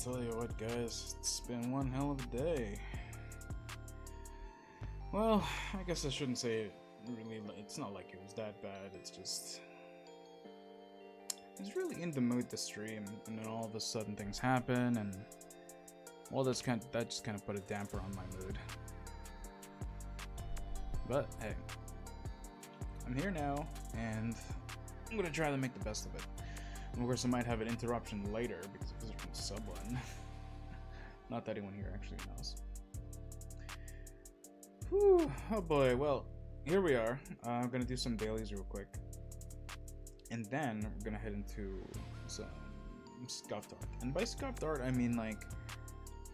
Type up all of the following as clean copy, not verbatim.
tell you what, guys, it's been one hell of a day. Well, I guess I shouldn't say it really, it's not like it was that bad, it's just... I was really in the mood to stream, and then all of a sudden things happen, and... well, that just kind of put a damper on my mood. But, hey. I'm here now, and I'm gonna try to make the best of it. And of course, I might have an interruption later, because of from someone. Not that anyone here actually knows. Whew, oh boy, well, here we are. I'm gonna do some dailies real quick. And then we're gonna head into some scuffed art. And by scuffed art, I mean, like,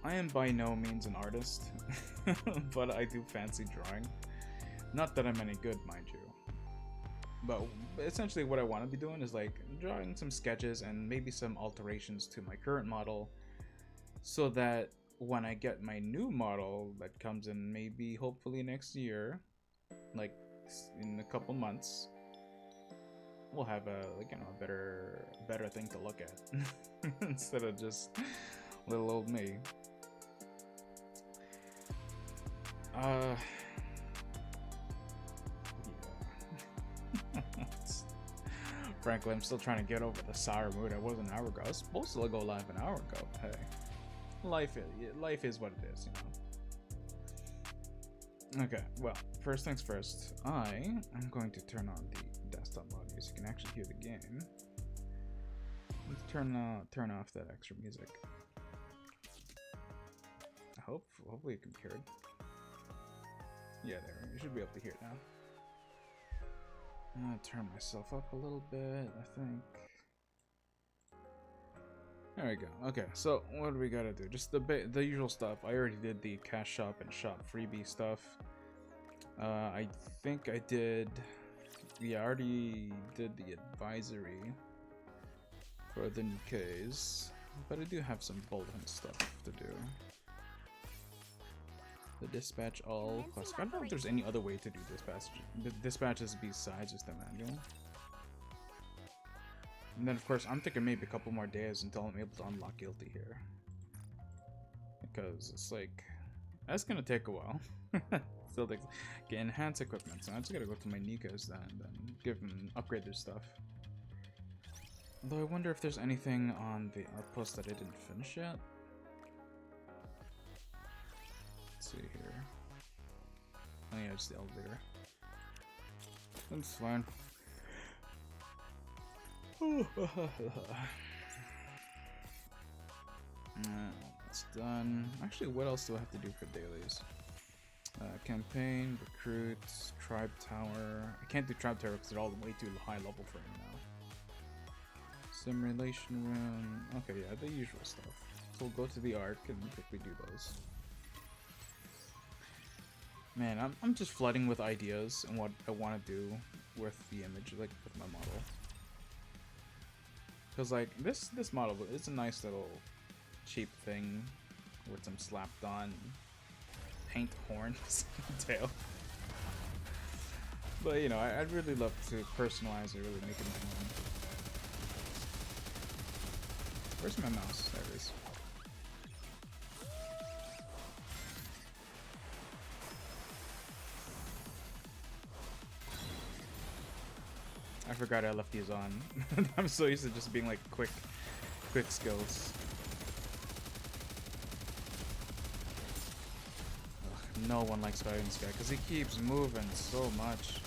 I am by no means an artist, but I do fancy drawing. Not that I'm any good, mind you. But essentially what I want to be doing is like drawing some sketches and maybe some alterations to my current model, so that when I get my new model that comes in maybe hopefully next year, like in a couple months, we'll have a, like, you know, a better thing to look at instead of just little old me. Frankly, I'm still trying to get over the sour mood I was an hour ago. I was supposed to go live an hour ago. Hey, life is what it is, you know. Okay, well, first things first. I am going to turn on the desktop audio so you can actually hear the game. Let's turn off that extra music. Hopefully you can hear it. Yeah, there. You should be able to hear it now. I'm gonna turn myself up a little bit, I think. There we go. Okay, so what do we gotta do? Just the usual stuff. I already did the cash shop and shop freebie stuff. I think I did... yeah, I already did the advisory for the new case, but I do have some bulletin stuff to do. The dispatch all classic. I don't know if there's any other way to do dispatches besides just the manual. And then of course I'm thinking maybe a couple more days until I'm able to unlock guilty here, because it's like that's gonna take a while. Still takes get enhanced equipment, so I just gotta go to my Nikas then and then give them upgrade their stuff. Although I wonder if there's anything on the outpost that I didn't finish yet. See here. Oh yeah, it's the elevator. That's fine. That's done. Actually, what else do I have to do for dailies? Campaign, recruits, tribe tower. I can't do tribe tower because they're all way too high level for me now. Simulation room. Okay, yeah, the usual stuff. So we'll go to the arc and quickly do those. Man, I'm just flooding with ideas and what I want to do with the image, like with my model. Cause like this model is a nice little cheap thing with some slapped on paint horns tail. But you know, I'd really love to personalize it, really make it my own. Where's my mouse? There it is. I forgot I left these on. I'm so used to just being like quick skills. Ugh, no one likes fighting this guy because he keeps moving so much.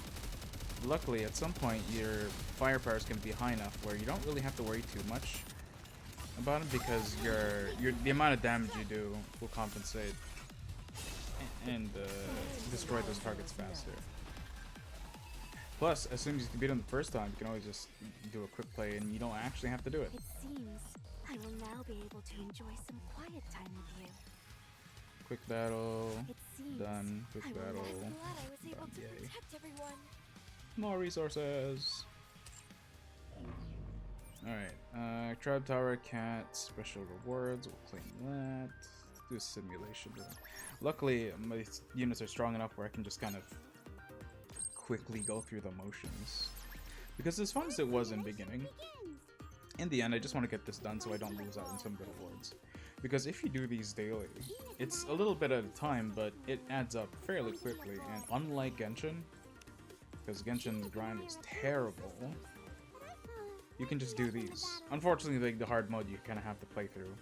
Luckily, at some point, your firepower is going to be high enough where you don't really have to worry too much about him, because the amount of damage you do will compensate and destroy those targets faster. Plus, as soon as you can beat him the first time, you can always just do a quick play and you don't actually have to do it. It seems I will now be able to enjoy some quiet time with you. Quick battle, It seems done, quick battle, I'm glad I was able done, to yay. protect everyone. More resources. Alright, Tribe Tower, Cat, special rewards, we'll claim that. Let's do a simulation. Luckily, my units are strong enough where I can just kind of quickly go through the motions. Because as fun as it was in the beginning, in the end I just want to get this done so I don't lose out on some good awards. Because if you do these daily, it's a little bit at a time, but it adds up fairly quickly. And unlike Genshin, because Genshin's grind is terrible, you can just do these. Unfortunately, like the hard mode, you kind of have to play through.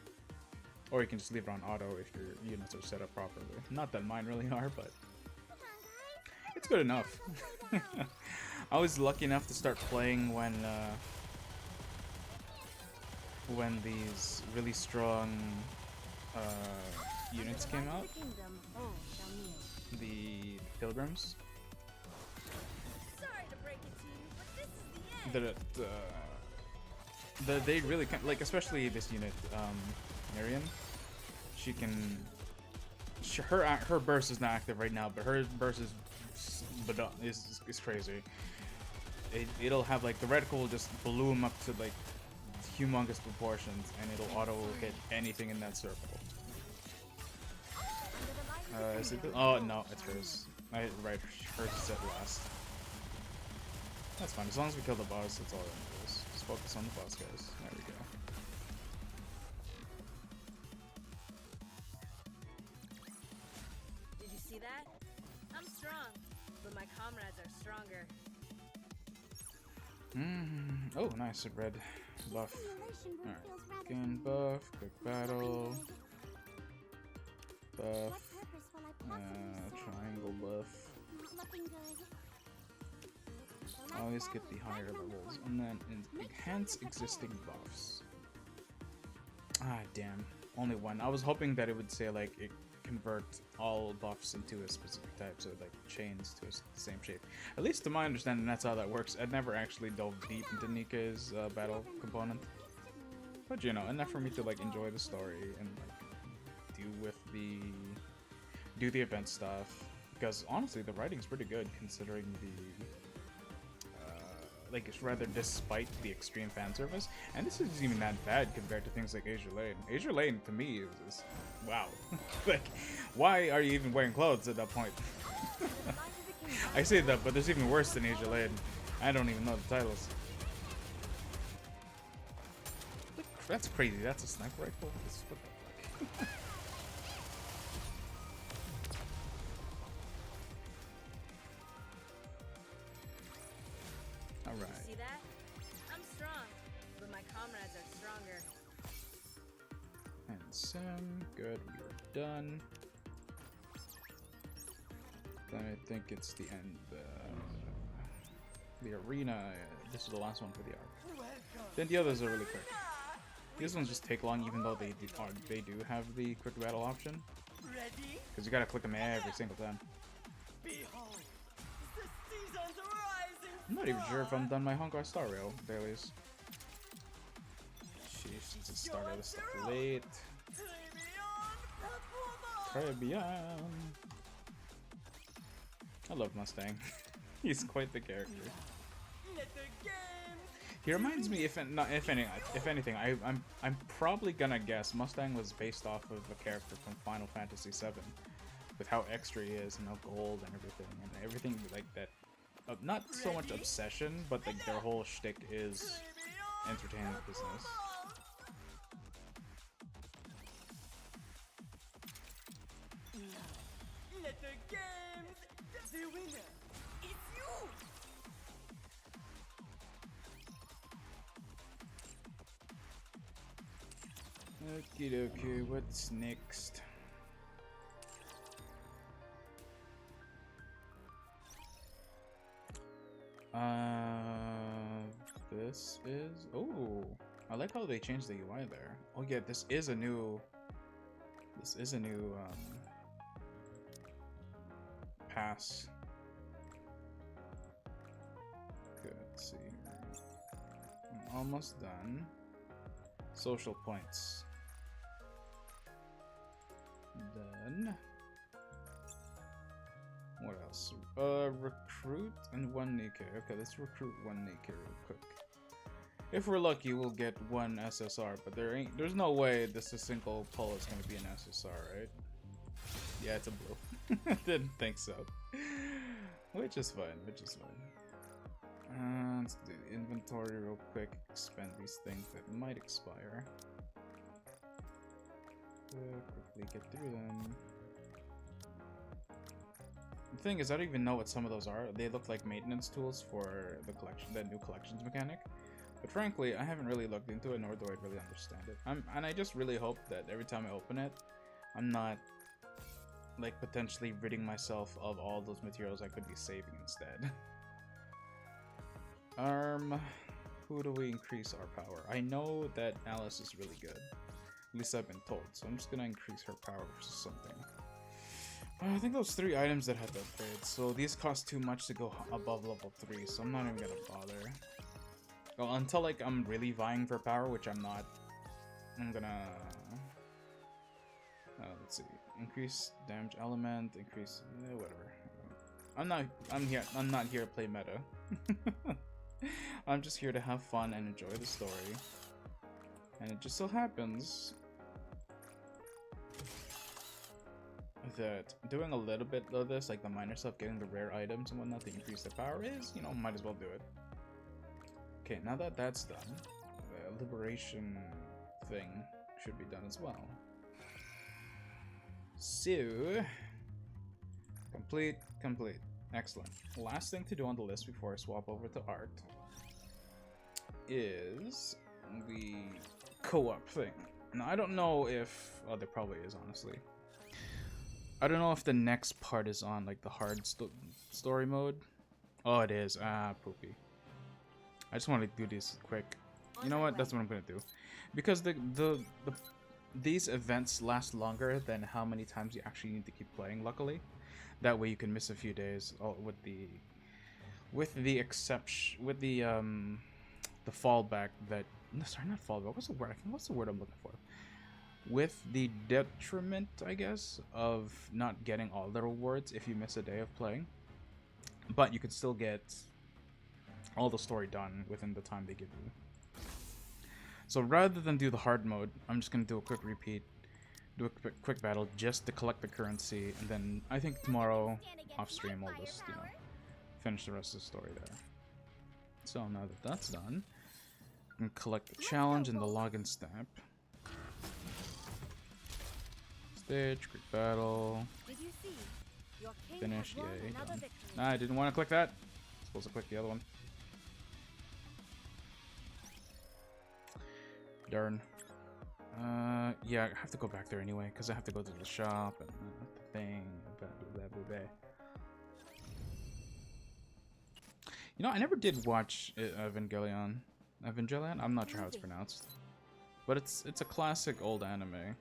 Or you can just leave it on auto if your units are set up properly. Not that mine really are, but it's good enough. I was lucky enough to start playing when these really strong units came out. The Pilgrims. They really can, like, especially this unit, Miriam. She can. Her burst is not active right now, but her burst is crazy. It'll have like the reticle will just bloom up to like humongous proportions, and it'll auto hit anything in that circle. Is it? Oh no, it's hers. Right, hers is set last. That's fine. As long as we kill the boss, that's all that matters. Just focus on the boss, guys. There we go. Did you see that? I'm strong, but my comrades are stronger. Oh, nice. A red buff. Alright. Again, buff. Quick battle. Buff. Triangle buff. Always get the higher levels, and then enhance existing buffs. Ah, damn. Only one. I was hoping that it would say like it convert all buffs into a specific type, so it like chains to the same shape. At least to my understanding, that's how that works. I'd never actually dove deep into Nika's battle component, but you know, enough for me to like enjoy the story and like do the event stuff. Because honestly, the writing's pretty good considering the like it's rather despite the extreme fan service, and this isn't even that bad compared to things like Azure Lane. Azure Lane to me is wow. Like, why are you even wearing clothes at that point? I say that, but there's even worse than Azure Lane. I don't even know the titles. That's crazy. That's a sniper rifle. What the fuck? Alright. See that? I'm strong, but my comrades are stronger. And Sim, good, we're done. Then I think it's the end. The arena. This is the last one for the arc. Then the others are really quick. These ones just take long, even though they do have the quick battle option. Because you gotta click them every single time. I'm not even sure if I'm done my Honkai Star Rail dailies. Sheesh, just started this stuff late. Trebion. I love Mustang. He's quite the character. He reminds me, if anything, I'm probably gonna guess Mustang was based off of a character from Final Fantasy VII, with how extra he is and how gold and everything like that. Not so much obsession, but like their whole shtick is entertainment business. Let the games, the winner, it's you! Okie dokie, what's next? This is, oh, I like how they changed the UI there. Oh yeah, this is a new pass. Good, let's see here. I'm almost done. Social points. Done. What else? Recruit and 1 Nikkei. Okay, let's recruit 1 Nikkei real quick. If we're lucky, we'll get 1 SSR, but there's no way this single pull is gonna be an SSR, right? Yeah, it's a blue. Didn't think so. Which is fine, let's do inventory real quick, expend these things that might expire. quickly get through them. The thing is, I don't even know what some of those are. They look like maintenance tools for the collection, the new collections mechanic. But frankly, I haven't really looked into it, nor do I really understand it. And I just really hope that every time I open it, I'm not like potentially ridding myself of all those materials I could be saving instead. Who do we increase our power? I know that Alice is really good. At least I've been told, so I'm just gonna increase her power for something. I think those 3 items that had the upgrades, so these cost too much to go above level 3, so I'm not even gonna bother. Well, until like I'm really vying for power, which I'm not, I'm gonna let's see, increase damage element, increase whatever. I'm not here to play meta. I'm just here to have fun and enjoy the story. And it just so happens that doing a little bit of this, like the minor stuff, getting the rare items and whatnot to increase the power is, you know, might as well do it. Okay, now that that's done, the liberation thing should be done as well. So, complete. Excellent. Last thing to do on the list before I swap over to art is the co-op thing. Now, I don't know if... Oh, there probably is, honestly. I don't know if the next part is on, like, the hard story mode. Oh, it is. Ah, poopy. I just want to do this quick. You know what? That's what I'm going to do. Because these events last longer than how many times you actually need to keep playing, luckily. That way you can miss a few days with the exception, with the fallback that... No, sorry, not fallback. What's the word? What's the word I'm looking for? With the detriment, I guess, of not getting all the rewards if you miss a day of playing. But you can still get all the story done within the time they give you. So rather than do the hard mode, I'm just going to do a quick repeat, do a quick battle just to collect the currency, and then I think tomorrow off stream I'll just, you know, finish the rest of the story there. So now that that's done, I can collect the challenge and the login stamp. Stage, quick battle, finish, yay, done. Nah, I didn't want to click that. I'm supposed to click the other one. Darn. Yeah, I have to go back there anyway, because I have to go to the shop and the thing, blah, blah, blah, blah. You know, I never did watch Evangelion. Evangelion? I'm not sure how it's pronounced. But it's a classic old anime.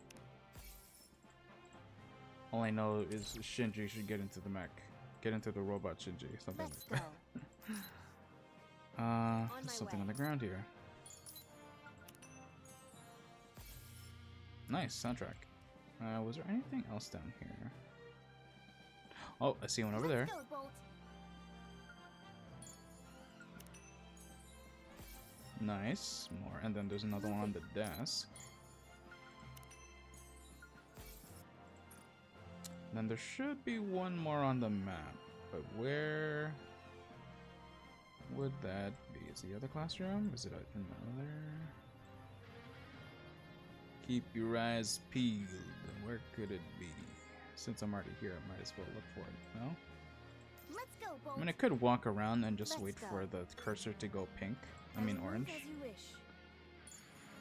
All I know is Shinji should get into the mech. Get into the robot Shinji, something like that. There's something on the ground here. Nice soundtrack. Was there anything else down here? Oh, I see one over there. Nice. More. And then there's another one on the desk. Then there should be one more on the map. But where would that be? Is the other classroom? Is it another? Keep your eyes peeled. Where could it be? Since I'm already here, I might as well look for it. No? Let's go, Bolt. I mean, I could walk around and just wait for the cursor to go pink. I mean orange.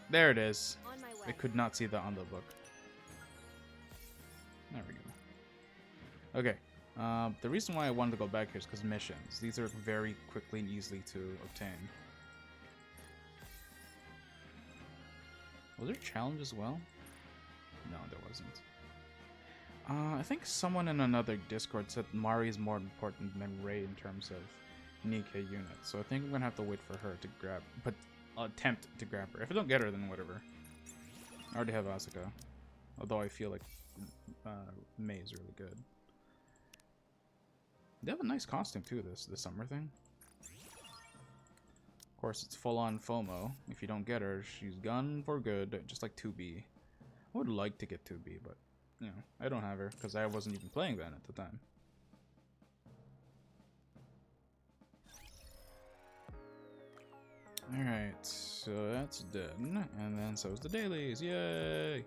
There it is. I could not see that on the book. There we go. Okay. The reason why I wanted to go back here is because missions. These are very quickly and easily to obtain. Was there a challenge as well? No, there wasn't. I think someone in another Discord said Mari is more important than Ray in terms of Nikkei units. So I think I'm going to have to wait for her to grab... But attempt to grab her. If I don't get her, then whatever. I already have Asuka. Although I feel like Mei is really good. They have a nice costume too, this summer thing. Of course, it's full-on FOMO. If you don't get her, she's gone for good, just like 2B. I would like to get 2B, but, you know, I don't have her, because I wasn't even playing that at the time. Alright, so that's done, and then so is the dailies, yay!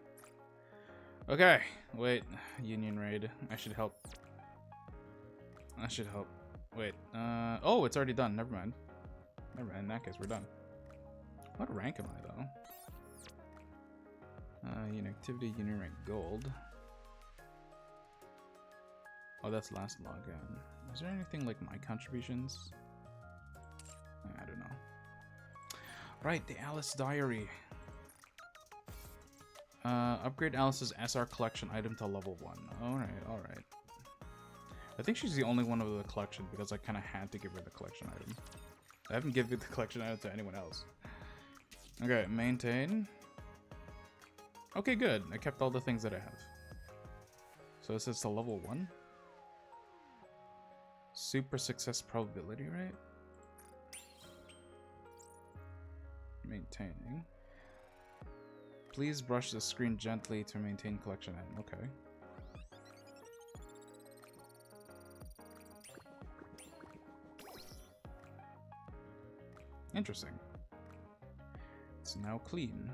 Okay, wait. Union raid. I should help. Wait. Oh, it's already done. Never mind. In that case, we're done. What rank am I, though? Union activity, union rank gold. Oh, that's last login. Is there anything like my contributions? I don't know. Right, the Alice Diary. Upgrade Alice's SR collection item to level 1. Alright. I think she's the only one of the collection because I kind of had to give her the collection item. I haven't given the collection item to anyone else. Okay, maintain. Okay, good. I kept all the things that I have. So this is to level 1. Super success probability, right? Maintaining. Please brush the screen gently to maintain collection item. Okay. Interesting. It's now clean.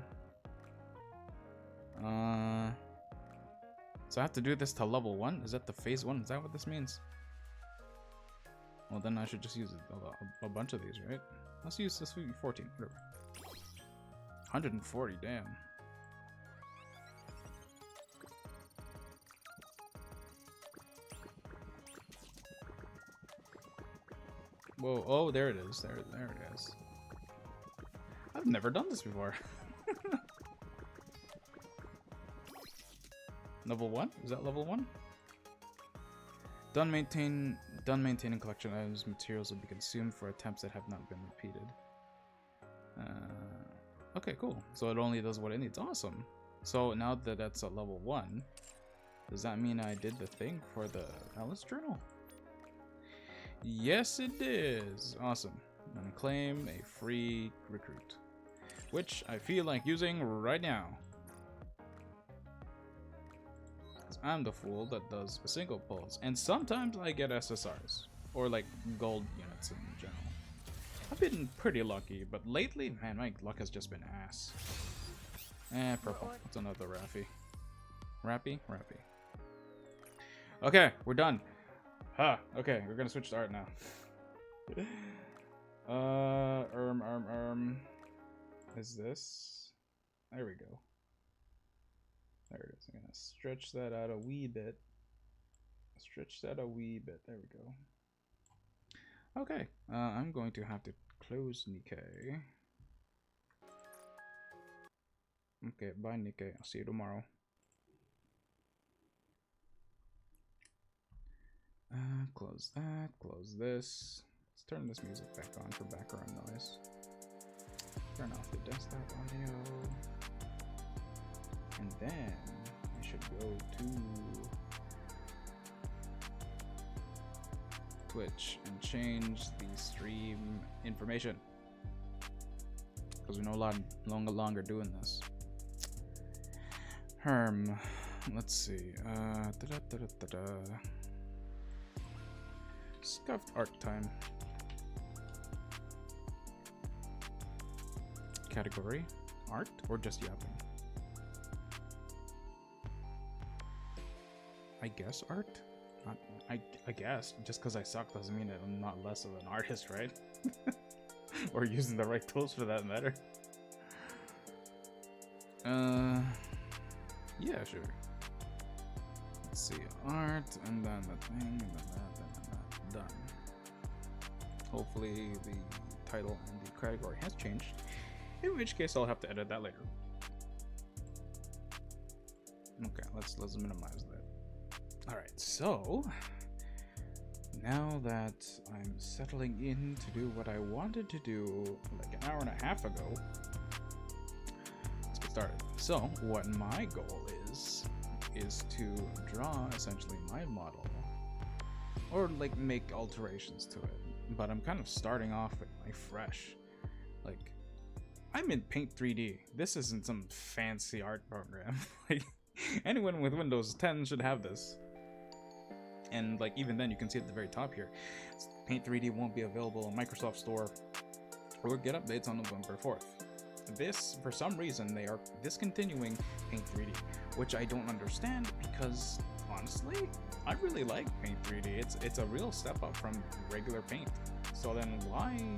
So I have to do this to level 1? Is that the phase 1? Is that what this means? Well, then I should just use a bunch of these, right? Let's use this 14, whatever. 140, damn. Whoa, oh, there it is. There it is. I've never done this before. Level 1? Is that level 1? Done maintaining collection items. Materials will be consumed for attempts that have not been repeated. Okay, cool. So it only does what it needs. Awesome. So now that that's a level 1, does that mean I did the thing for the Alice Journal? Yes, it is. Awesome. I'm gonna claim a free recruit, which I feel like using right now. I'm the fool that does a single pulse, and sometimes I get SSRs, or like gold units in general. I've been pretty lucky, but lately, man, my luck has just been ass. Purple. That's another Raffy. Rappy? Okay, we're done. Okay, we're gonna switch to art now. Is this? There we go. There it is. I'm gonna stretch that out a wee bit. There we go. Okay. I'm going to have to close Nikkei. Okay, bye Nikkei. I'll see you tomorrow. Close that. Close this. Let's turn this music back on for background noise. Turn off the desktop audio. And then I should go to Twitch and change the stream information because we're no longer doing this. Let's see. Scuffed art time. Category art or just yapping? I guess art? I guess. Just because I suck doesn't mean that I'm not less of an artist, right? Or using the right tools for that matter. Yeah, sure. Let's see. Art, and then the thing, and then that. Done. Hopefully the title and the category has changed. In which case I'll have to edit that later. Okay, let's minimize that. Alright, so now that I'm settling in to do what I wanted to do like an hour and a half ago, let's get started. So what my goal is to draw essentially my model or like make alterations to it, but I'm kind of starting off with my fresh. Like, I'm in Paint 3D. This isn't some fancy art program. Like, anyone with Windows 10 should have this. And like, even then, you can see at the very top here, Paint 3D won't be available on Microsoft Store or get updates on November 4th. this, for some reason, they are discontinuing Paint 3D, which I don't understand because, honestly, I really like Paint 3D. It's a real step up from regular Paint. So then why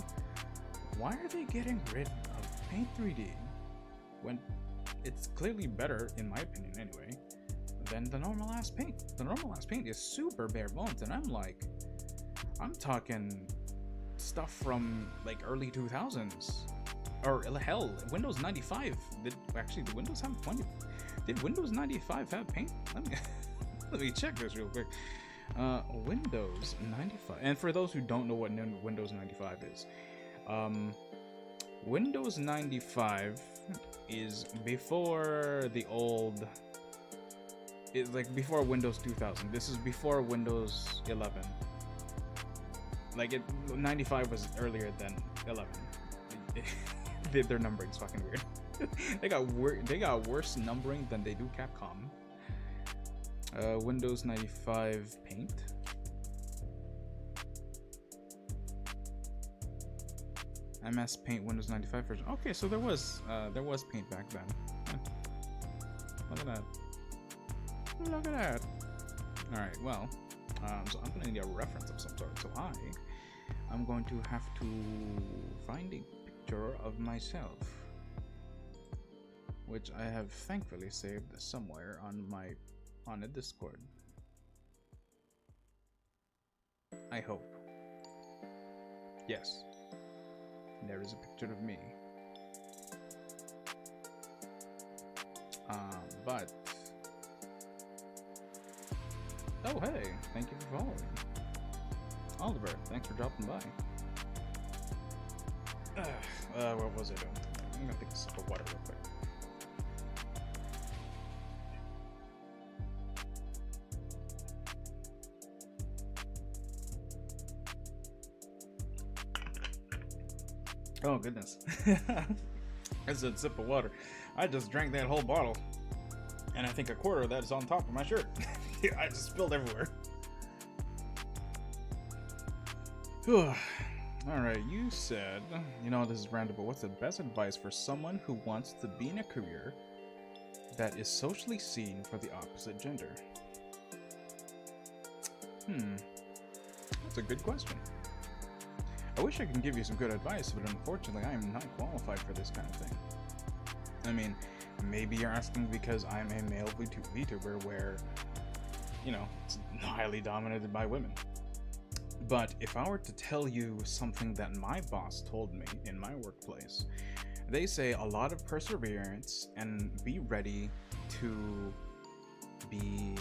are they getting rid of Paint 3D when it's clearly better, in my opinion anyway, than the normal ass Paint? The normal ass Paint is super bare bones, and I'm talking stuff from like early 2000s, or hell, Windows 95. Actually, the Windows have 20. Did Windows 95 have Paint? Let me check this real quick. Windows 95, and for those who don't know what Windows 95 is, Windows 95 is before the old. It's like before Windows 2000. This is before Windows 11. Like 95 was earlier than 11. Their numbering's fucking weird. they got worse numbering than they do Capcom. Windows 95 Paint. MS Paint Windows 95 version. Okay, so there was Paint back then. Look at that. Look at that. All right. Well, so I'm gonna need a reference of some sort. So I'm going to have to find a picture of myself, which I have thankfully saved somewhere on a Discord. I hope. Yes. There is a picture of me. But oh hey, thank you for following. Oliver, thanks for dropping by. What was I doing? I'm gonna take a sip of water real quick. Oh goodness. That's a sip of water. I just drank that whole bottle. And I think a quarter of that is on top of my shirt. I just spilled everywhere. Alright, you said, this is random, but what's the best advice for someone who wants to be in a career that is socially seen for the opposite gender? That's a good question. I wish I could give you some good advice, but unfortunately I am not qualified for this kind of thing. I mean, maybe you're asking because I'm a male VTuber where, it's highly dominated by women. But if I were to tell you something that my boss told me in my workplace, they say a lot of perseverance and be ready to be,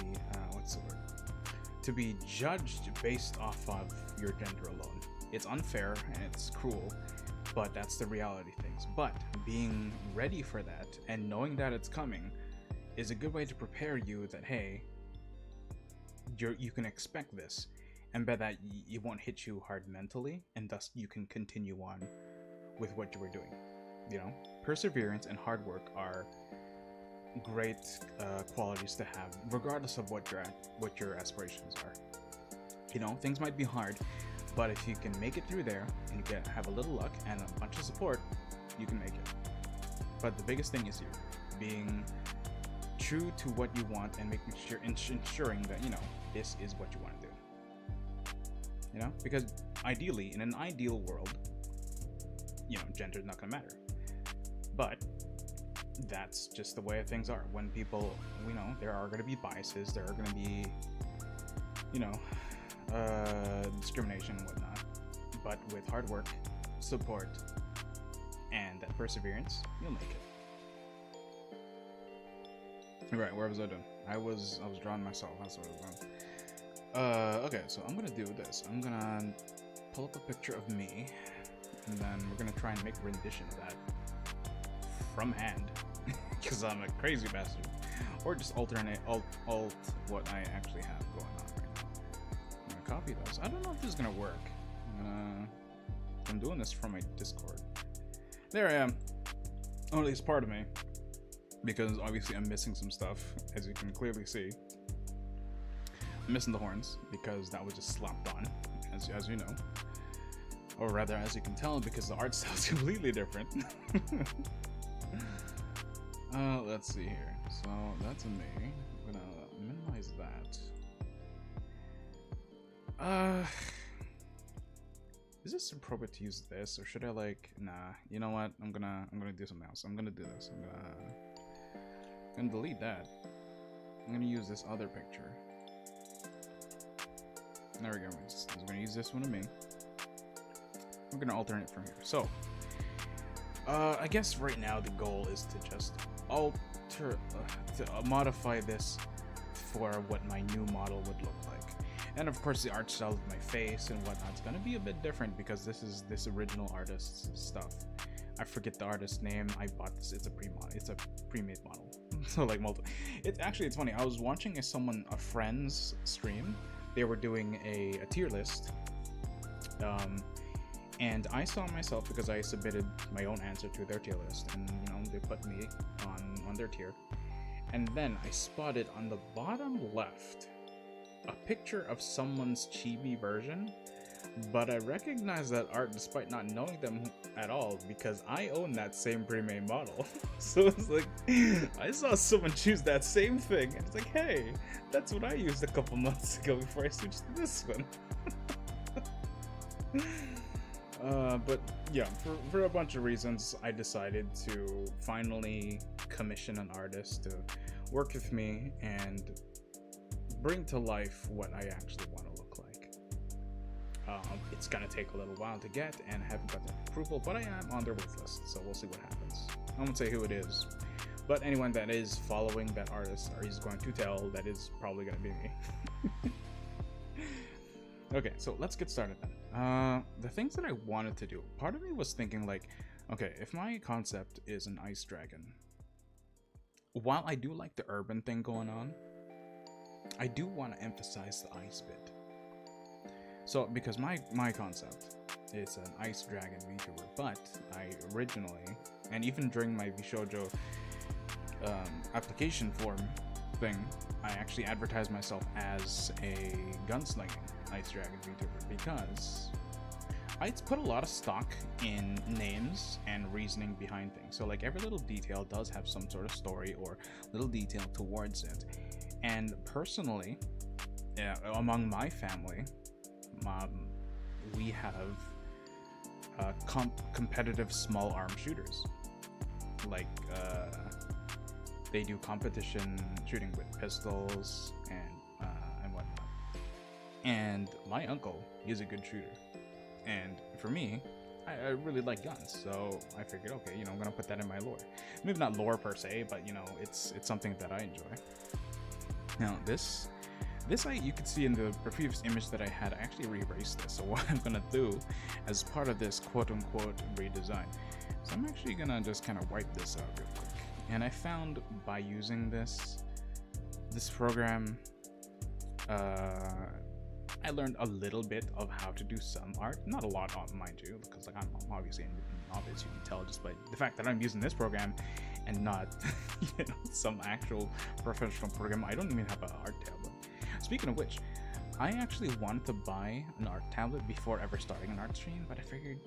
to be judged based off of your gender alone. It's unfair and it's cruel, but that's the reality of things. But being ready for that and knowing that it's coming is a good way to prepare you that, hey, you can expect this, and by that it won't hit you hard mentally, and thus you can continue on with what you were doing. Perseverance and hard work are great qualities to have, regardless of what your aspirations are. Things might be hard, but if you can make it through there and you have a little luck and a bunch of support, you can make it. But the biggest thing is you being true to what you want and making sure, ensuring that this is what you want to do. Because ideally, in an ideal world, gender's not gonna matter. But that's just the way things are. When people, there are gonna be biases, there are gonna be, discrimination and whatnot, but with hard work, support, and that perseverance, you'll make it. Right, where was I doing? I was drawing myself. That's what I was doing. Okay, so I'm gonna do this. I'm gonna pull up a picture of me, and then we're gonna try and make a rendition of that from hand, because I'm a crazy bastard, or just alt what I actually have going on right now. I'm gonna copy those. I don't know if this is gonna work. I'm doing this from my Discord. There I am, or at least part of me, because obviously I'm missing some stuff, as you can clearly see. I'm missing the horns because that was just slapped on, as you know, or rather as you can tell, because the art style is completely different. Let's see here. So that's a me. I'm gonna minimize that. Is this appropriate to use this, or should I like? Nah. You know what? I'm gonna do something else. I'm gonna do this. I'm gonna delete that. I'm gonna use this other picture. There we go. I'm gonna use this one of me. We're gonna alternate from here. So, I guess right now the goal is to just modify this for what my new model would look like. And of course the art style of my face and whatnot's gonna be a bit different because this is this original artist's stuff. I forget the artist's name. I bought this. It's a pre-made model. So like it's funny. I was watching a friend's stream. They were doing a tier list. And I saw myself because I submitted my own answer to their tier list, and you know they put me on their tier. And then I spotted on the bottom left a picture of someone's chibi version, but I recognized that art despite not knowing them at all because I own that same pre-made model. So it's like I saw someone choose that same thing, and it's like, hey, that's what I used a couple months ago before I switched to this one. But yeah, for a bunch of reasons, I decided to finally commission an artist to work with me and bring to life what I actually want to look like. It's gonna take a little while to get, and I haven't got the approval, but I am on their wait list, so we'll see what happens. I won't say who it is, but anyone that is following that artist is going to tell that is probably gonna be me. Okay, so let's get started then. The things that I wanted to do, part of me was thinking like, okay, if my concept is an ice dragon, while I do like the urban thing going on, I do want to emphasize the ice bit. So, because my concept is an ice dragon VTuber, but I originally, and even during my VShojo application form thing, I actually advertised myself as a gunslinging ice dragon VTuber because I put a lot of stock in names and reasoning behind things. So like every little detail does have some sort of story or little detail towards it. And personally, among my family, we have competitive small arm shooters. Like they do competition shooting with pistols and whatnot. And my uncle is a good shooter. And for me, I really like guns, so I figured, okay, you know, I'm gonna put that in my lore. Maybe not lore per se, but you know, it's something that I enjoy. Now this you can see in the previous image that I had, I actually re-erased this. So what I'm gonna do as part of this quote-unquote redesign, so I'm actually gonna just kind of wipe this out real quick. And I found by using this program, I learned a little bit of how to do some art, not a lot, mind you, because like I'm obviously obvious, you can tell just by the fact that I'm using this program and not you know, some actual professional program. I don't even have an art tablet. Speaking of which, I actually wanted to buy an art tablet before ever starting an art stream, but I figured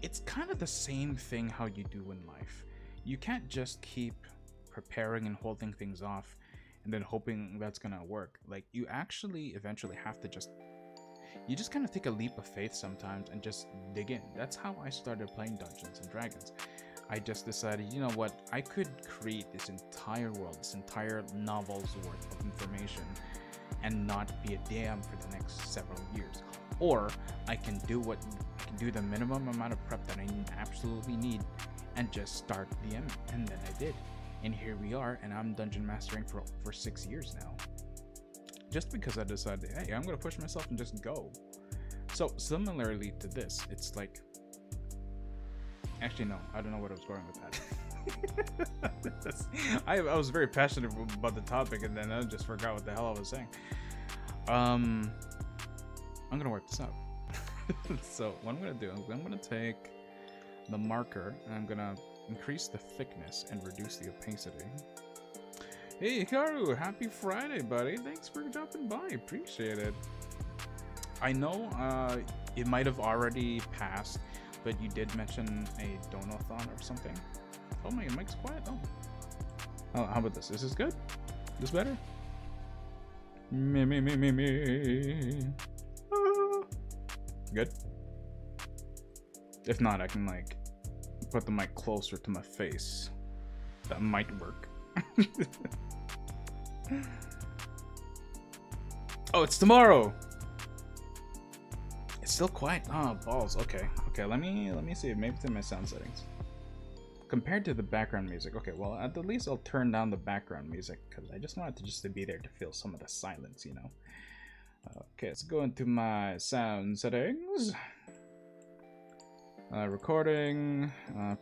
it's kind of the same thing how you do in life. You can't just keep preparing and holding things off and then hoping that's gonna work. Like, you actually eventually have to just kind of take a leap of faith sometimes and just dig in. That's how I started playing Dungeons and Dragons. I just decided, you know what, I could create this entire world, this entire novel's worth of information and not be a damn for the next several years. Or I can do the minimum amount of prep that I absolutely need and just start DM, and then I did. And here we are, and I'm dungeon mastering for 6 years now. Just because I decided, hey, I'm gonna push myself and just go. So similarly to this, it's like, actually no, I don't know what I was going with that. I was very passionate about the topic, and then I just forgot what the hell I was saying. I'm gonna work this out. So what I'm gonna do, I'm gonna take the marker and I'm gonna increase the thickness and reduce the opacity. Hey Hikaru, happy Friday, buddy. Thanks for dropping by, appreciate it. I know it might have already passed, but you did mention a donathon or something. Oh, my mic's quiet. Oh, how about this? Is this good? This better? Me. Ah. Good. If not, I can like put the mic closer to my face. That might work. Oh, it's tomorrow. It's still quiet. Oh, balls. Okay. Let me see. Maybe to my sound settings. Compared to the background music. Okay, well, at the least I'll turn down the background music because I just want it to be there to feel some of the silence, you know. Okay, let's go into my sound settings. Recording,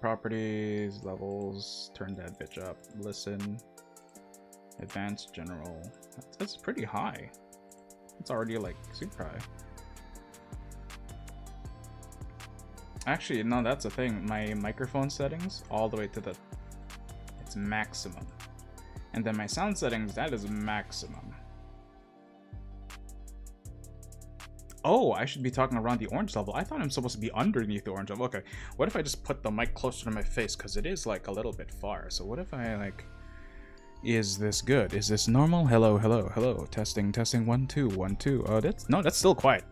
properties, levels, turn that bitch up, listen, advanced, general. That's pretty high. It's already like super high. Actually, no, that's the thing. My microphone settings all the way to it's maximum. And then my sound settings, that is maximum. Oh, I should be talking around the orange level. I thought I'm supposed to be underneath the orange level. Okay, what if I just put the mic closer to my face? Because it is like a little bit far. So what if I like... Is this good? Is this normal? Hello. Testing. 1 2 1 2. Oh, that's still quiet.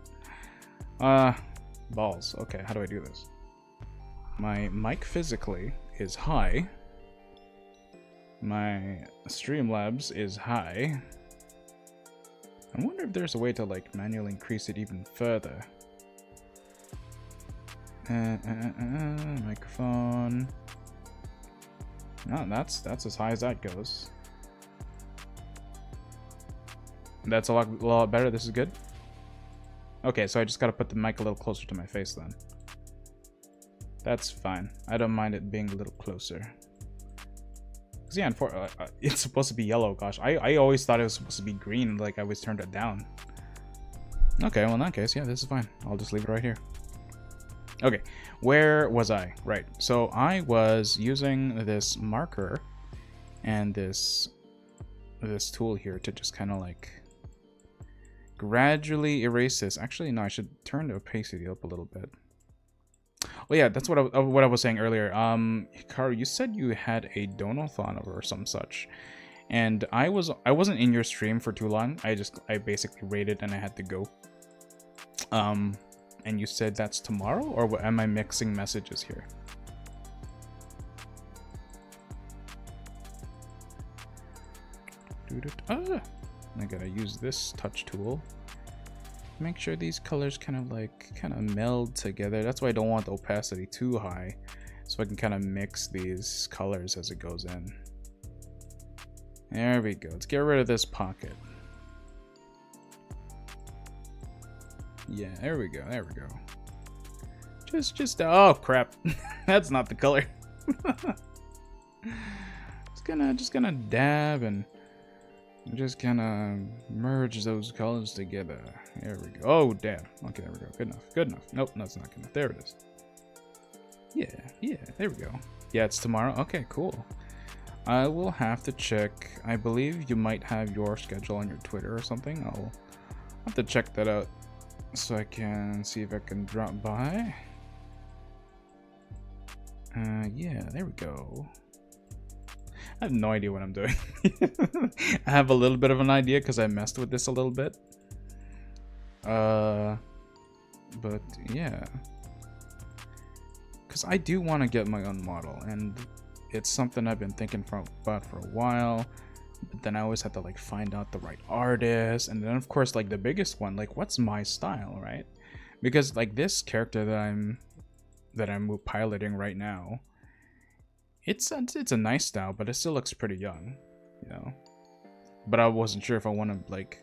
Balls. Okay, how do I do this? My mic physically is high. My Streamlabs is high. I wonder if there's a way to like manually increase it even further. Microphone. No, that's as high as that goes. That's a lot better. This is good. Okay, so I just gotta put the mic a little closer to my face then. That's fine. I don't mind it being a little closer. Cause yeah, it's supposed to be yellow. Gosh, I always thought it was supposed to be green. Like I always turned it down. Okay, well in that case, yeah, this is fine. I'll just leave it right here. Okay, where was I? Right. So I was using this marker and this tool here to just kind of like gradually erase this. Actually, no, I should turn the opacity up a little bit. Oh yeah, that's what I was saying earlier. Hikaru, you said you had a donathon or some such, and I wasn't in your stream for too long. I basically raided and I had to go. And you said that's tomorrow, or am I mixing messages here? I gotta use this touch tool. Make sure these colors kind of meld together. That's why I don't want the opacity too high, so I can kind of mix these colors as it goes in. There we go. Let's get rid of this pocket. Yeah, there we go. Just oh crap. That's not the color. just gonna dab and just kind of merge those colors together. There we go. Oh, damn. Okay, there we go. Good enough. Nope, that's not good enough. There it is. Yeah, there we go. Yeah, it's tomorrow. Okay, cool. I will have to check. I believe you might have your schedule on your Twitter or something. I'll have to check that out so I can see if I can drop by. Yeah, there we go. I have no idea what I'm doing. I have a little bit of an idea because I messed with this a little bit. But yeah. Because I do want to get my own model, and it's something I've been thinking about for a while. But then I always have to like find out the right artist, and then of course like the biggest one, like what's my style, right? Because like this character that I'm piloting right now, it's a nice style, but it still looks pretty young, you know. But I wasn't sure if I want to like,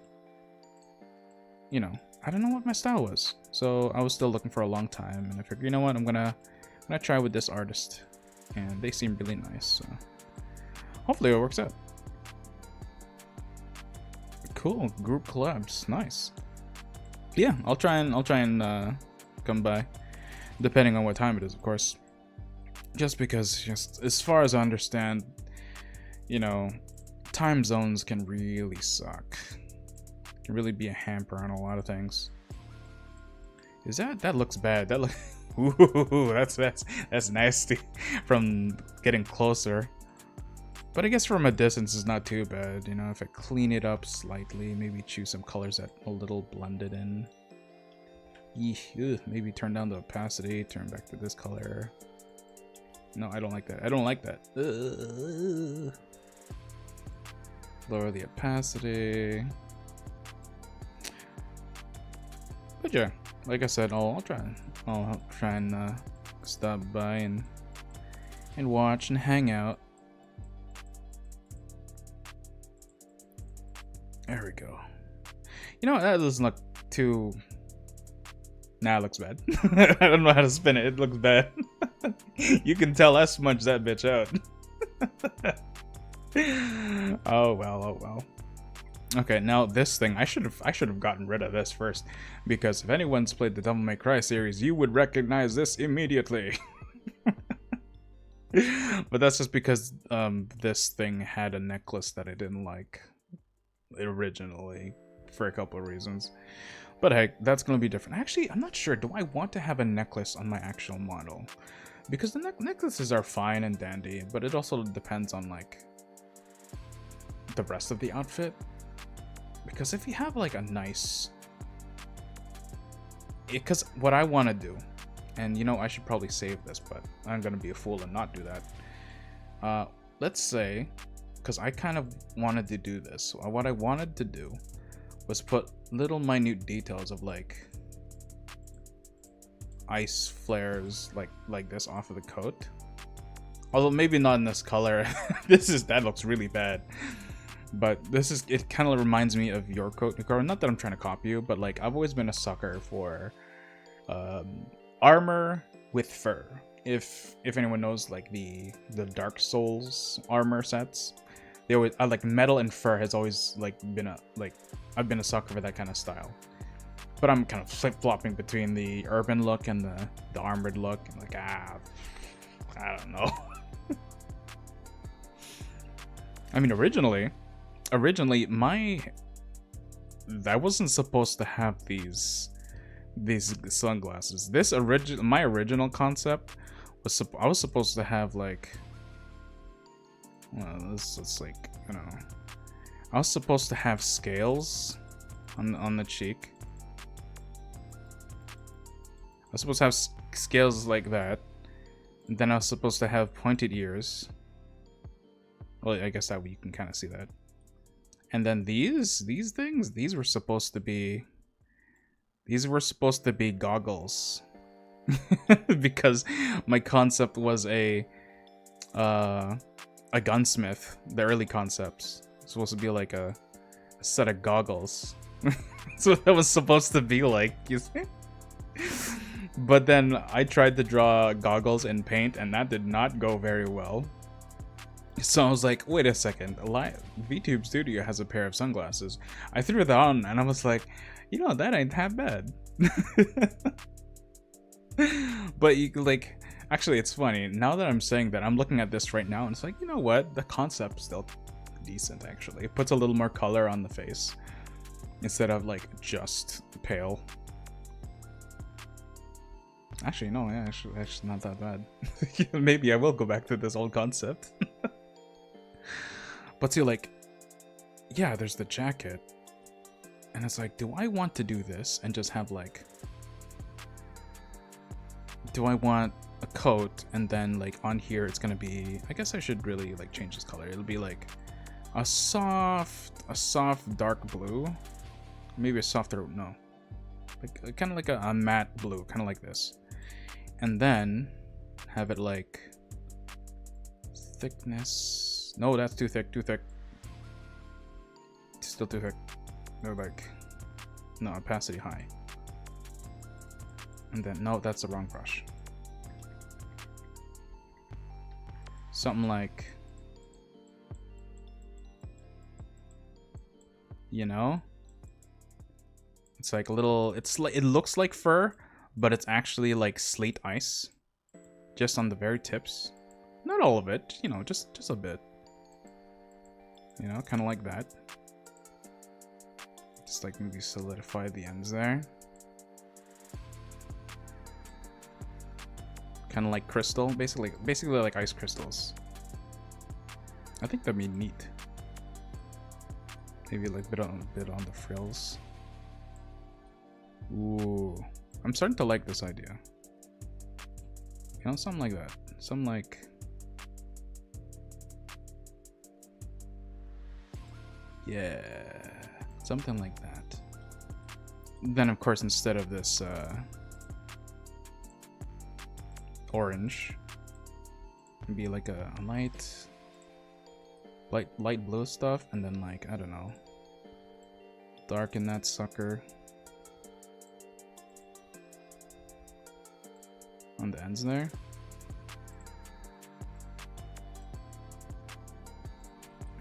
you know, I don't know what my style was, so I was still looking for a long time, and I figured, you know what, I'm gonna try with this artist, and they seem really nice, so hopefully it works out. Cool, group collabs, nice. Yeah, I'll try and come by, depending on what time it is, of course. Just because, just as far as I understand, you know, time zones can really suck. Can really be a hamper on a lot of things. Is that looks bad? Ooh, that's nasty from getting closer. But I guess from a distance is not too bad, you know, if I clean it up slightly, maybe choose some colors that a little blended in. Ugh, maybe turn down the opacity, turn back to this color. No, I don't like that. I don't like that. Ugh. Lower the opacity. But yeah, like I said, I'll try and stop by and watch and hang out. There we go. You know, that doesn't look too... Nah, it looks bad. I don't know how to spin it. It looks bad. You can tell I smudged that bitch out. Oh well, oh well. Okay, now this thing, I should have gotten rid of this first, because if anyone's played the Devil May Cry series, you would recognize this immediately. But that's just because this thing had a necklace that I didn't like originally for a couple of reasons. But heck, that's gonna be different. Actually, I'm not sure. Do I want to have a necklace on my actual model? Because the necklaces are fine and dandy, but it also depends on like the rest of the outfit. Because if you have like a nice... Because what I want to do, and you know, I should probably save this, but I'm gonna be a fool and not do that. Let's say, because I kind of wanted to do this. So what I wanted to do was put little minute details of like ice flares like this off of the coat. Although maybe not in this color. That looks really bad. But it kind of reminds me of your coat, Nicaro. Not that I'm trying to copy you, but like I've always been a sucker for armor with fur. If anyone knows like the Dark Souls armor sets, they always like metal and fur has always like been I've been a sucker for that kind of style. But I'm kind of flip-flopping between the urban look and the armored look. And like, I don't know. I mean, originally I wasn't supposed to have these sunglasses. My original concept was I was supposed to have like, well, this is like, I don't know. I was supposed to have scales on the cheek. I was supposed to have scales like that. And then I was supposed to have pointed ears. Well, I guess that way you can kind of see that. And then these things, these were supposed to be goggles. Because my concept was a gunsmith. The early concepts. It's supposed to be like a set of goggles. That's what that was supposed to be like, you see? But then I tried to draw goggles in paint and that did not go very well. So I was like, wait a second, VTube Studio has a pair of sunglasses. I threw that on and I was like, you know, that ain't that bad. But like, actually it's funny, now that I'm saying that, I'm looking at this right now and it's like, you know what, the concept's still decent actually. It puts a little more color on the face instead of like just pale. Actually, no, yeah, actually not that bad. Maybe I will go back to this old concept. But see, like, yeah, there's the jacket. And it's like, do I want to do this and just have like... Do I want a coat and then like on here it's gonna be... I guess I should really like change this color. It'll be like a soft dark blue. Maybe a softer, no. Like kind of like a matte blue, kind of like this. And then have it like thickness. No, that's too thick. Still too thick. No, like, no, opacity high. And then, no, that's the wrong brush. Something like, you know, it's like a little, it's like, it looks like fur, but it's actually like slate ice, just on the very tips. Not all of it, you know, just a bit. You know, kind of like that. Just like maybe solidify the ends there. kind of like crystal, basically like ice crystals. I think that'd be neat. Maybe like bit on the frills. Ooh, I'm starting to like this idea. You know, something like that. Something like, yeah, something like that. Then of course, instead of this orange, it'd be like a light blue stuff, and then like, I don't know, darken that sucker on the ends there.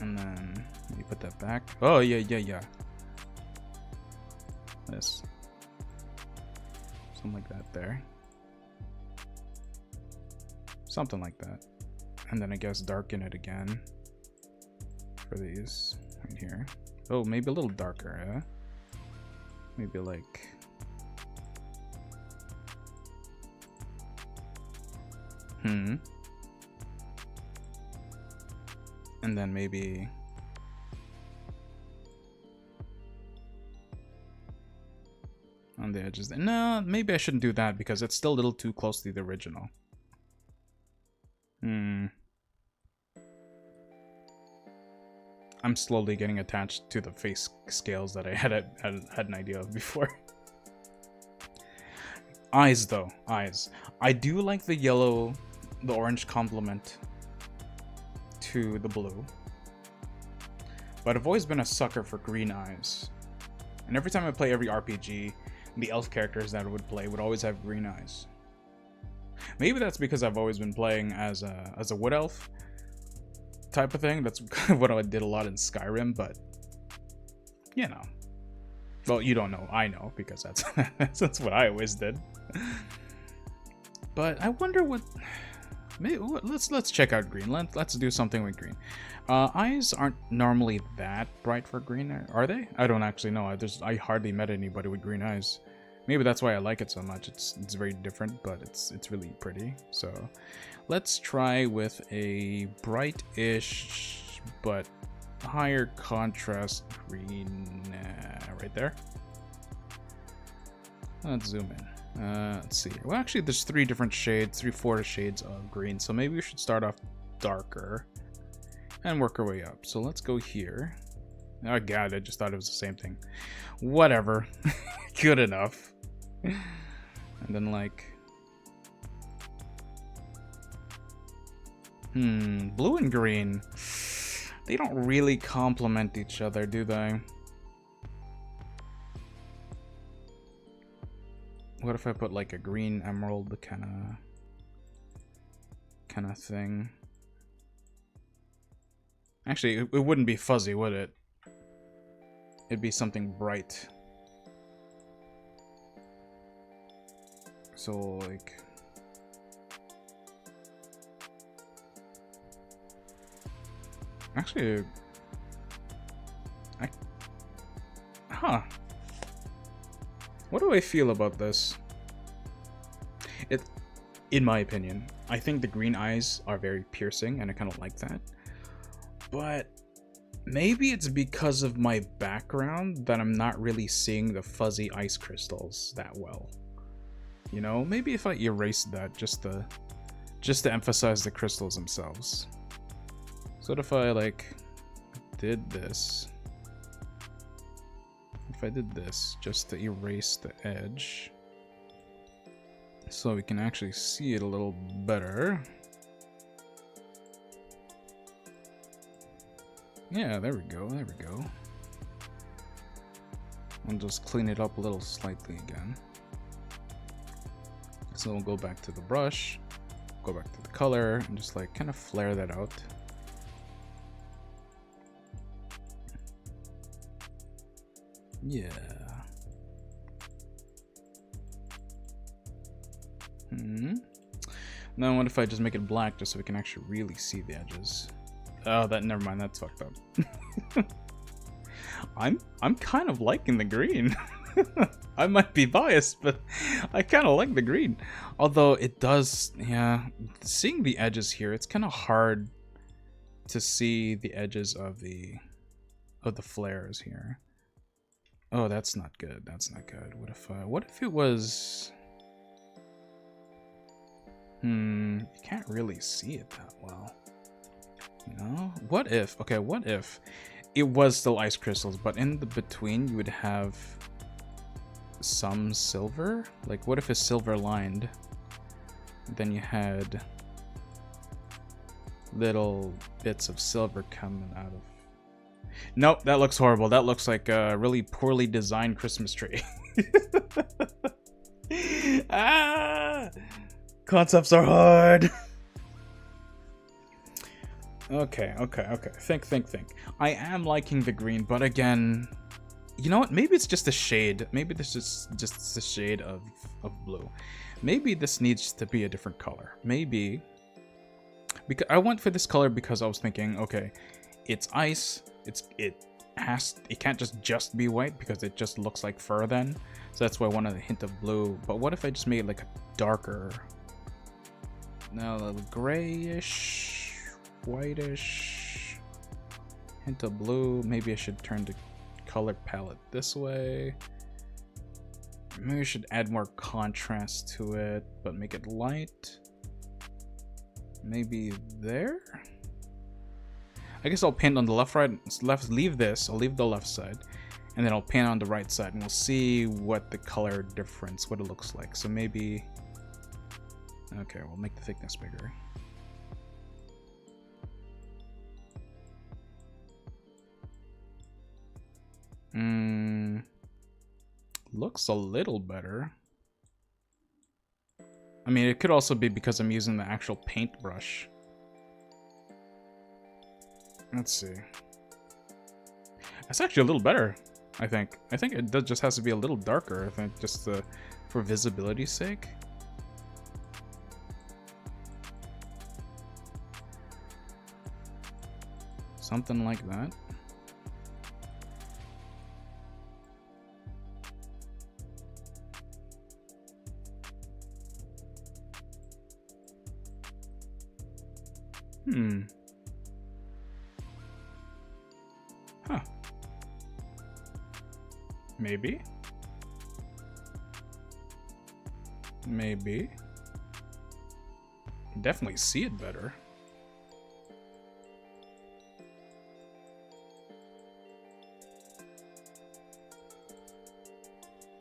And then you put that back. Oh yeah. This. Something like that there. Something like that. And then I guess darken it again for these right here. Oh, maybe a little darker, yeah? Maybe like, and then maybe on the edges. No, maybe I shouldn't do that because it's still a little too close to the original. I'm slowly getting attached to the face scales that I had an idea of before. Eyes though, eyes. I do like the yellow, the orange complement to the blue. But I've always been a sucker for green eyes. And every time I play every RPG, the elf characters that I would play would always have green eyes. Maybe that's because I've always been playing as a wood elf type of thing. That's kind of what I did a lot in Skyrim, but you know. Well, you don't know, I know, because that's what I always did. But I wonder what, maybe let's check out green. Let's do something with green. Eyes aren't normally that bright for green, are they? I don't actually know. I hardly met anybody with green eyes. Maybe that's why I like it so much. It's very different, but it's really pretty. So let's try with a bright-ish but higher contrast green right there. Let's zoom in. Let's see. Well, actually, there's 4 shades of green. So maybe we should start off darker and work our way up. So let's go here. Oh god, I just thought it was the same thing. Whatever. Good enough. And then like, blue and green, they don't really complement each other, do they? What if I put like a green emerald kind of thing? Actually, it wouldn't be fuzzy, would it? It'd be something bright. So like, actually, what do I feel about this? In my opinion, I think the green eyes are very piercing, and I kind of like that. But maybe it's because of my background that I'm not really seeing the fuzzy ice crystals that well. You know, maybe if I erased that just to emphasize the crystals themselves. So what if I like did this? If I did this just to erase the edge, so we can actually see it a little better. Yeah, there we go, there we go. I'll just clean it up a little slightly again. So we'll go back to the brush, go back to the color, and just like kind of flare that out. Yeah. Now what if I just make it black just so we can actually really see the edges? Oh, never mind, that's fucked up. I'm kind of liking the green. I might be biased, but I kind of like the green. Although it does, yeah, seeing the edges here, it's kind of hard to see the edges of the flares here. Oh, that's not good. That's not good. What if it was? You can't really see it that well. You know? What if? Okay, what if it was still ice crystals, but in the between you would have some silver? Like, what if it's silver lined? Then you had little bits of silver coming out of. Nope, that looks horrible. That looks like a really poorly designed Christmas tree. Ah! Concepts are hard. Okay. Think. I am liking the green, but again, you know what? Maybe it's just a shade. Maybe this is just a shade of blue. Maybe this needs to be a different color. Maybe. Because I went for this color because I was thinking, okay, it's ice. It can't just be white because it just looks like fur then. So that's why I wanted a hint of blue. But what if I just made it like a darker, now a little grayish, whitish, hint of blue. Maybe I should turn the color palette this way. Maybe I should add more contrast to it, but make it light. Maybe there? I guess I'll paint on the left, leave this, I'll leave the left side, and then I'll paint on the right side, and we'll see what the color difference, what it looks like. So maybe, okay, we'll make the thickness bigger. Looks a little better. I mean, it could also be because I'm using the actual paintbrush. Let's see. That's actually a little better, I think. I think it just has to be a little darker, I think, just for visibility's sake. Something like that. Huh. Maybe. Maybe. Definitely see it better.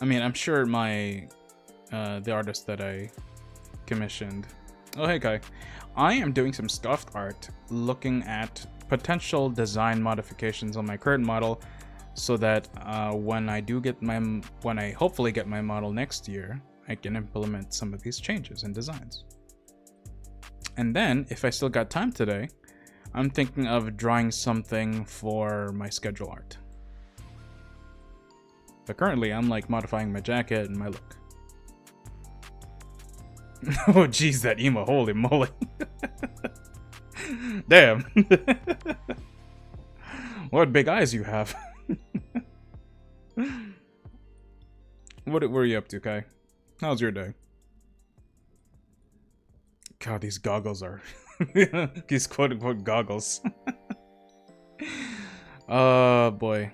I mean, I'm sure my the artist that I commissioned. Oh, hey Kai. I am doing some Scuffed art, looking at potential design modifications on my current model, so that when I hopefully get my model next year, I can implement some of these changes and designs. And then, if I still got time today, I'm thinking of drawing something for my schedule art. But currently, I'm like modifying my jacket and my look. Oh geez, that emo, holy moly. Damn. What big eyes you have. What were you up to, Kai? How's your day? God, these goggles are these quote-unquote goggles. Oh boy.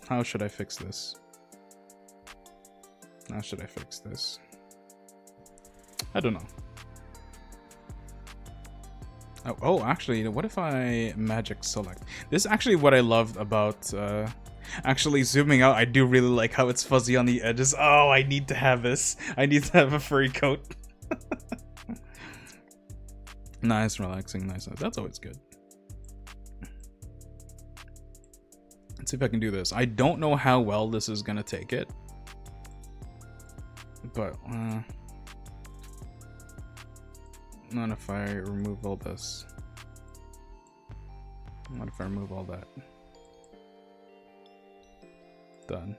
How should I fix this? How should I fix this? I don't know. Oh, actually, what if I magic select? This is actually what I loved about actually zooming out. I do really like how it's fuzzy on the edges. Oh, I need to have this. I need to have a furry coat. Nice, relaxing, nice. That's always good. Let's see if I can do this. I don't know how well this is gonna take it, but not if I remove all this. What if I remove all that? Done.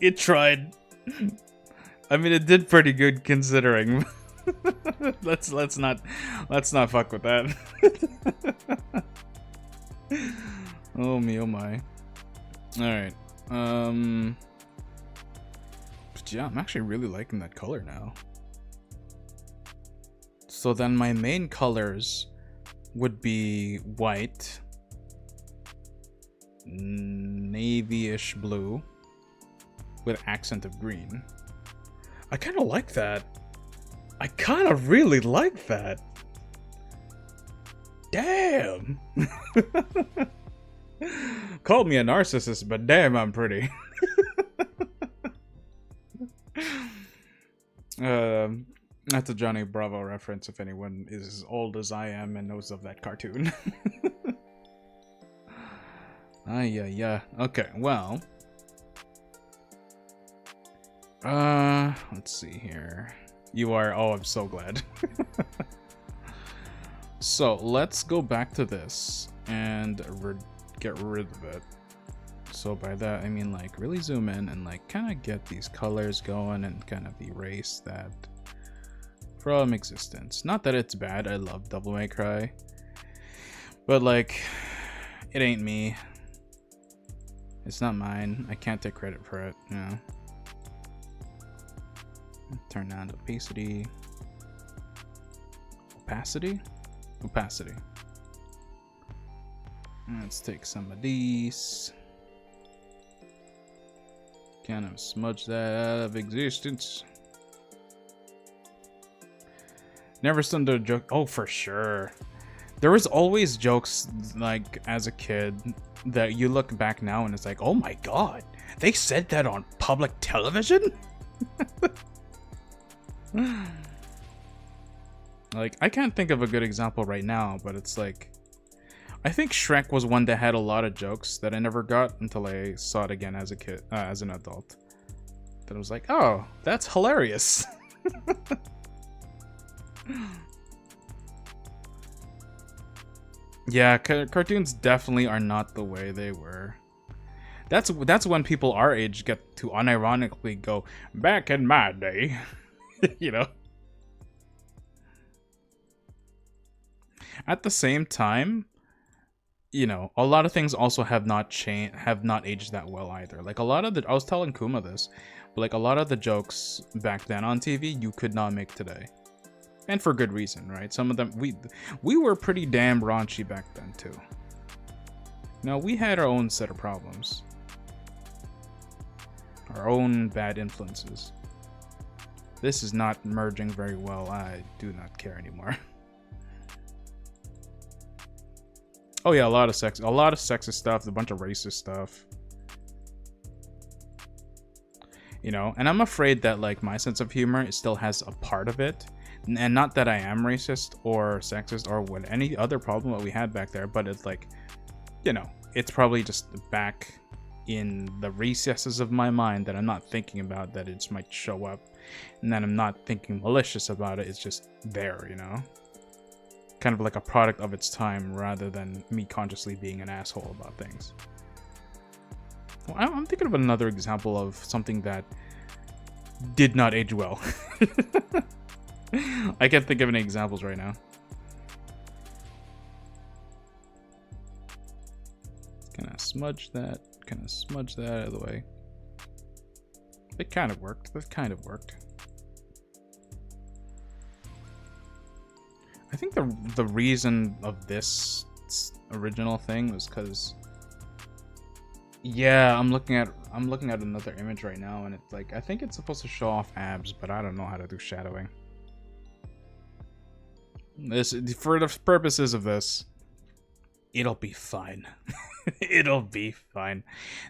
It tried. I mean, it did pretty good considering. let's not fuck with that. Oh me, oh my. Alright. But yeah, I'm actually really liking that color now. So then my main colors would be white, navy-ish blue, with accent of green. I kind of like that. I kind of really like that. Damn. Called me a narcissist, but damn, I'm pretty. That's a Johnny Bravo reference if anyone is as old as I am and knows of that cartoon. Yeah. Okay, well. Let's see here. You are, oh, I'm so glad. So, let's go back to this and get rid of it. So by that, I mean like really zoom in and like kind of get these colors going and kind of erase that from existence. Not that it's bad, I love Devil May Cry. But like, it ain't me. It's not mine. I can't take credit for it, you know. Turn down the opacity. Opacity. Let's take some of these. Kind of smudge that out of existence. Never seen a joke. Oh, for sure. There was always jokes like as a kid that you look back now and it's like, oh my god, they said that on public television? Like, I can't think of a good example right now, but it's like, I think Shrek was one that had a lot of jokes that I never got until I saw it again as a kid, as an adult. That I was like, oh, that's hilarious. Yeah, cartoons definitely are not the way they were. That's when people our age get to unironically go, back in my day. You know? At the same time, you know, a lot of things also have not aged that well either. Like a lot of I was telling Kuma this, but like a lot of the jokes back then on TV you could not make today. And for good reason, right? Some of them, we were pretty damn raunchy back then too. Now, we had our own set of problems. Our own bad influences. This is not merging very well. I do not care anymore. Oh yeah, a lot of sexist stuff, a bunch of racist stuff. You know, and I'm afraid that like my sense of humor still has a part of it. And not that I am racist or sexist or what any other problem that we had back there, but it's like, you know, it's probably just back in the recesses of my mind that I'm not thinking about, that it just might show up, and then I'm not thinking malicious about it. It's just there, you know, kind of like a product of its time rather than me consciously being an asshole about things. Well, I'm thinking of another example of something that did not age well. I can't think of any examples right now. Kind of smudge that out of the way. It kind of worked. That kind of worked. I think the reason of this original thing was because, yeah, I'm looking at another image right now, and it's like, I think it's supposed to show off abs, but I don't know how to do shadowing. This, for the purposes of this, it'll be fine. It'll be fine.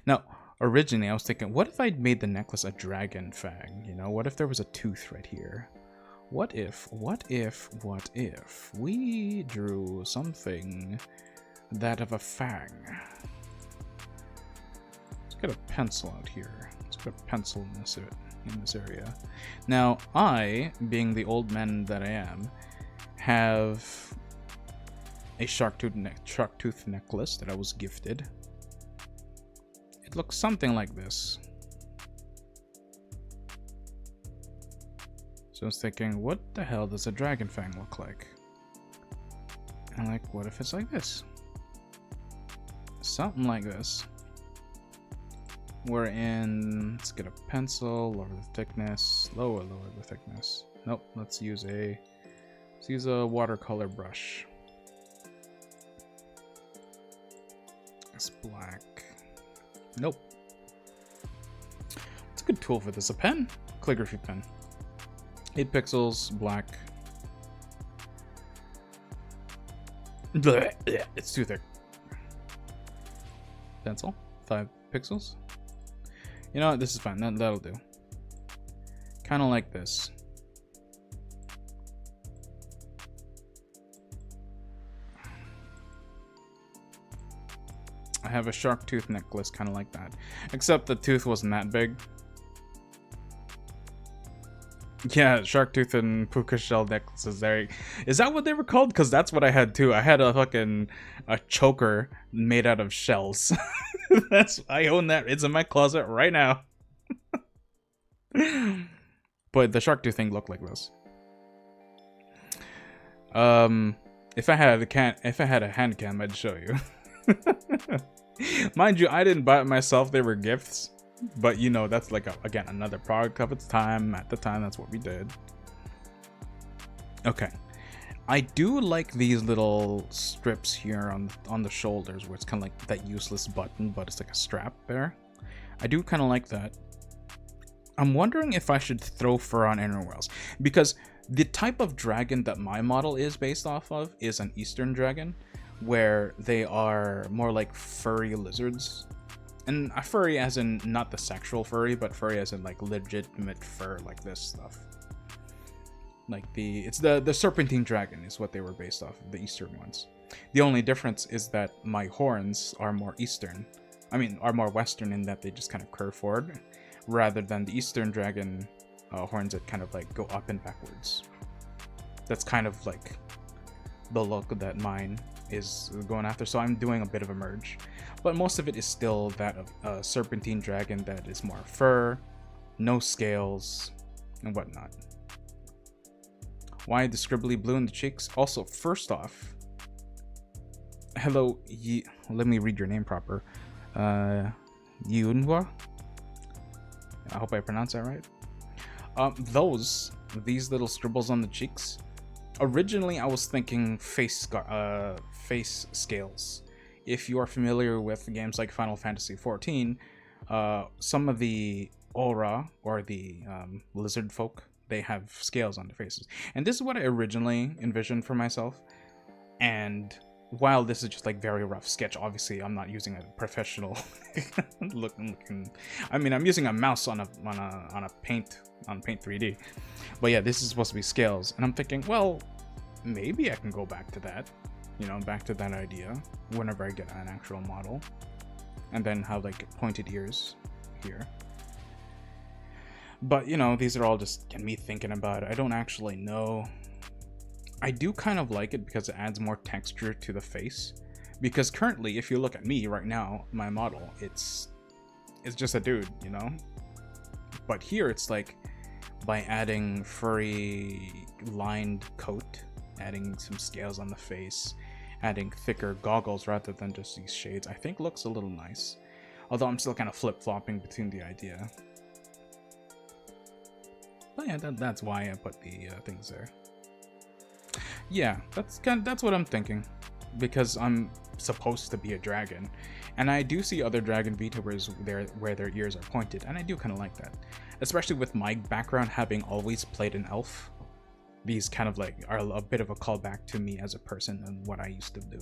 Now, originally I was thinking, what if I'd made the necklace a dragon fang? You know, what if there was a tooth right here? What if we drew something that of a fang? Let's get a pencil out here. Let's get a pencil in this area. Now, I, being the old man that I am, have a shark tooth necklace that I was gifted. It looks something like this. So I was thinking, what the hell does a dragon fang look like? And like, what if it's like this? Something like this. we're in, let's get a pencil, lower the thickness, lower the thickness. Nope, let's use a watercolor brush. It's black. Nope. It's a good tool for this. A pen? Calligraphy pen. 8 pixels, black. Blech, it's too thick. Pencil, 5 pixels. You know what? This is fine. That'll do. Kind of like this. I have a shark tooth necklace, kind of like that. Except the tooth wasn't that big. Yeah, shark tooth and puka shell necklaces there. Is that what they were called? Because that's what I had too. I had a choker made out of shells. I own that. It's in my closet right now. But the shark tooth thing looked like this. If I had a hand cam, I'd show you. Mind you, I didn't buy it myself. They were gifts. But you know, that's like again another product of its time. At the time, that's what we did. Okay, I do like these little strips here on the shoulders, where it's kind of like that useless button, but it's like a strap there. I do kind of like that. I'm wondering if I should throw fur on anywhere else, because the type of dragon that my model is based off of is an Eastern dragon, where they are more like furry lizards. And a furry as in not the sexual furry, but furry as in like legitimate fur, like this stuff. Like it's the serpentine dragon is what they were based off of, the Eastern ones. The only difference is that my horns are more Eastern. I mean, are more Western in that they just kind of curve forward, rather than the Eastern dragon horns that kind of like go up and backwards. That's kind of like the look that mine is going after. So I'm doing a bit of a merge. But most of it is still that of a serpentine dragon that is more fur, no scales, and whatnot. Why the scribbly blue in the cheeks? Also, first off, hello, let me read your name proper. Yunhua? I hope I pronounced that right. These little scribbles on the cheeks, originally I was thinking face scales. If you are familiar with games like Final Fantasy XIV, some of the aura or the lizard folk, they have scales on their faces. And this is what I originally envisioned for myself. And while this is just like very rough sketch, obviously I'm not using a professional looking. I mean, I'm using a mouse on Paint 3D. But yeah, this is supposed to be scales, and I'm thinking, well, maybe I can go back to that. You know, back to that idea whenever I get an actual model, and then have like pointed ears here. But you know, these are all just me thinking about it. I don't actually know. I do kind of like it because it adds more texture to the face. Because currently, if you look at me right now, my model, it's just a dude, you know. But here it's like by adding furry lined coat, adding some scales on the face, adding thicker goggles rather than just these shades, I think looks a little nice. Although I'm still kind of flip-flopping between the idea. But yeah, that's why I put the things there. Yeah, that's what I'm thinking, because I'm supposed to be a dragon, and I do see other dragon VTubers where their ears are pointed, and I do kind of like that, especially with my background having always played an elf. These kind of like are a bit of a callback to me as a person and what I used to do.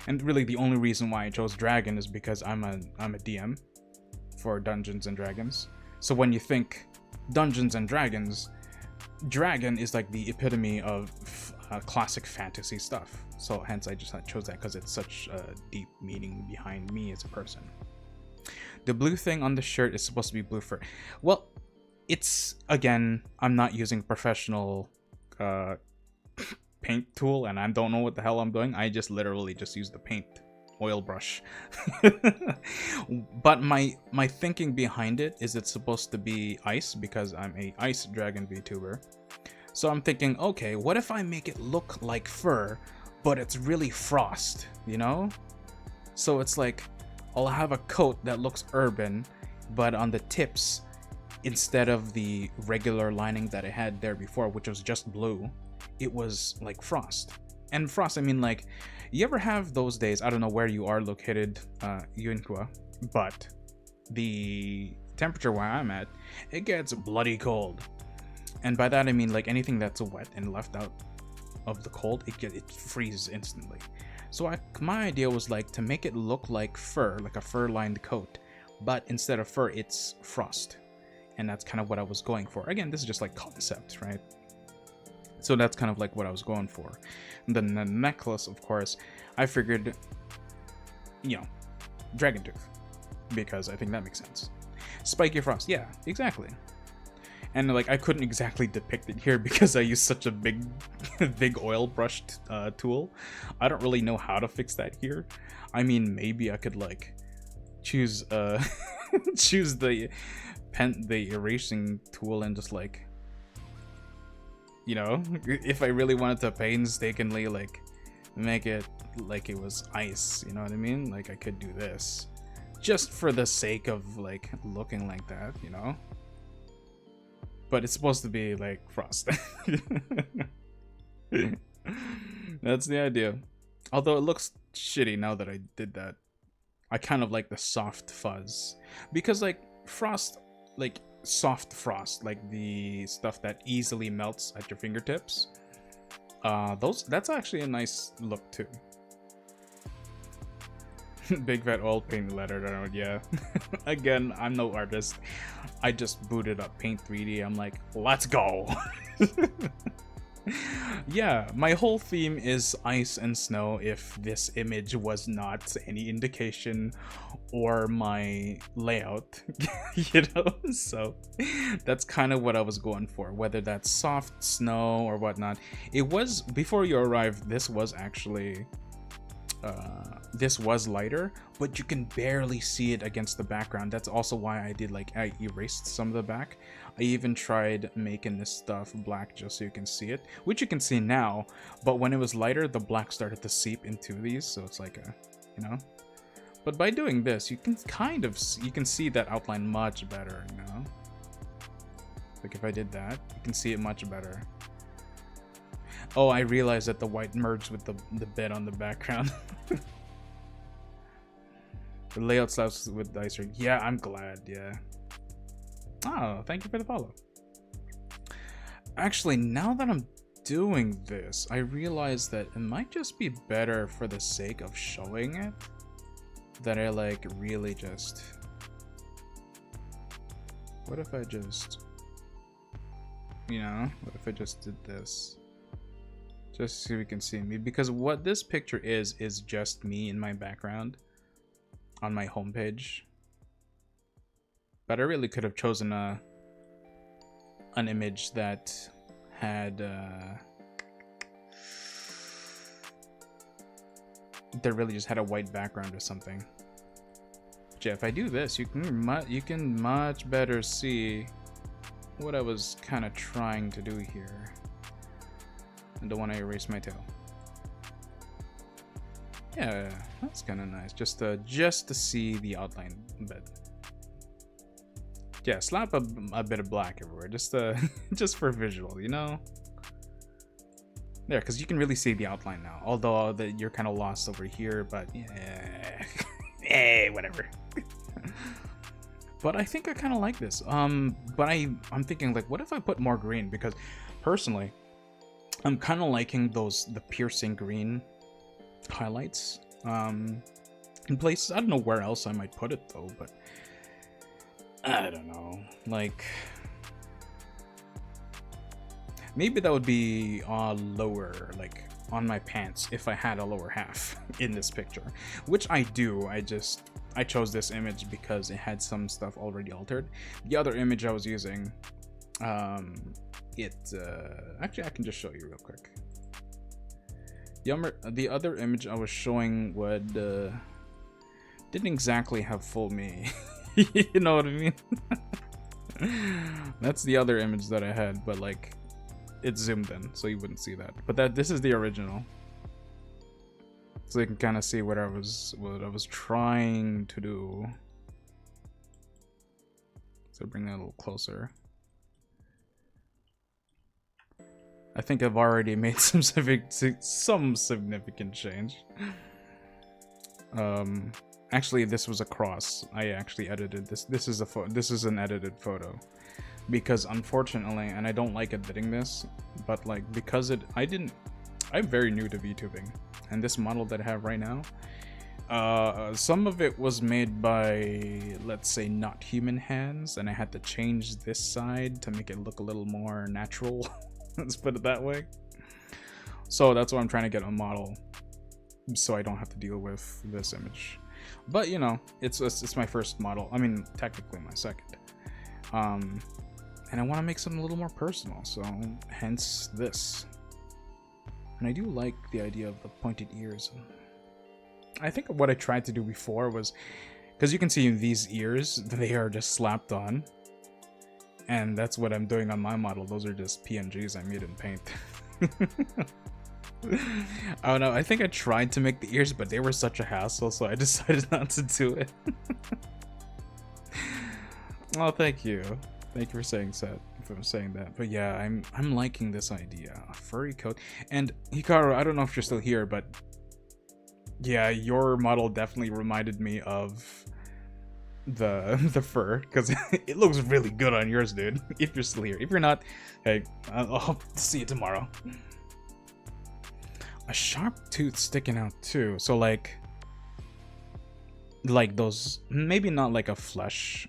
And really the only reason why I chose dragon is because I'm a DM for Dungeons and Dragons. So when you think Dungeons and Dragons, dragon is like the epitome of classic fantasy stuff. So hence I just chose that because it's such a deep meaning behind me as a person. The blue thing on the shirt is supposed to be blue fur. Well, it's, again, I'm not using professional paint tool, and I don't know what the hell I'm doing. I just literally just use the paint oil brush. But my thinking behind it is it's supposed to be ice, because I'm a ice dragon VTuber. So I'm thinking, okay, what if I make it look like fur, but it's really frost, you know? So it's like I'll have a coat that looks urban, but on the tips, instead of the regular lining that I had there before, which was just blue, it was like frost. And frost, I mean, like, you ever have those days, I don't know where you are located, Yunkwa, but the temperature where I'm at, it gets bloody cold. And by that I mean like anything that's wet and left out of the cold, it freezes instantly. So my idea was like to make it look like fur, like a fur-lined coat, but instead of fur, it's frost. And that's kind of what I was going for. Again, this is just like concept, right? So that's kind of like what I was going for. And then the necklace, of course, I figured, you know, dragon tooth, because I think that makes sense. Spiky frost, yeah, exactly. And like I couldn't exactly depict it here because I used such a big oil brushed tool. I don't really know how to fix that here. I mean, maybe I could like choose choose the erasing tool and just like, you know, if I really wanted to painstakingly like make it like it was ice, you know what I mean? Like I could do this just for the sake of like looking like that, you know? But it's supposed to be like frost. That's the idea. Although it looks shitty now that I did that. I kind of like the soft fuzz. Because like frost, like soft frost, like the stuff that easily melts at your fingertips. That's actually a nice look too. Big fat oil paint lettered around, yeah. Again, I'm no artist. I just booted up Paint 3D. I'm like, let's go. Yeah, my whole theme is ice and snow, if this image was not any indication or my layout, you know? So that's kind of what I was going for, whether that's soft snow or whatnot. It was, before you arrived, this was actually this was lighter, but you can barely see it against the background. That's also why I did like, I erased some of the back. I even tried making this stuff black just so you can see it, which you can see now, but when it was lighter, the black started to seep into these, so it's like a, you know. But by doing this, you can kind of, you can see that outline much better, you know. Like if I did that, you can see it much better. Oh, I realized that the white merged with the bed on the background. The layout slaps with dice ring. Yeah, I'm glad, yeah. Oh, thank you for the follow. Actually, now that I'm doing this, I realize that it might just be better for the sake of showing it that I like really just... What if I just... You know, what if I just did this? Just so we can see me, because what this picture is just me in my background on my homepage. But I really could have chosen an image that had that really just had a white background or something. But yeah, if I do this, you can much better see what I was kind of trying to do here. I don't want to erase my tail. Yeah, that's kind of nice. Just to see the outline a bit. Yeah, slap a bit of black everywhere, just just for visual, you know. There, because you can really see the outline now. Although you're kind of lost over here, but yeah, hey, whatever. But I think I kind of like this. But I'm thinking like, what if I put more green? Because personally, I'm kind of liking the piercing green highlights in places. I don't know where else I might put it though, but I don't know, like maybe that would be lower, like on my pants if I had a lower half in this picture, which I do. I chose this image because it had some stuff already altered. The other image I was using, actually I can just show you real quick. The other image I was showing didn't exactly have full me. You know what I mean? That's the other image that I had, but like it's zoomed in so you wouldn't see that. But this is the original. so you can kind of see what I was trying to do. So bring that a little closer. I think I've already made some significant change. Actually, this was a cross. I actually edited this. This is an edited photo, because unfortunately, and I don't like admitting this, but like because I'm very new to VTubing, and this model that I have right now, some of it was made by, let's say, not human hands, and I had to change this side to make it look a little more natural. Let's put it that way. So that's why I'm trying to get a model, so I don't have to deal with this image. But you know, it's my first model. I mean, technically my second. And I want to make something a little more personal, so hence this. And I do like the idea of the pointed ears. I think what I tried to do before was, because you can see these ears, they are just slapped on. And that's what I'm doing on my model. Those are just PNGs I made in Paint. I don't know, I think I tried to make the ears, but they were such a hassle, so I decided not to do it. Oh, thank you. Thank you for saying that. But yeah, I'm liking this idea. A furry coat. And Hikaru, I don't know if you're still here, but yeah, your model definitely reminded me of the fur, because it looks really good on yours, dude. If you're still here. If you're not, hey, I'll see you tomorrow. A sharp tooth sticking out too, so like those, maybe not like a flesh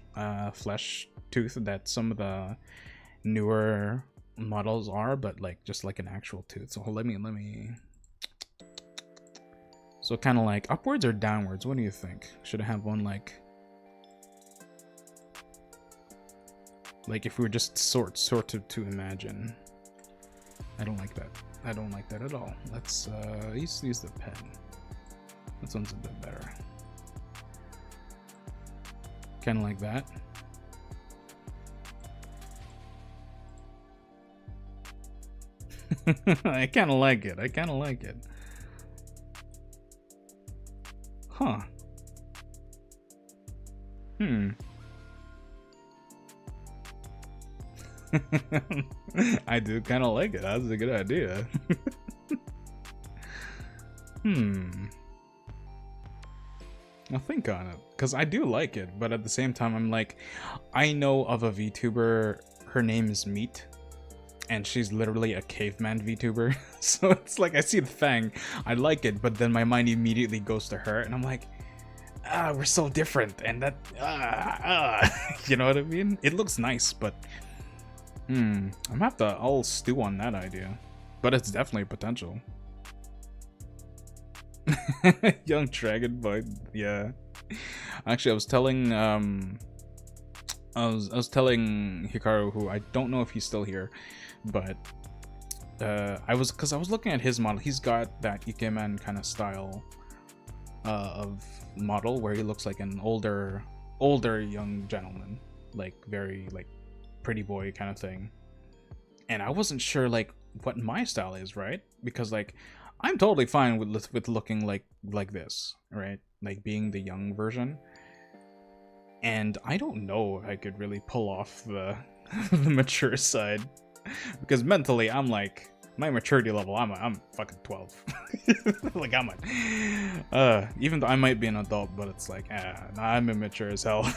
tooth that some of the newer models are, but like just like an actual tooth. So let me so kind of like upwards or downwards, what do you think? Should I have one like if we were just sort of to imagine? I don't like that. I don't like that at all. Let's use the pen. This one's a bit better. Kind of like that. I kind of like it. Huh. I do kind of like it. That's a good idea. I'll think on it, because I do like it, but at the same time I'm like, I know of a VTuber, her name is Meat, and she's literally a caveman VTuber. So it's like, I see the thing, I like it, but then my mind immediately goes to her, and I'm like, we're so different, and that you know what I mean? It looks nice, but I'm gonna have to, I'll stew on that idea, but it's definitely potential. Young dragon boy, yeah. Actually, I was telling telling Hikaru, who I don't know if he's still here, but I was looking at his model. He's got that Ikemen kind of style of model where he looks like an older young gentleman, like very like pretty boy kind of thing. And I wasn't sure like what my style is, right? Because like I'm totally fine with looking like this, right? Like being the young version. And I don't know if I could really pull off the the mature side, because mentally I'm like, my maturity level, I'm fucking 12. Like I'm even though I might be an adult, but it's like, I'm immature as hell.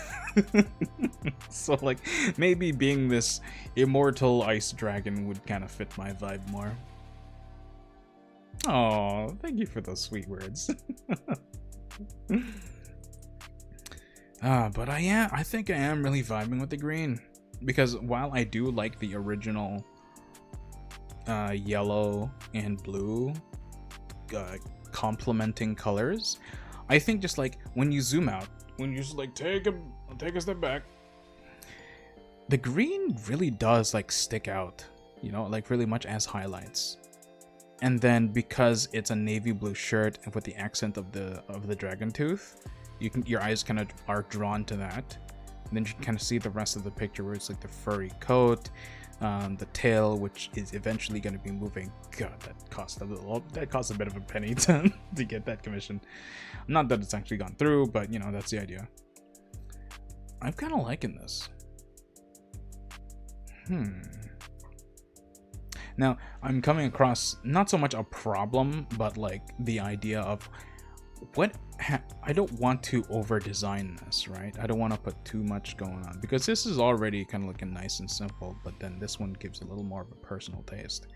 So like maybe being this immortal ice dragon would kind of fit my vibe more. Oh, thank you for those sweet words. But I think I am really vibing with the green, because while I do like the original yellow and blue complementing colors, I think just like when you zoom out, when you just like take a step back, the green really does like stick out, you know, like really much as highlights. And then because it's a navy blue shirt and with the accent of the dragon tooth, your eyes kind of are drawn to that. And then you can kind of see the rest of the picture where it's like the furry coat, The tail, which is eventually going to be moving. God, that cost a little. That cost a bit of a penny to get that commission. Not that it's actually gone through, but you know, that's the idea. I'm kind of liking this. Now, I'm coming across not so much a problem, but like the idea of I don't want to over design this, right? I don't want to put too much going on because this is already kind of looking nice and simple, but then this one gives a little more of a personal taste.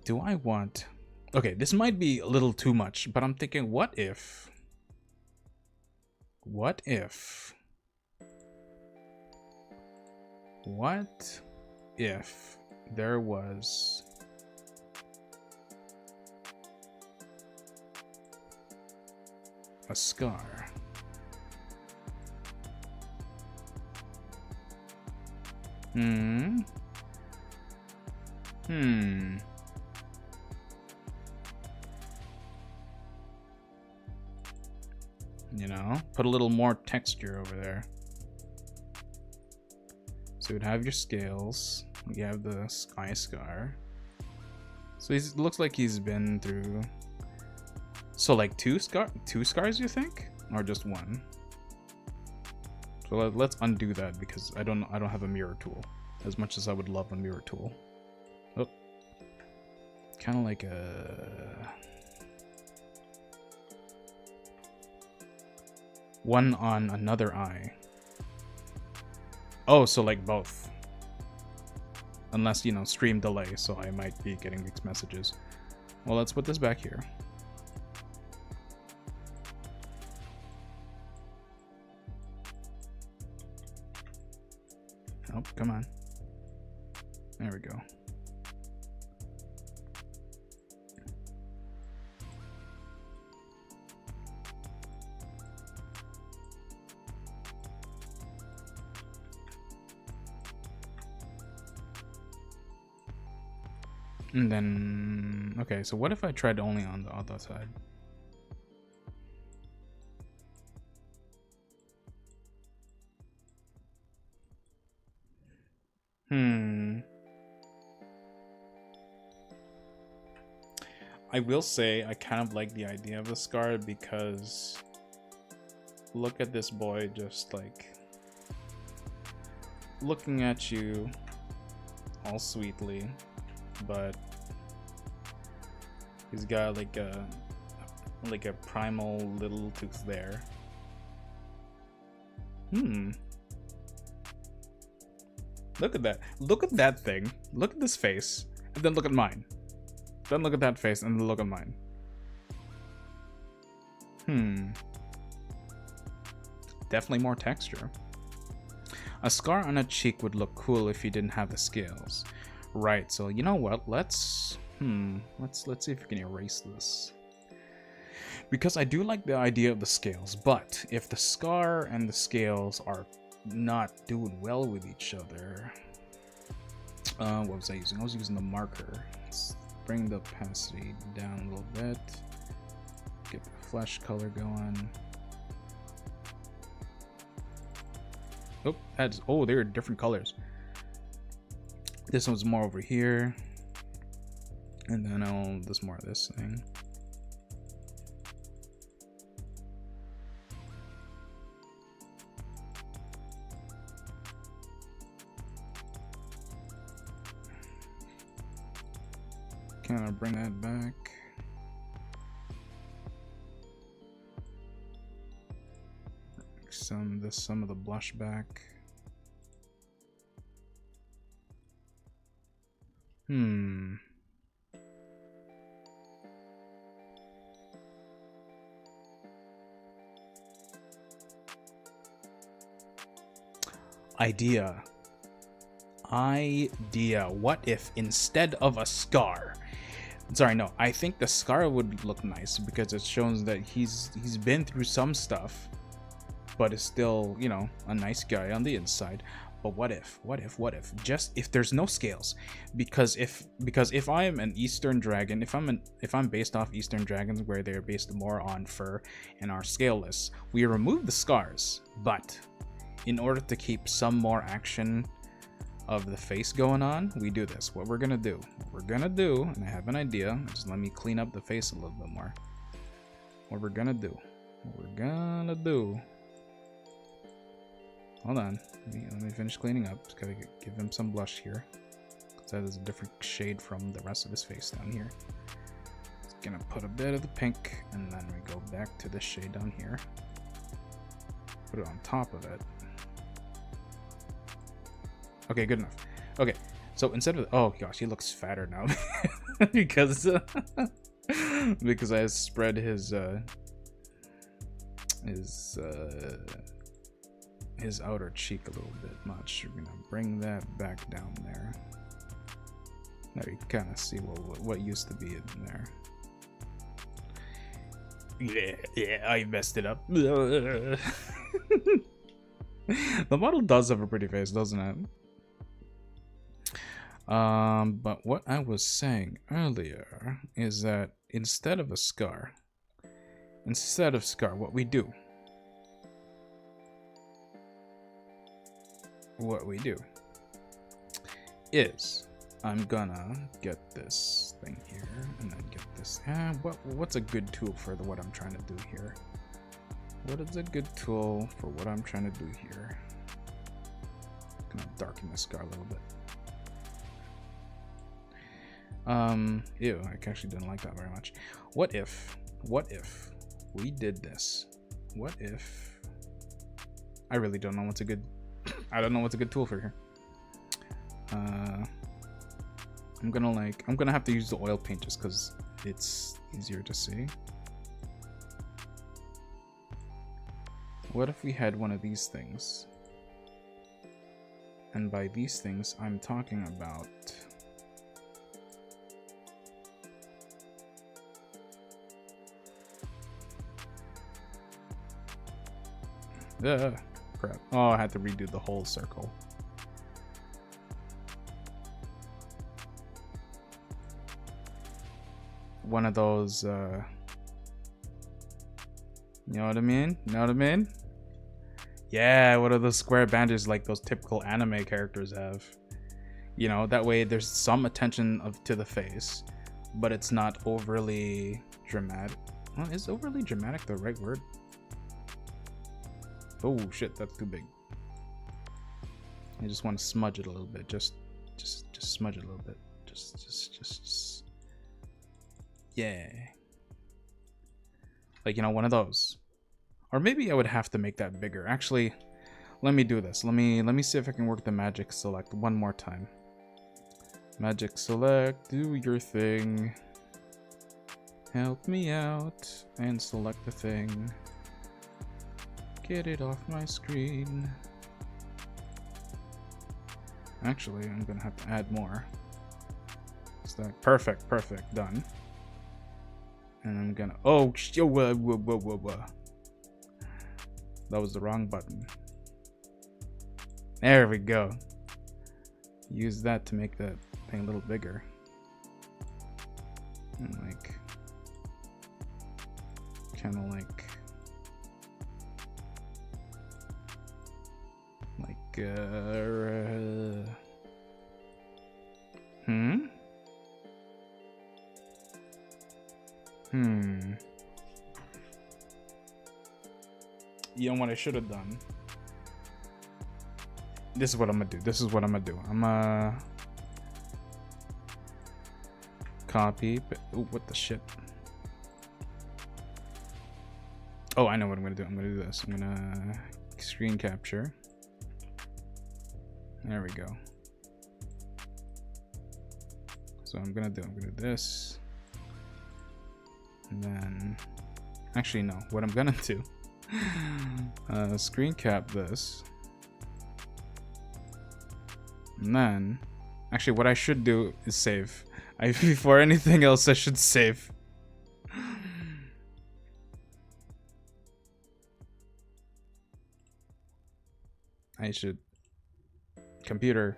Do I want... Okay, this might be a little too much, but I'm thinking, what if there was a scar? You know, put a little more texture over there. So you'd have your scales. You have the sky scar. So he looks like he's been through. So like two scars, you think, or just one? So let's undo that because I don't have a mirror tool. As much as I would love a mirror tool. Oh, kind of like a one on another eye. Oh, so like both. Unless, you know, stream delay, so I might be getting mixed messages. Well, let's put this back here. Oh, come on. There we go. And then, okay, so what if I tried only on the other side? I will say I kind of like the idea of the scar because look at this boy just like looking at you all sweetly, but he's got like a primal little tooth there. Look at that. Look at that thing. Look at this face. And then look at mine. Then look at that face and then look at mine. Definitely more texture. A scar on a cheek would look cool if you didn't have the scales. Right, so you know what? Let's see if we can erase this. Because I do like the idea of the scales, but if the scar and the scales are not doing well with each other, what was I using? I was using the marker. Let's bring the opacity down a little bit. Get the flesh color going. Oh, they're different colors. This one's more over here, and then this more of this thing. Kind of bring that back. Some of the blush back. Idea. What if instead of a scar? Sorry, no. I think the scar would look nice because it shows that he's been through some stuff, but is still, you know, a nice guy on the inside. But what if? Just if there's no scales, because if I'm an Eastern dragon, if I'm based off Eastern dragons where they're based more on fur and are scaleless, we remove the scars. But in order to keep some more action of the face going on, we do this. What we're gonna do, and I have an idea, just let me clean up the face a little bit more. What we're gonna do, hold on, let me finish cleaning up. Just gotta give him some blush here. That is a different shade from the rest of his face down here. Just gonna put a bit of the pink, and then we go back to this shade down here. Put it on top of it. Okay, good enough. Okay, so instead of, oh gosh, he looks fatter now because because I spread his outer cheek a little bit much. We're gonna bring that back down there. Now you can kind of see what used to be in there. Yeah, I messed it up. The model does have a pretty face, doesn't it? But what I was saying earlier is that instead of scar, what we do is I'm gonna get this thing here and then get this. What's a good tool for what I'm trying to do here? What is a good tool for what I'm trying to do here? I'm gonna darken the scar a little bit. Ew, I actually didn't like that very much. What if we did this? What if I really don't know what's a good I don't know what's a good tool for here. I'm gonna have to use the oil paint just because it's easier to see. What if we had one of these things? And by these things, I'm talking about crap. Oh, I had to redo the whole circle. One of those, you know what I mean? You know what I mean? Yeah, one of those square bandages like those typical anime characters have. You know, that way there's some attention to the face, but it's not overly dramatic. Well, is overly dramatic the right word? Oh shit, that's too big. I just want to smudge it a little bit. Just smudge it a little bit. Just. Yeah. Like, you know, one of those. Or maybe I would have to make that bigger. Actually, let me do this. Let me see if I can work the magic select one more time. Magic select, do your thing. Help me out and select the thing. Get it off my screen. Actually, I'm gonna have to add more. Is that perfect? Perfect, done. And I'm gonna, oh, whoa. That was the wrong button. There we go. Use that to make that thing a little bigger. And like, kind of like You know what I should have done? This is what I'm gonna do. I'm gonna copy. Ooh, what the shit? Oh, I know what I'm gonna do. I'm gonna do this. I'm gonna screen capture. There we go. So I'm gonna do this. And then, actually no, what I'm gonna do, screen cap this. And then, actually what I should do is save. Before anything else, I should save. I should, computer.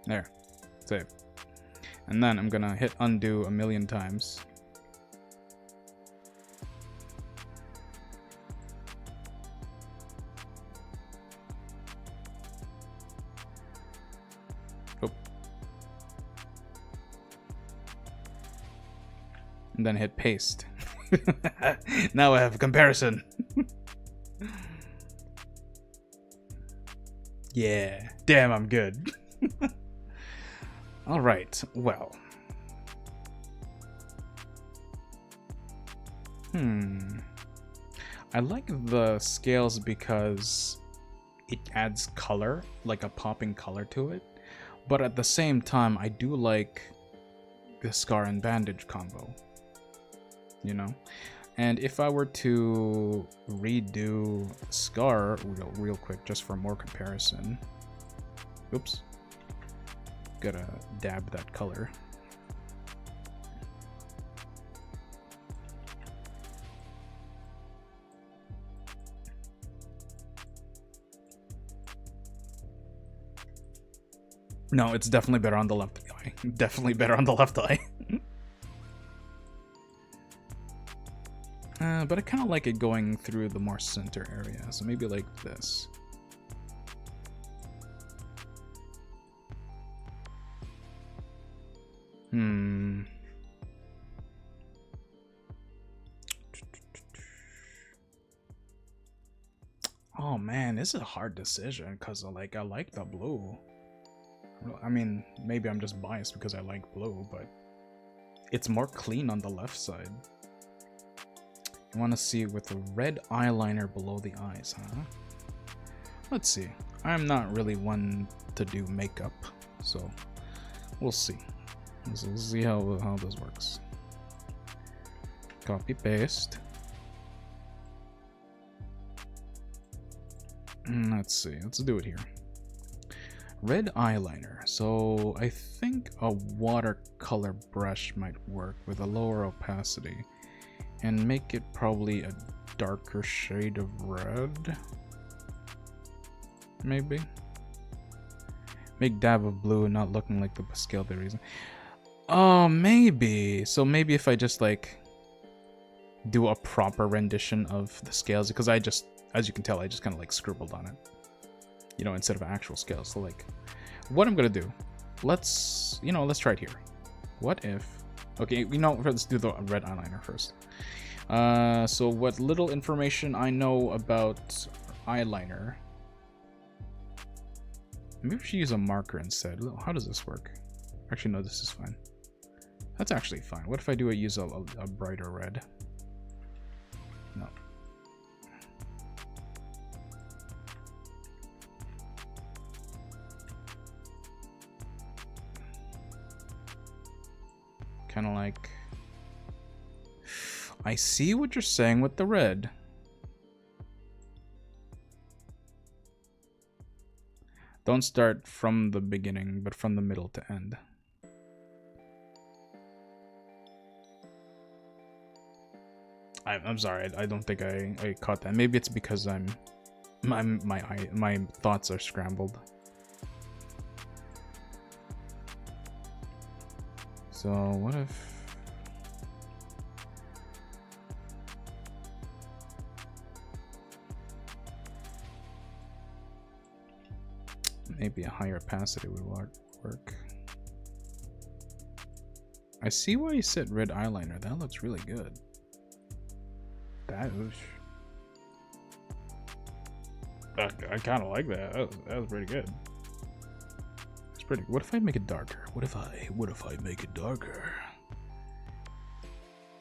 There, save. And then I'm gonna hit undo 1,000,000 times. And then hit paste. Now I have a comparison. Yeah, damn, I'm good. All right, well. I like the scales because it adds color, like a popping color to it. But at the same time, I do like the scar and bandage combo. You know? And if I were to redo Scar real quick, just for more comparison. Oops. Gotta dab that color. No, it's definitely better on the left eye. Definitely better on the left eye. But I kind of like it going through the more center area, so maybe like this. Oh man, this is a hard decision because I like the blue. I mean, maybe I'm just biased because I like blue, but it's more clean on the left side. You want to see with a red eyeliner below the eyes, huh? Let's see. I'm not really one to do makeup, so we'll see. We'll see how this works. Copy paste. Let's see. Let's do it here. Red eyeliner. So I think a watercolor brush might work with a lower opacity and make it probably a darker shade of red. Maybe. Make dab of blue not looking like the scale they're using. Oh, maybe. So maybe if I just like do a proper rendition of the scales, because I just, as you can tell, I just kind of like scribbled on it. You know, instead of actual scales. So like, what I'm gonna do, let's try it here. What if, okay, let's do the red eyeliner first. So what little information I know about eyeliner, maybe we should use a marker instead. How does this work? Actually, no, this is fine. That's actually fine. What if I do use a brighter red? No. Kind of like, I see what you're saying with the red. Don't start from the beginning, but from the middle to end. I'm sorry, I don't think I caught that. Maybe it's because my thoughts are scrambled. So what if maybe a higher opacity would work? I see why you said red eyeliner. That looks really good. That was, I kind of like that. That was pretty good. It's pretty. What if I make it darker? What if I make it darker?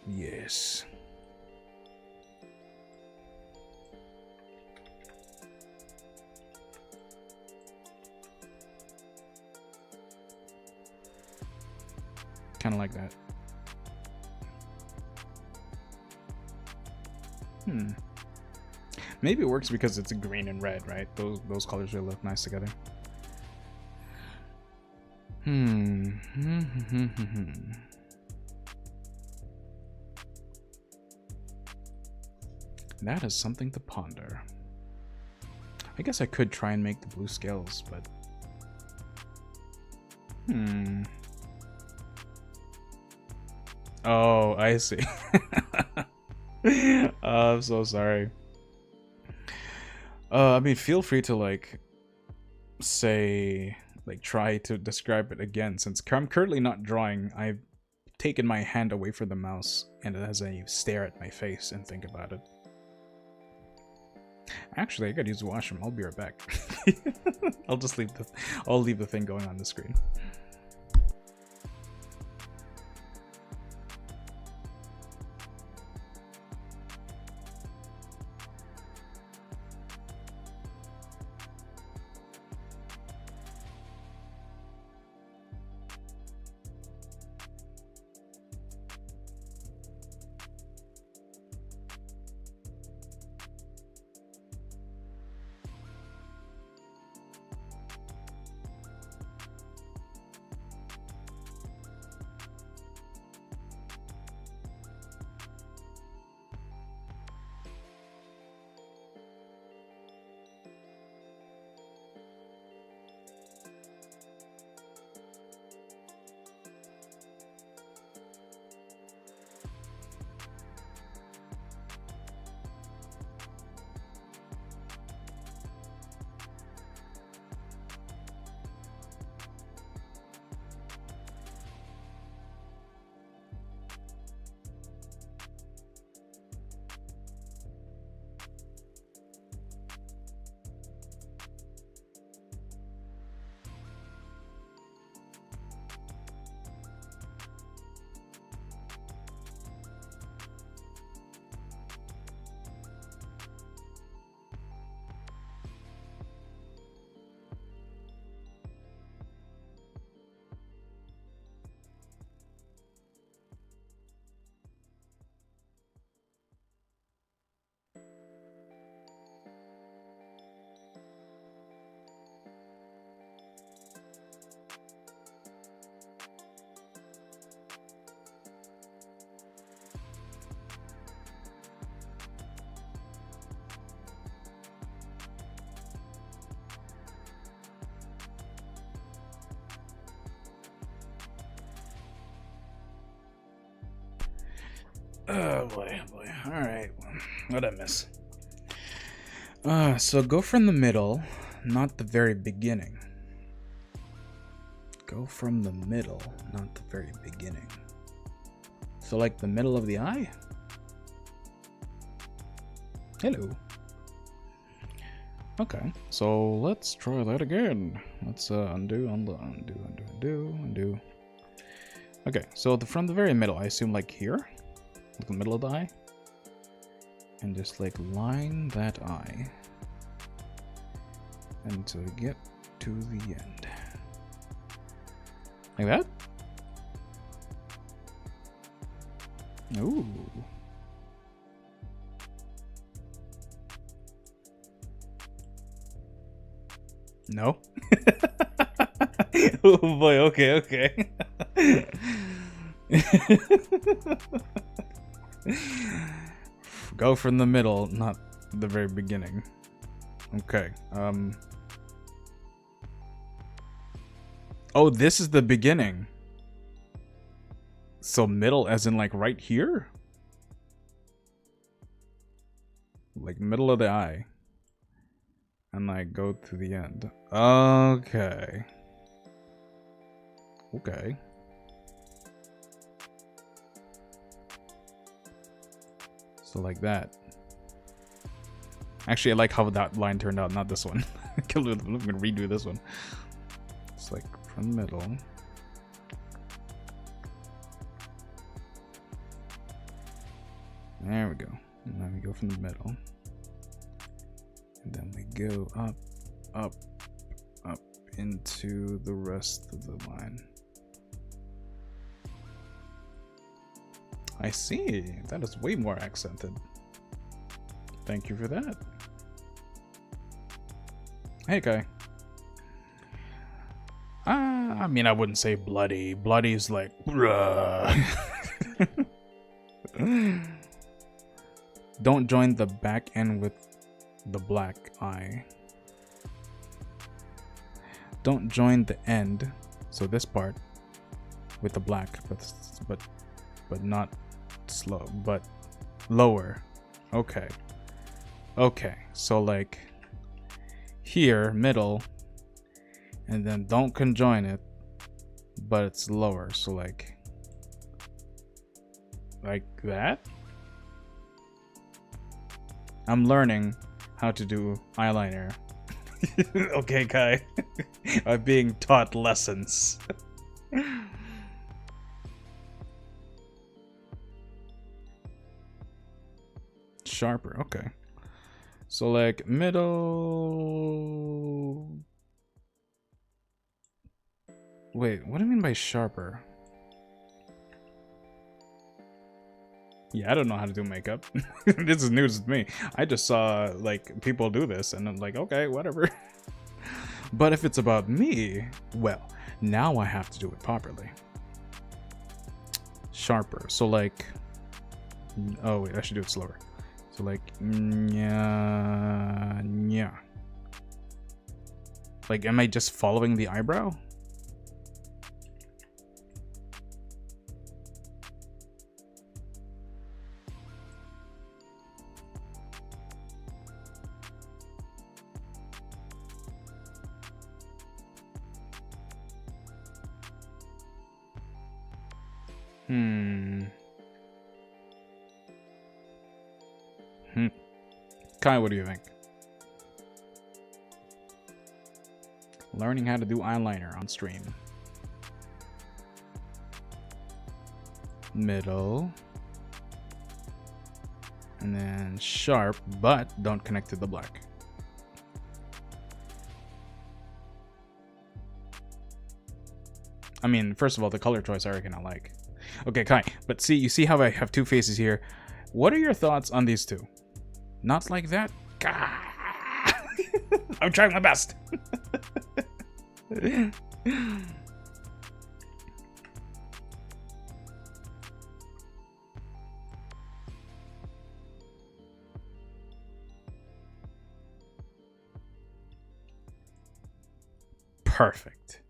Yes. Kind of like that. Maybe it works because it's green and red, right? Those colors really look nice together. That is something to ponder. I guess I could try and make the blue scales, but oh, I see. I'm so sorry. I mean, feel free to like say, like, try to describe it again, since I'm currently not drawing. I taken my hand away from the mouse and as I stare at my face and think about it. Actually, I gotta use the washroom. I'll be right back. I'll just leave the thing going on the screen. Oh boy, oh boy. Alright, what'd I miss? So go from the middle, not the very beginning. Go from the middle, not the very beginning. So like the middle of the eye? Hello. Okay, so let's try that again. Let's undo. Okay, so from the very middle, I assume like here? Like the middle of the eye? And just like line that eye until we get to the end. Like that? Ooh. No? Oh boy, okay. Go from the middle, not the very beginning. Okay. Oh, this is the beginning. So middle as in like right here? Like middle of the eye. And like go to the end. Okay. Okay. So like that. Actually, I like how that line turned out, not this one. I'm gonna redo this one. It's like from the middle. There we go. And then we go from the middle. And then we go up into the rest of the line. I see. That is way more accented. Thank you for that. Hey, guy. I mean, I wouldn't say bloody. Bloody is like, don't join the back end with the black eye. Don't join the end, so this part, with the black, but not slow, but lower. Okay. Okay, so like here, middle, and then don't conjoin it, but it's lower, so like Like that? I'm learning how to do eyeliner. Okay, Kai. I'm being taught lessons. Sharper, okay. So like middle... Wait, what do you mean by sharper? Yeah, I don't know how to do makeup. This is news to me. I just saw like people do this and I'm like, okay, whatever. But if it's about me, well, now I have to do it properly. Sharper. So like, oh wait, I should do it slower. So like, yeah. Like, am I just following the eyebrow? Kai, what do you think? Learning how to do eyeliner on stream. Middle. And then sharp, but don't connect to the black. I mean, first of all, the color choice I reckon I like. Okay, Kai, but see, you see how I have two faces here? What are your thoughts on these two? Not like that? I'm trying my best. Perfect.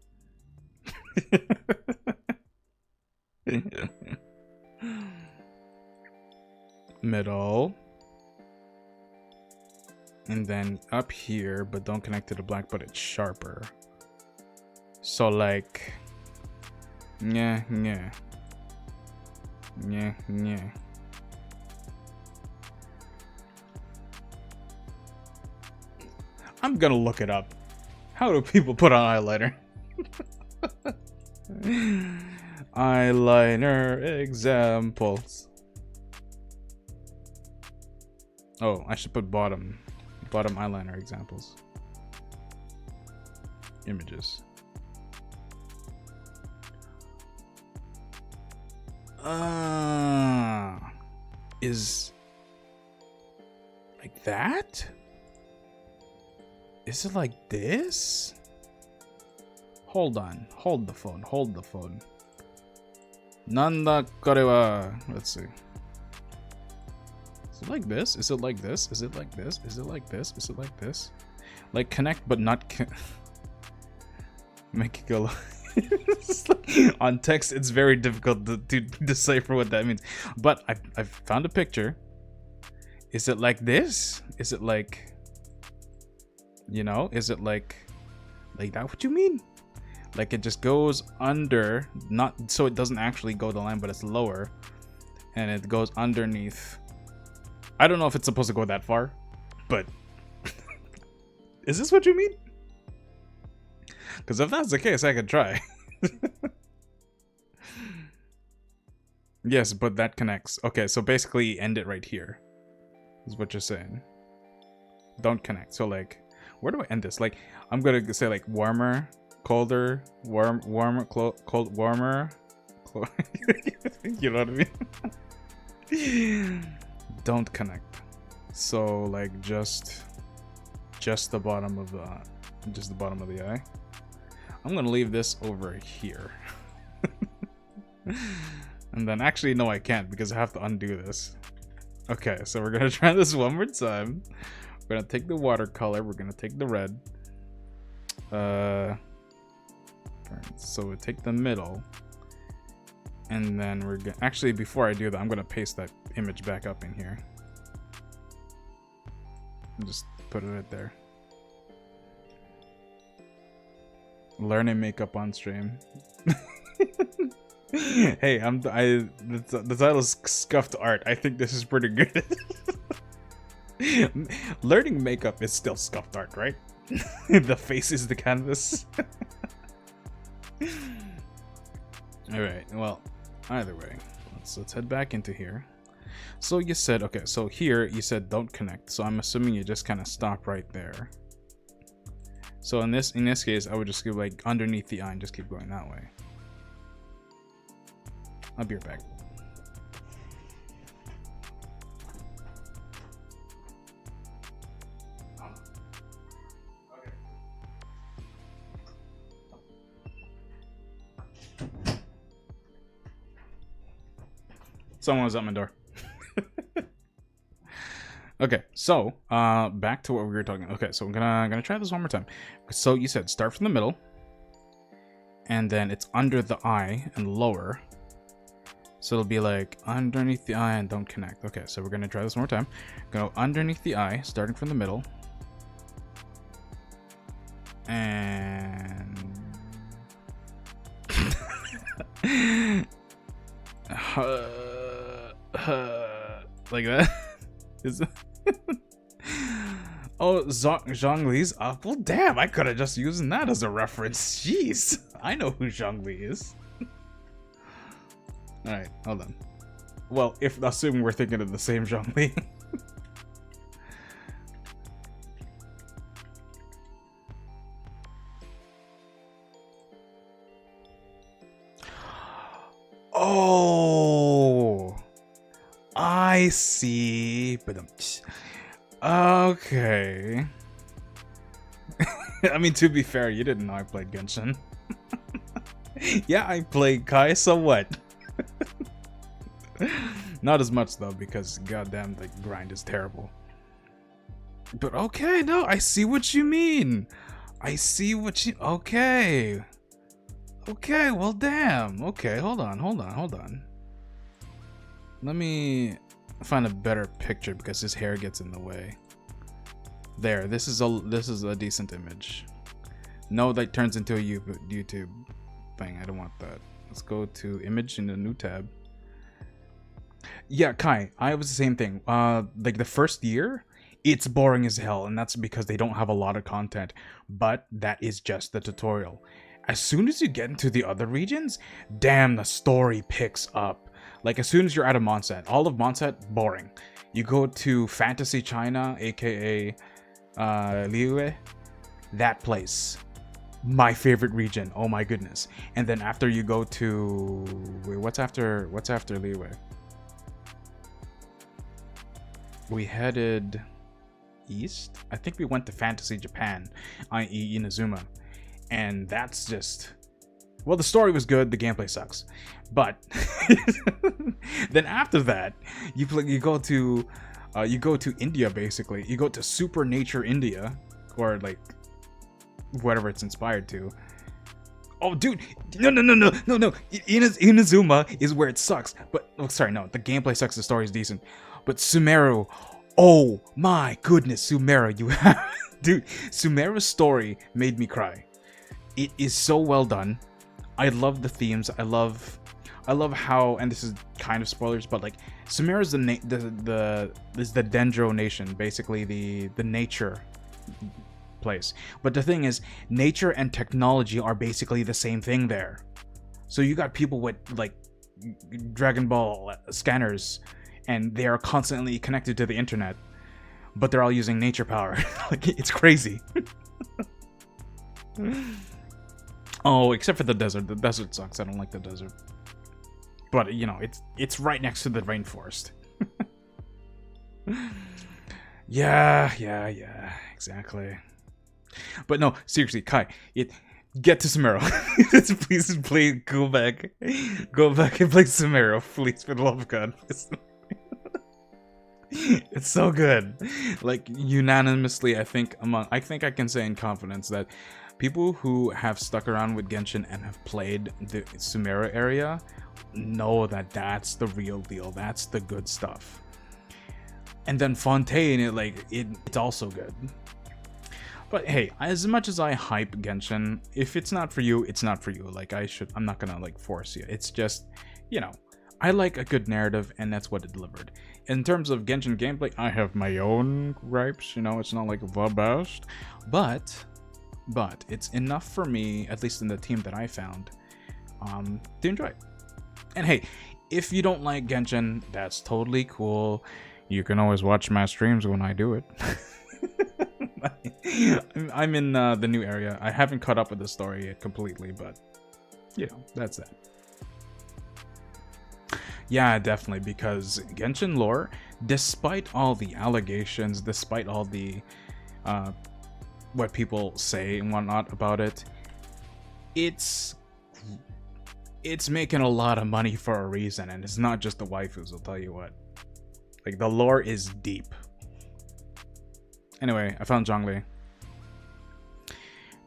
Middle. And then up here, but don't connect to the black, but it's sharper. So like, yeah. I'm gonna look it up. How do people put on eyeliner? Eyeliner examples. Oh, I should put bottom eyeliner examples. Images. Is like that? Is it like this? Hold on. Hold the phone. Nanda korewa. Let's see. Is it like this? Is it like this? Is it like this? Is it like this? Is it like this? Like connect but not make it go on text. It's very difficult to decipher what that means. But I've found a picture. Is it like this? Is it like, you know, is it like that what you mean? Like it just goes under, not so it doesn't actually go the line, but it's lower and it goes underneath. I don't know if it's supposed to go that far, but is this what you mean? Because if that's the case, I could try. Yes, but that connects. Okay, so basically end it right here is what you're saying. Don't connect. So like, where do I end this? Like, I'm gonna say like warmer, colder, warmer, cold, warmer. You know what I mean? Don't connect. So like just the bottom of the eye. I'm gonna leave this over here. And then actually no, I can't because I have to undo this. Okay, so we're gonna try this one more time. We're gonna take the watercolor, we're gonna take the red. So we take the middle. And then we're gonna actually, before I do that, I'm gonna paste that image back up in here. Just put it right there. Learning makeup on stream. Hey, the title is Scuffed Art. I think this is pretty good. Learning makeup is still scuffed art, right? The face is the canvas. Alright, well, either way. Let's head back into here. So you said, okay, so here you said don't connect. So I'm assuming you just kind of stop right there. So in this case, I would just go like underneath the eye and just keep going that way. I'll be right back. Someone was at my door. Okay, so back to what we were talking. Okay, so I'm gonna try this one more time. So you said start from the middle, and then it's under the eye and lower. So it'll be like underneath the eye and don't connect. Okay, so we're gonna try this one more time. Go underneath the eye, starting from the middle, and like that. Is oh, Zhongli's up. Well, damn, I could have just used that as a reference. Jeez, I know who Zhongli is. All right, hold on. Well, if assuming we're thinking of the same Zhongli. Oh, I see. But okay. I mean, to be fair, you didn't know I played Genshin. Yeah, I played Kai, so what? Not as much though, because goddamn the grind is terrible. But okay, no, I see what you mean. I see what you. Okay. Okay, well, damn. Okay, hold on. Let me find a better picture because his hair gets in the way. There, this is a decent image. No, that turns into a YouTube thing. I don't want that. Let's go to image in a new tab. Yeah, Kai, I was the same thing. Like the first year, it's boring as hell, and that's because they don't have a lot of content. But that is just the tutorial. As soon as you get into the other regions, damn, the story picks up. Like as soon as you're out of Mondstadt, all of Mondstadt, boring. You go to Fantasy China, aka Liyue, that place, my favorite region. Oh my goodness. And then after you go to wait, what's after Liyue? We headed east. I think we went to Fantasy Japan, i.e. Inazuma. And that's just, well, the story was good, the gameplay sucks, but then after that you go to India. Basically you go to Super Nature India, or like whatever it's inspired to. Oh dude, no, Inazuma is where it sucks, but oh, sorry, no, the gameplay sucks, the story is decent. But Sumeru, oh my goodness, Sumeru, you have dude, Sumeru's story made me cry. It is so well done. I love the themes. I love how, and this is kind of spoilers, but like Sumeru is the Dendro nation, basically the nature place. But the thing is, nature and technology are basically the same thing there. So you got people with like Dragon Ball scanners, and they are constantly connected to the internet, but they're all using nature power. Like it's crazy. Oh, except for the desert. The desert sucks. I don't like the desert. But you know, it's right next to the rainforest. Yeah, exactly. But no, seriously, Kai, get to Sumeru. Please go back and play Sumeru, please, for the love of God. It's so good. Like unanimously, I think I can say in confidence that people who have stuck around with Genshin and have played the Sumeru area know that that's the real deal. That's the good stuff. And then Fontaine, it's also good. But hey, as much as I hype Genshin, if it's not for you, it's not for you. Like I'm not gonna like force you. It's just, you know, I like a good narrative, and that's what it delivered. In terms of Genshin gameplay, I have my own gripes. You know, it's not like the best, but it's enough for me, at least in the team that I found, to enjoy it. And hey, if you don't like Genshin, that's totally cool. You can always watch my streams when I do it. I'm in the new area. I haven't caught up with the story yet completely, but you know, that's that. Yeah, definitely, because Genshin lore, despite all the allegations, despite all the what people say and whatnot about it, it's making a lot of money for a reason, and it's not just the waifus, I'll tell you what. Like, the lore is deep. Anyway, I found Zhongli.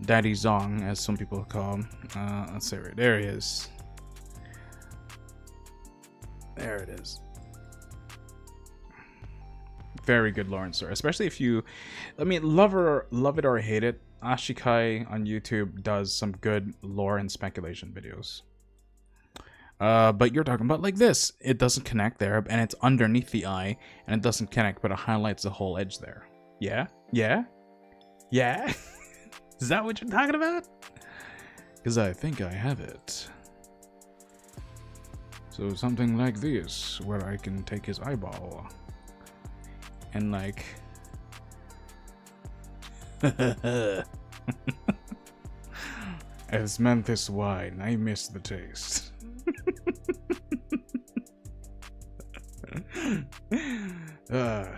Daddy Zong, as some people call him. Let's see, right there he is. There it is. Very good lore and story, especially if you, I mean, love it or hate it, Ashikai on YouTube does some good lore and speculation videos. But you're talking about like this. It doesn't connect there, and it's underneath the eye, and it doesn't connect, but it highlights the whole edge there. Yeah? Yeah? Yeah? Is that what you're talking about? Because I think I have it. So something like this, where I can take his eyeball and like... As Memphis wine, I miss the taste.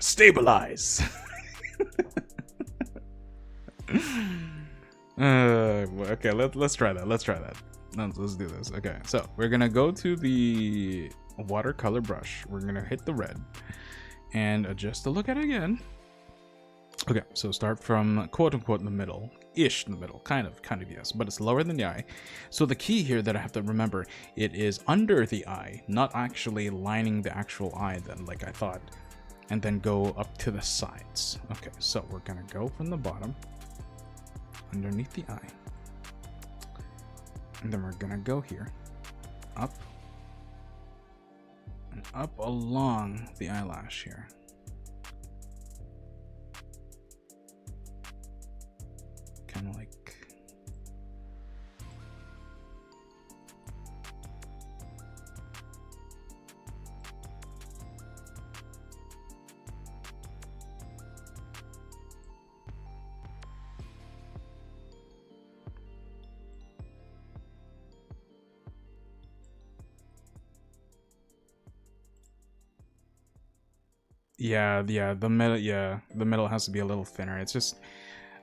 Stabilize. Okay, let's try that. Let's do this. Okay, so we're gonna go to the watercolor brush. We're gonna hit the red and adjust to look at it again. Okay, so start from quote unquote in the middle. Ish in the middle, kind of, yes, but it's lower than the eye. So the key here that I have to remember, it is under the eye, not actually lining the actual eye then, like I thought, and then go up to the sides. Okay, so we're gonna go from the bottom, underneath the eye, and then we're gonna go here, up, and up along the eyelash here. Kind of like the middle has to be a little thinner. It's just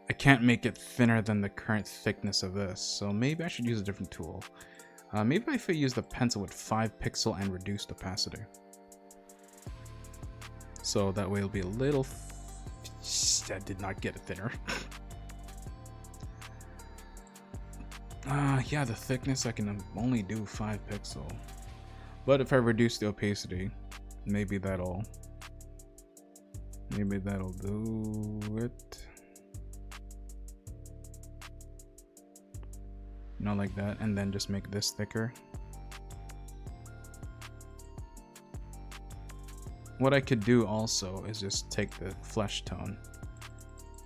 I can't make it thinner than the current thickness of this, so maybe I should use a different tool. Maybe if I use the pencil with 5 pixel and reduced opacity. So that way it'll be a little... I did not get it thinner. Yeah, the thickness I can only do 5 pixel. But if I reduce the opacity, maybe that'll do it. You know, like that, and then just make this thicker. What I could do also is just take the flesh tone,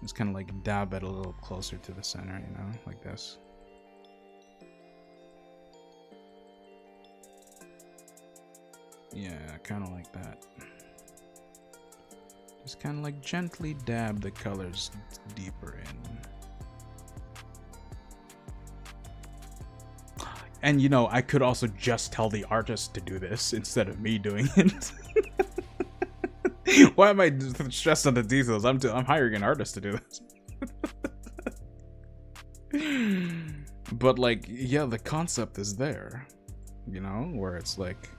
just kind of like dab it a little closer to the center, you know, like this. Yeah, kind of like that. Just kind of like gently dab the colors deeper in. And you know, I could also just tell the artist to do this instead of me doing it. Why am I stressed on the details? I'm hiring an artist to do this. But like, yeah, the concept is there, you know, where it's like,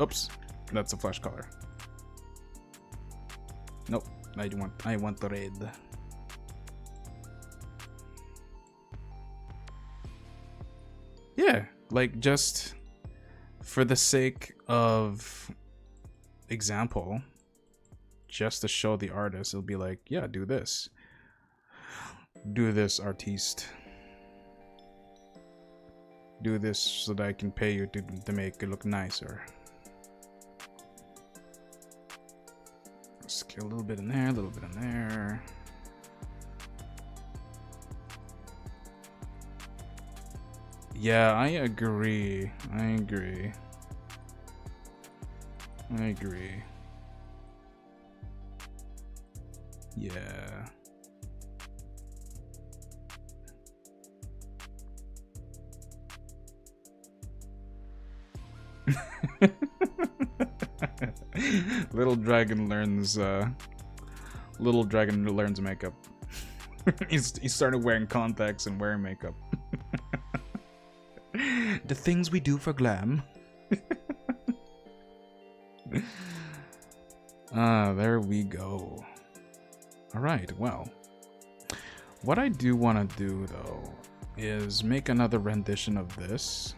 oops, that's a flesh color. Nope, I want the red. Yeah, like just for the sake of example, just to show the artist, it'll be like, yeah, do this. Do this, artiste. Do this so that I can pay you to make it look nicer. Let's get a little bit in there, a little bit in there. Yeah, I agree. I agree. I agree. Yeah. Little dragon learns makeup. He started wearing contacts and wearing makeup. The things we do for glam. There we go. Alright, well. What I do want to do, though, is make another rendition of this,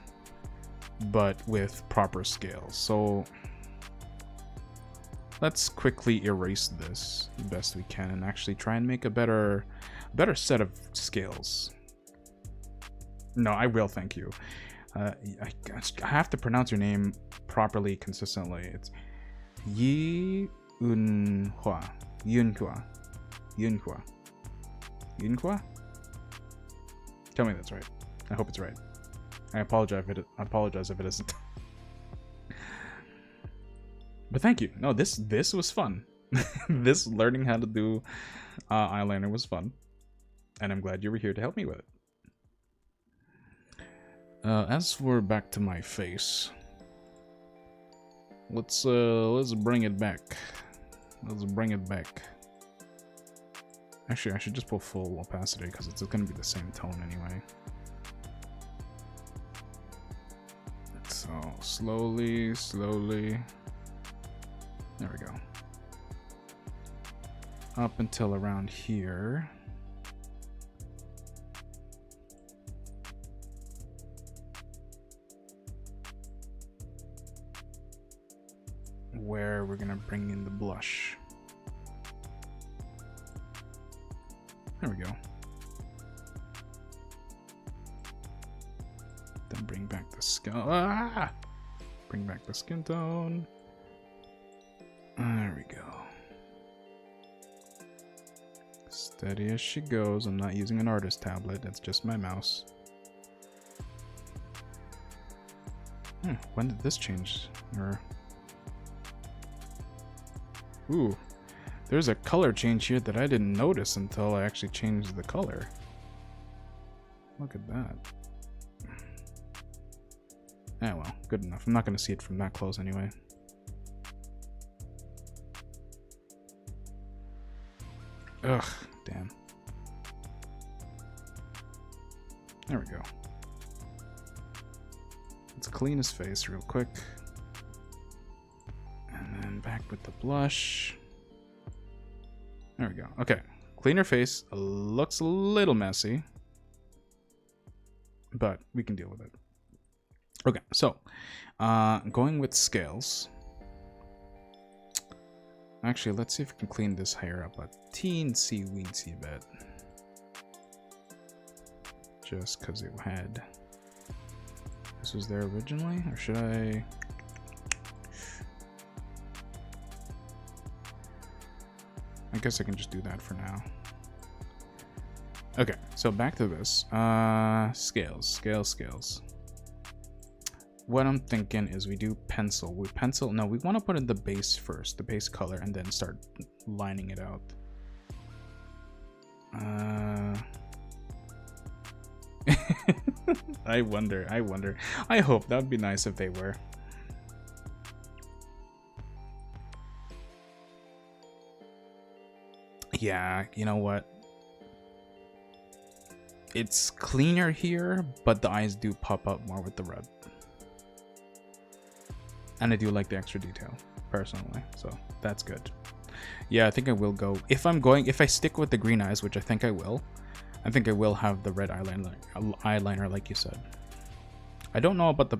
but with proper scales. So, let's quickly erase this the best we can and actually try and make a better set of scales. No, I will, thank you. I have to pronounce your name properly, consistently. It's Yunhua. Yunhua. Yunhua. Yunhua? Tell me that's right. I hope it's right. I apologize if it isn't. But thank you. No, this was fun. This learning how to do eyeliner was fun. And I'm glad you were here to help me with it. As for back to my face, let's bring it back. Let's bring it back. Actually, I should just pull full opacity because it's going to be the same tone anyway. So slowly. There we go. Up until around here. Where we're gonna bring in the blush. There we go. Then bring back the skin. Bring back the skin tone. There we go. Steady as she goes. I'm not using an artist tablet. That's just my mouse. When did this change? Ooh, there's a color change here that I didn't notice until I actually changed the color. Look at that. Ah, well, good enough. I'm not going to see it from that close anyway. Ugh, damn. There we go. Let's clean his face real quick. And then back with the blush. There we go. Okay. Clean her face. Looks a little messy. But we can deal with it. Okay, so going with scales. Actually, let's see if we can clean this hair up a teensy-weensy bit. Just because it had... This was there originally? Or should I... I guess I can just do that for now. Okay, so back to this. Scales. What I'm thinking is we do pencil. No, we want to put in the base first, the base color, and then start lining it out. I wonder. I hope that would be nice if they were. Yeah, you know what? It's cleaner here, but the eyes do pop up more with the red. And I do like the extra detail, personally, so that's good. Yeah, I think I will go. If I stick with the green eyes, which I think I will have the red eyeliner like you said. I don't know about the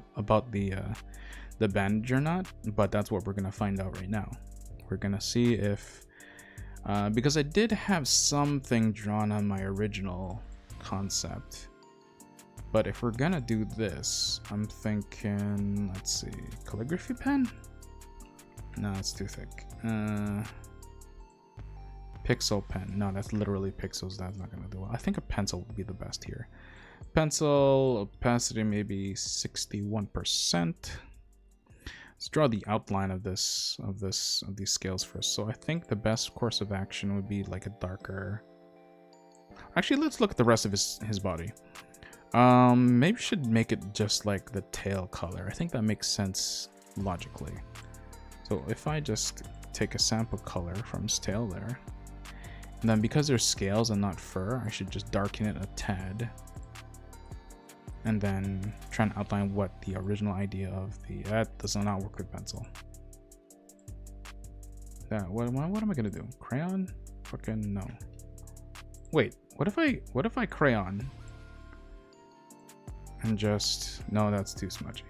bandage or not, but that's what we're gonna find out right now. We're gonna see if Because I did have something drawn on my original concept. But if we're gonna do this, I'm thinking, let's see, calligraphy pen? No, it's too thick. Pixel pen. No, that's literally pixels. That's not gonna do well. I think a pencil would be the best here. Pencil opacity maybe 61%. Let's draw the outline of these scales first. So I think the best course of action would be like a darker. Actually, let's look at the rest of his body. Maybe we should make it just like the tail color. I think that makes sense logically. So if I just take a sample color from his tail there, and then because there's scales and not fur, I should just darken it a tad. And then try and outline what the original idea of the... That does not work with pencil. What am I gonna do? Crayon? Fucking no. Wait, what if I crayon? And just... No, that's too smudgy.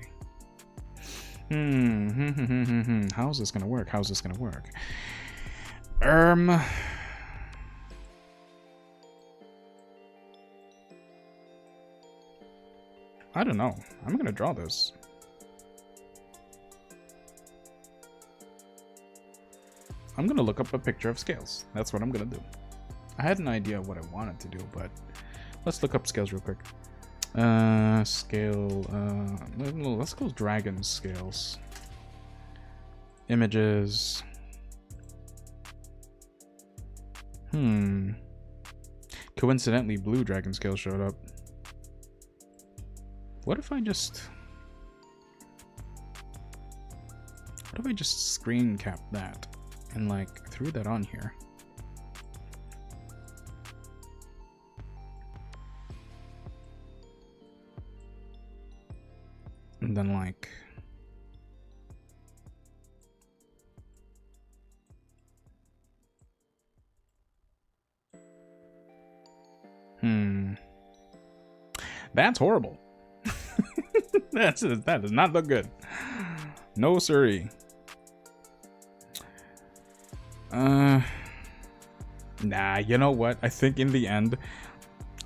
How's this gonna work? How's this gonna work? I don't know. I'm gonna draw this. I'm gonna look up a picture of scales. That's what I'm gonna do. I had an idea of what I wanted to do, but let's look up scales real quick. Scale, let's go dragon scales. Images. Coincidentally, blue dragon scales showed up. What if I just screen cap that and like threw that on here? And then like that's horrible. That does not look good. No siree. Nah, you know what? I think in the end,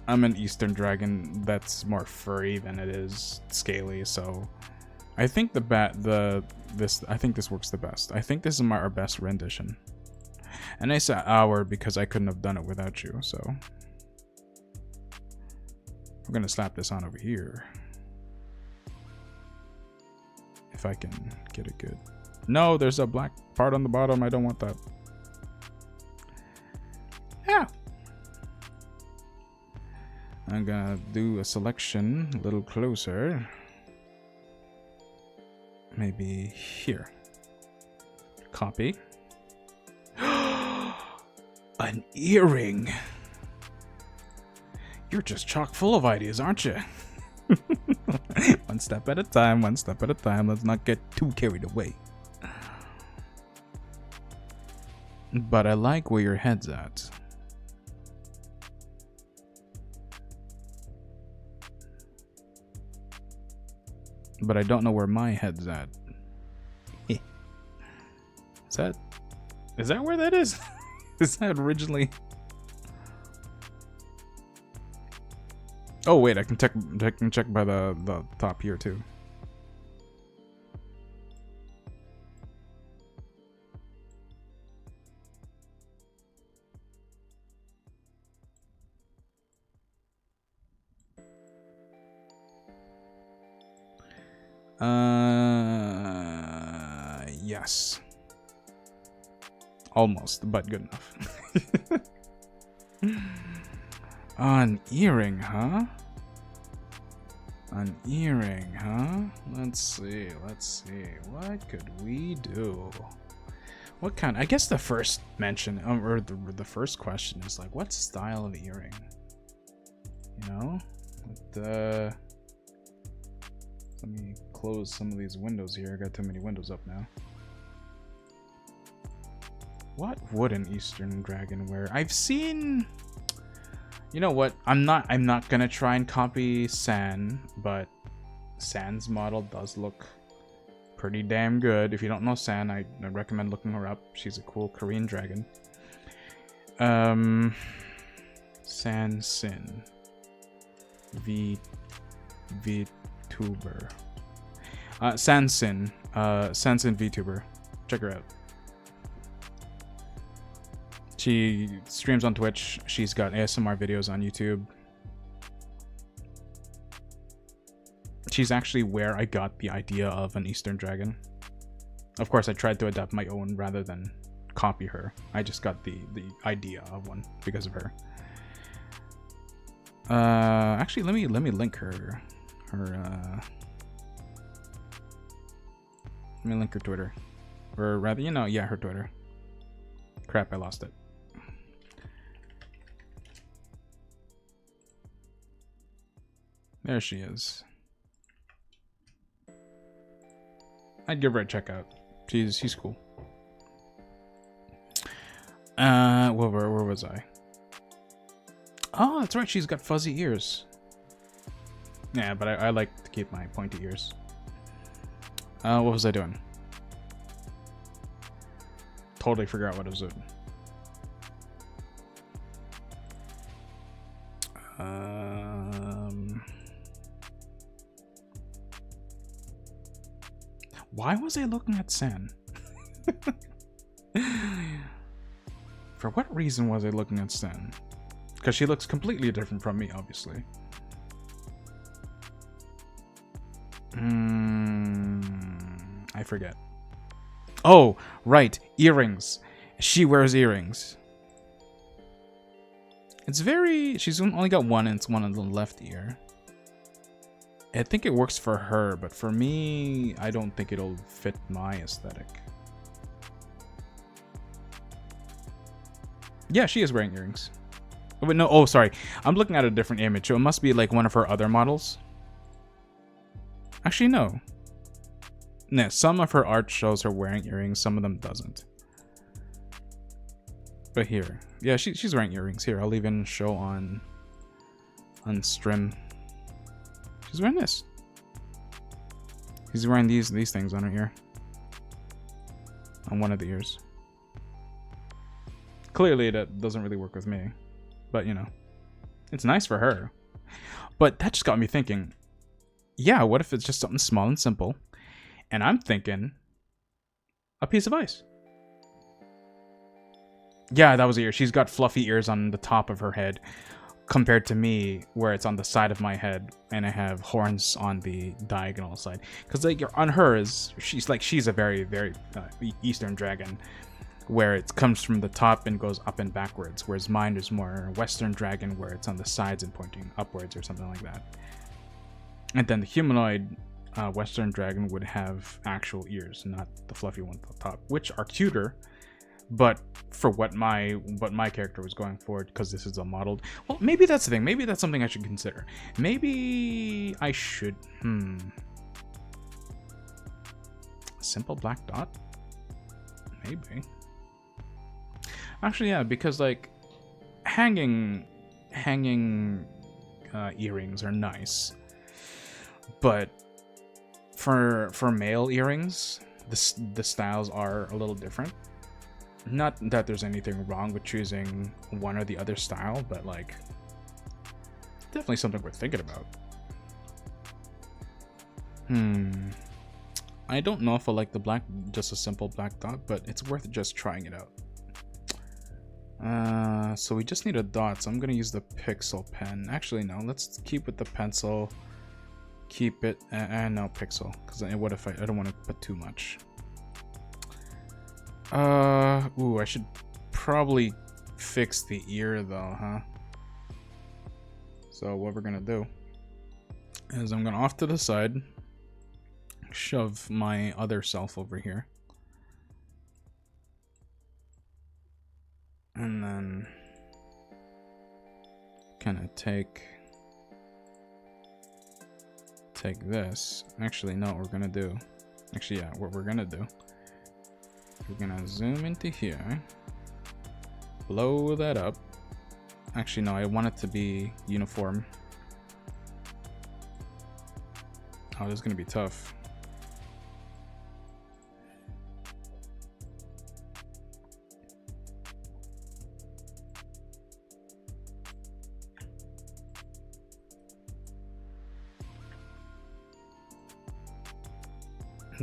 I'm an Eastern dragon that's more furry than it is scaly, so I think I think this works the best. I think this is our best rendition. And I said our because I couldn't have done it without you, so we're gonna slap this on over here. If I can get it good. No, there's a black part on the bottom. I don't want that. Yeah. I'm gonna do a selection a little closer. Maybe here. Copy. An earring. You're just chock full of ideas, aren't you? One step at a time, one step at a time. Let's not get too carried away. But I like where your head's at. But I don't know where my head's at. Is that where that is? Is that originally? Oh wait, I can check by the top here too. Yes. Almost, but good enough. An earring, huh? An earring, huh? Let's see. What could we do? What kind? I guess the first mention, or the first question is like, what style of earring? You know? Let me close some of these windows here. I got too many windows up now. What would an Eastern dragon wear? I've seen... You know what? I'm not gonna try and copy San, but San's model does look pretty damn good. If you don't know San, I recommend looking her up. She's a cool Korean dragon. Sansin. VTuber. Sansin. Sansin VTuber. Check her out. She streams on Twitch. She's got ASMR videos on YouTube. She's actually where I got the idea of an Eastern Dragon. Of course, I tried to adapt my own rather than copy her. I just got the idea of one because of her. Actually, let me link her. Let me link her Twitter, or rather, yeah, her Twitter. Crap, I lost it. There she is. I'd give her a check out. She's cool. Where was I? Oh, that's right. She's got fuzzy ears. Yeah, but I like to keep my pointy ears. What was I doing? Totally forgot what I was doing. Why was I looking at San? For what reason was I looking at San? Because she looks completely different from me, obviously. I forget. Oh, right. Earrings. She wears earrings. It's very... She's only got one, and it's one on the left ear. I think it works for her, but for me, I don't think it'll fit my aesthetic. Yeah, she is wearing earrings. Oh, but no, oh, sorry. I'm looking at a different image, so it must be like one of her other models. Actually, no. No, some of her art shows her wearing earrings, some of them doesn't. But here. Yeah, she's wearing earrings. Here, I'll even show on stream. She's wearing this. She's wearing these things on her ear. On one of the ears. Clearly that doesn't really work with me. But, it's nice for her. But that just got me thinking, yeah, what if it's just something small and simple? And I'm thinking, a piece of ice. Yeah, that was her ear. She's got fluffy ears on the top of her head, compared to me, where it's on the side of my head, and I have horns on the diagonal side. Because like on hers, she's a very, very Eastern dragon, where it comes from the top and goes up and backwards, whereas mine is more Western dragon, where it's on the sides and pointing upwards or something like that. And then the humanoid Western dragon would have actual ears, not the fluffy ones at the top, which are cuter. But for what my character was going for, because this is a modeled, well, maybe that's the thing. Maybe that's something I should consider. Maybe I should. A simple black dot. Maybe. Actually, yeah, because like hanging earrings are nice, but for male earrings, the styles are a little different. Not that there's anything wrong with choosing one or the other style, but like definitely something worth thinking about. I don't know if I like the black, just a simple black dot, but it's worth just trying it out. So we just need a dot, so I'm gonna use the pixel pen. Actually, no, let's keep with the pencil. Keep it, and no pixel, because what if I don't want to put too much. Ooh, I should probably fix the ear though, huh? So what we're gonna do is I'm gonna off to the side, shove my other self over here, and then kind of take this. Actually, no, what we're gonna do. Actually, yeah, what we're gonna do. We're gonna zoom into here, blow that up. Actually, no, I want it to be uniform. Oh, this is gonna be tough.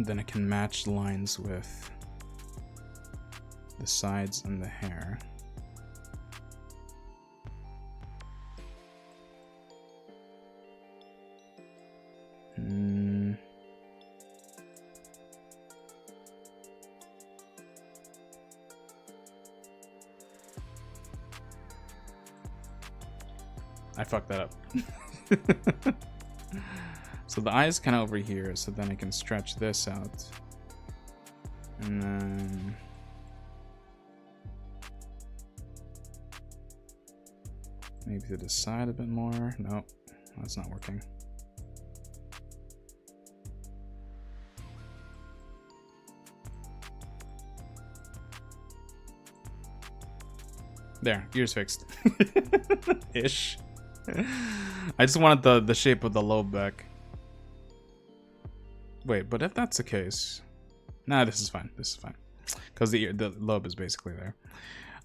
And then I can match lines with the sides and the hair. I fucked that up. So the eye's kind of over here, so then I can stretch this out. And then maybe to the side a bit more. No, that's not working. There, ears fixed. Ish. I just wanted the shape of the lobe back. Wait, but if that's the case, nah, this is fine. This is fine, because the lobe is basically there.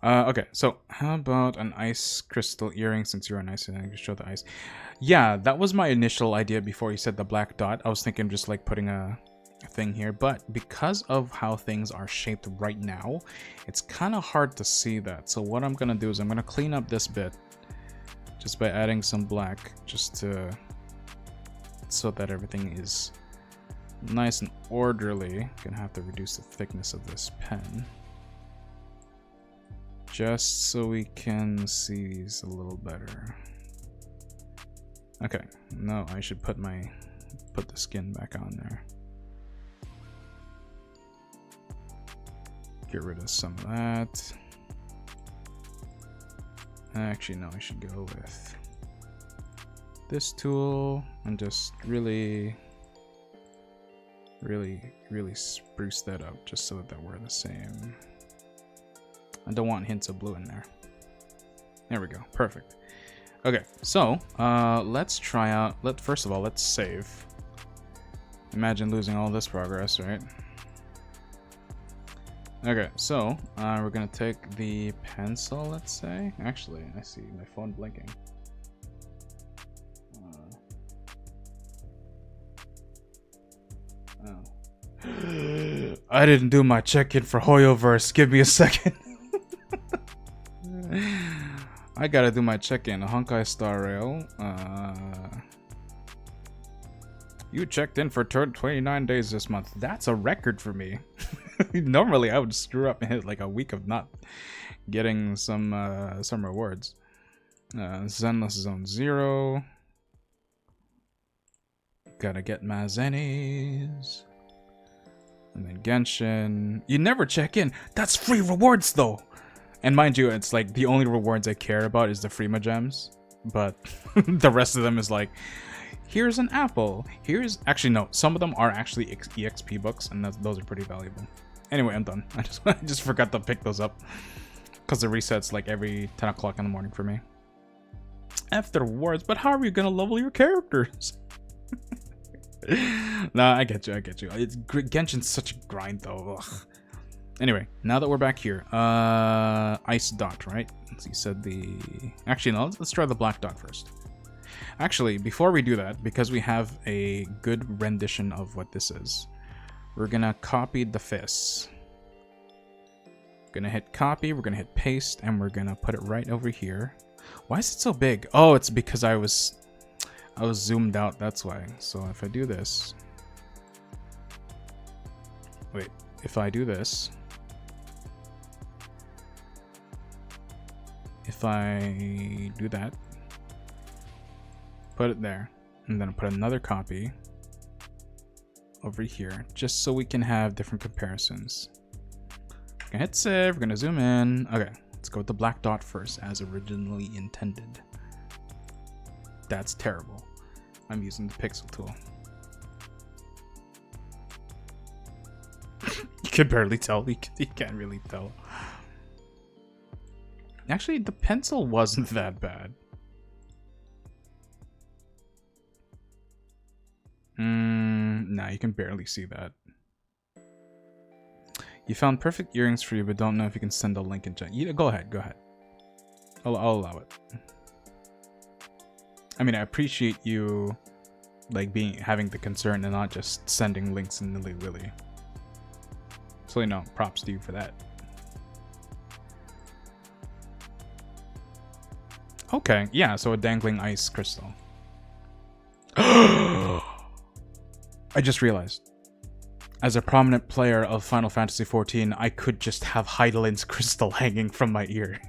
Okay, so how about an ice crystal earring? Since you're on ice, and I can show the ice. Yeah, that was my initial idea before you said the black dot. I was thinking just like putting a thing here, but because of how things are shaped right now, it's kind of hard to see that. So what I'm gonna do is I'm gonna clean up this bit just by adding some black, just to so that everything is nice and orderly. Gonna have to reduce the thickness of this pen just so we can see these a little better. Okay, no, I should put the skin back on there. Get rid of some of that. Actually, no, I should go with this tool and just really spruce that up just so that we're the same. I don't want hints of blue in there. There we go, perfect. Okay, so let's try out. First of all, let's save. Imagine losing all this progress, right? Okay, so we're gonna take the pencil, let's say. Actually, I see my phone blinking. Oh. I didn't do my check-in for Hoyoverse. Give me a second. I gotta do my check-in. Honkai Star Rail. You checked in for 29 days this month. That's a record for me. Normally, I would screw up and hit like a week of not getting some rewards. Zenless Zone 0. Gotta get Mazenis. And then Genshin. You never check in. That's free rewards though. And mind you, it's like the only rewards I care about is the Freema gems. But the rest of them is like, here's an apple. Here's actually no. Some of them are actually EXP books, and those are pretty valuable. Anyway, I'm done. I just forgot to pick those up because the resets like every 10 o'clock in the morning for me. After rewards, but how are you gonna level your characters? Nah, I get you. It's Genshin's such a grind though. Ugh. Anyway, now that we're back here, ice dot, right? So you said the. Actually, no. Let's try the black dot first. Actually, before we do that, because we have a good rendition of what this is, we're gonna copy the fists. Gonna hit copy, we're gonna hit paste, and we're gonna put it right over here. Why is it so big? Oh, it's because I was zoomed out, that's why. So if I do this, wait, if I do this, if I do that, put it there, and then put another copy over here, just so we can have different comparisons. We're gonna hit save, we're gonna zoom in. Okay, let's go with the black dot first, as originally intended. That's terrible. I'm using the pixel tool. You can barely tell. You can't really tell. Actually, the pencil wasn't that bad. Nah, you can barely see that. You found perfect earrings for you, but don't know if you can send a link in chat. Yeah, go ahead. I'll allow it. I mean, I appreciate you Like having the concern and not just sending links nilly-willy. So, you know, props to you for that. Okay, yeah, so a dangling ice crystal. I just realized. As a prominent player of Final Fantasy XIV, I could just have Heidelin's crystal hanging from my ear.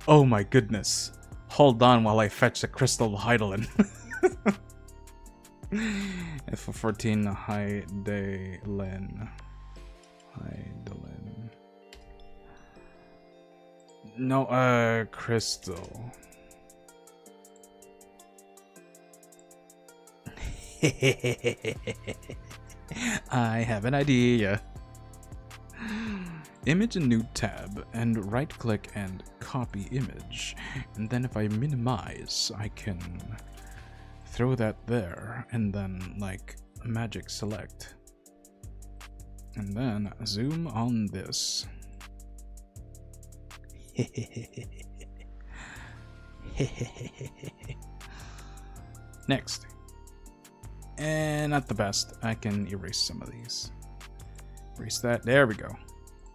Oh my goodness. Hold on while I fetch the crystal of Heidelin. F for 14, Heidelin. Heidelin. No, crystal. I have an idea. Image a new tab and right click and copy image, and then if I minimize I can throw that there and then like magic select and then zoom on this. Next, and not the best, I can erase some of these. Erase that, there we go.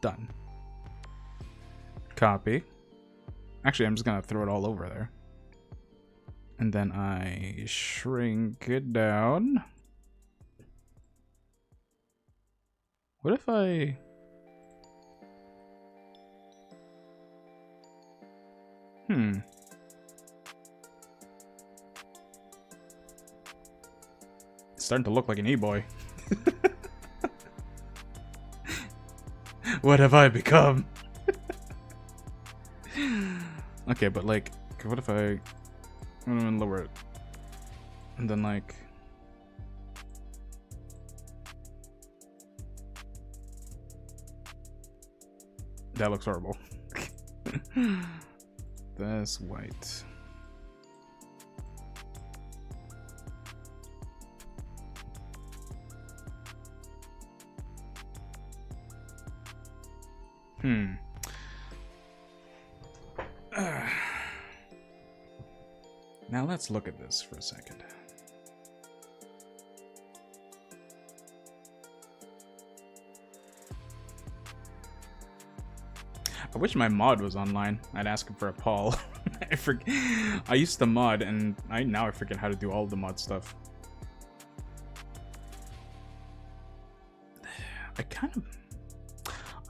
Done. Copy. Actually, I'm just gonna throw it all over there. And then I shrink it down. What if I... It's starting to look like an e-boy. What have I become? Okay, but like, what if I'm gonna lower it, and then like, that looks horrible. That's white. Now let's look at this for a second. I wish my mod was online. I'd ask him for a poll. I used to mod, and now I forget how to do all the mod stuff.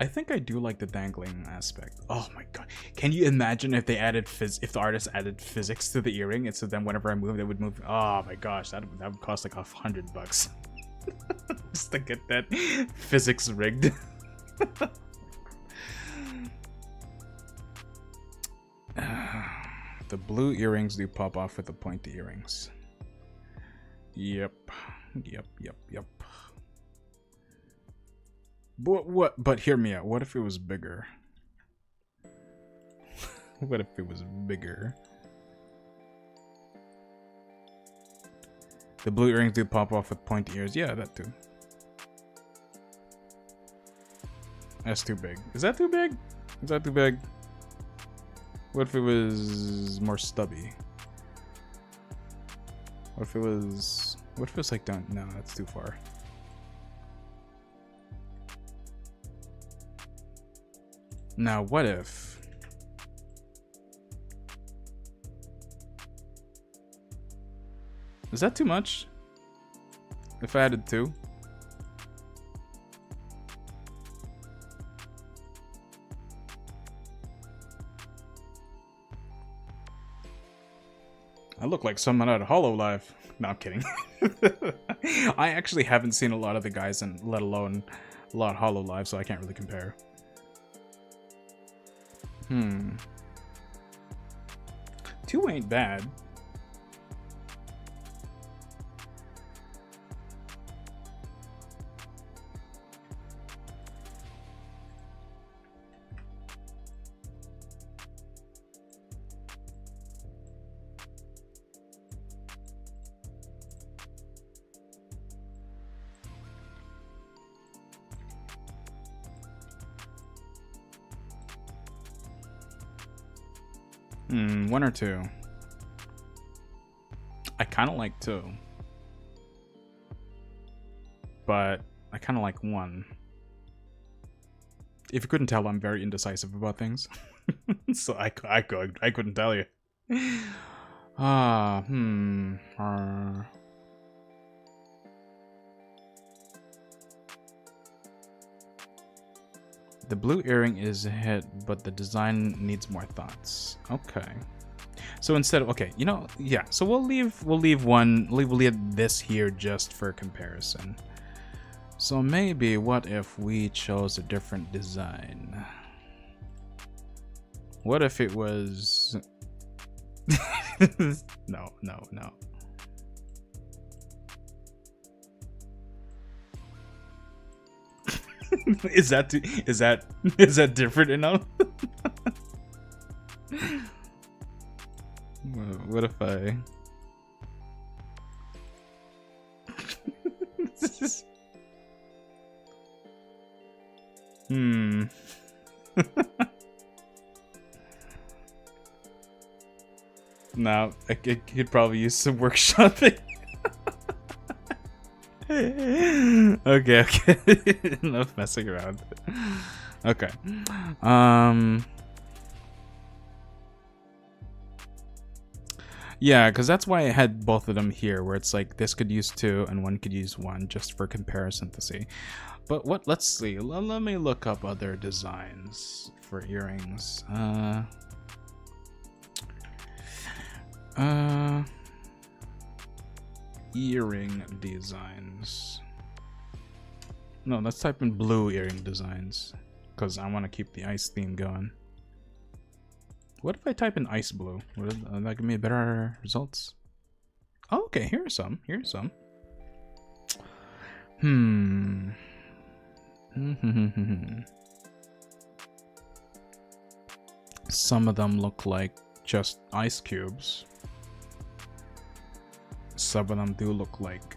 I think I do like the dangling aspect. Oh my god. Can you imagine if they added if the artist added physics to the earring, and so then whenever I moved it would move? Oh my gosh, that would cost like $100 just to get that physics rigged. The blue earrings do pop off with the pointy earrings. Yep. But hear me out. What if it was bigger? What if it was bigger? The blue earrings do pop off with pointy ears. Yeah, that too. That's too big. Is that too big? Is that too big? What if it was more stubby? What if it was like down? No, that's too far. Now, what if... Is that too much? If I added 2? I look like someone out of HoloLive. No, I'm kidding. I actually haven't seen a lot of the guys, and let alone a lot of HoloLive, so I can't really compare. 2 ain't bad. One or two. kind of like two. But I kind of like one. If you couldn't tell, I'm very indecisive about things. So I couldn't tell you. The blue earring is a hit, but the design needs more thoughts. Okay. So instead of, okay, you know, yeah. So we'll leave this here just for comparison. So maybe what if we chose a different design? What if it was no. Is that different enough? What if I No, I could probably use some workshopping. Okay. Enough messing around. Okay. Yeah, because that's why I had both of them here, where it's like this could use two and one could use one, just for comparison to see. But let's see. Let me look up other designs for earrings. Earring designs. No, let's type in blue earring designs, because I want to keep the ice theme going. What if I type in ice blue? Would that give me better results? Oh, okay, here are some. Some of them look like just ice cubes. Some of them do look like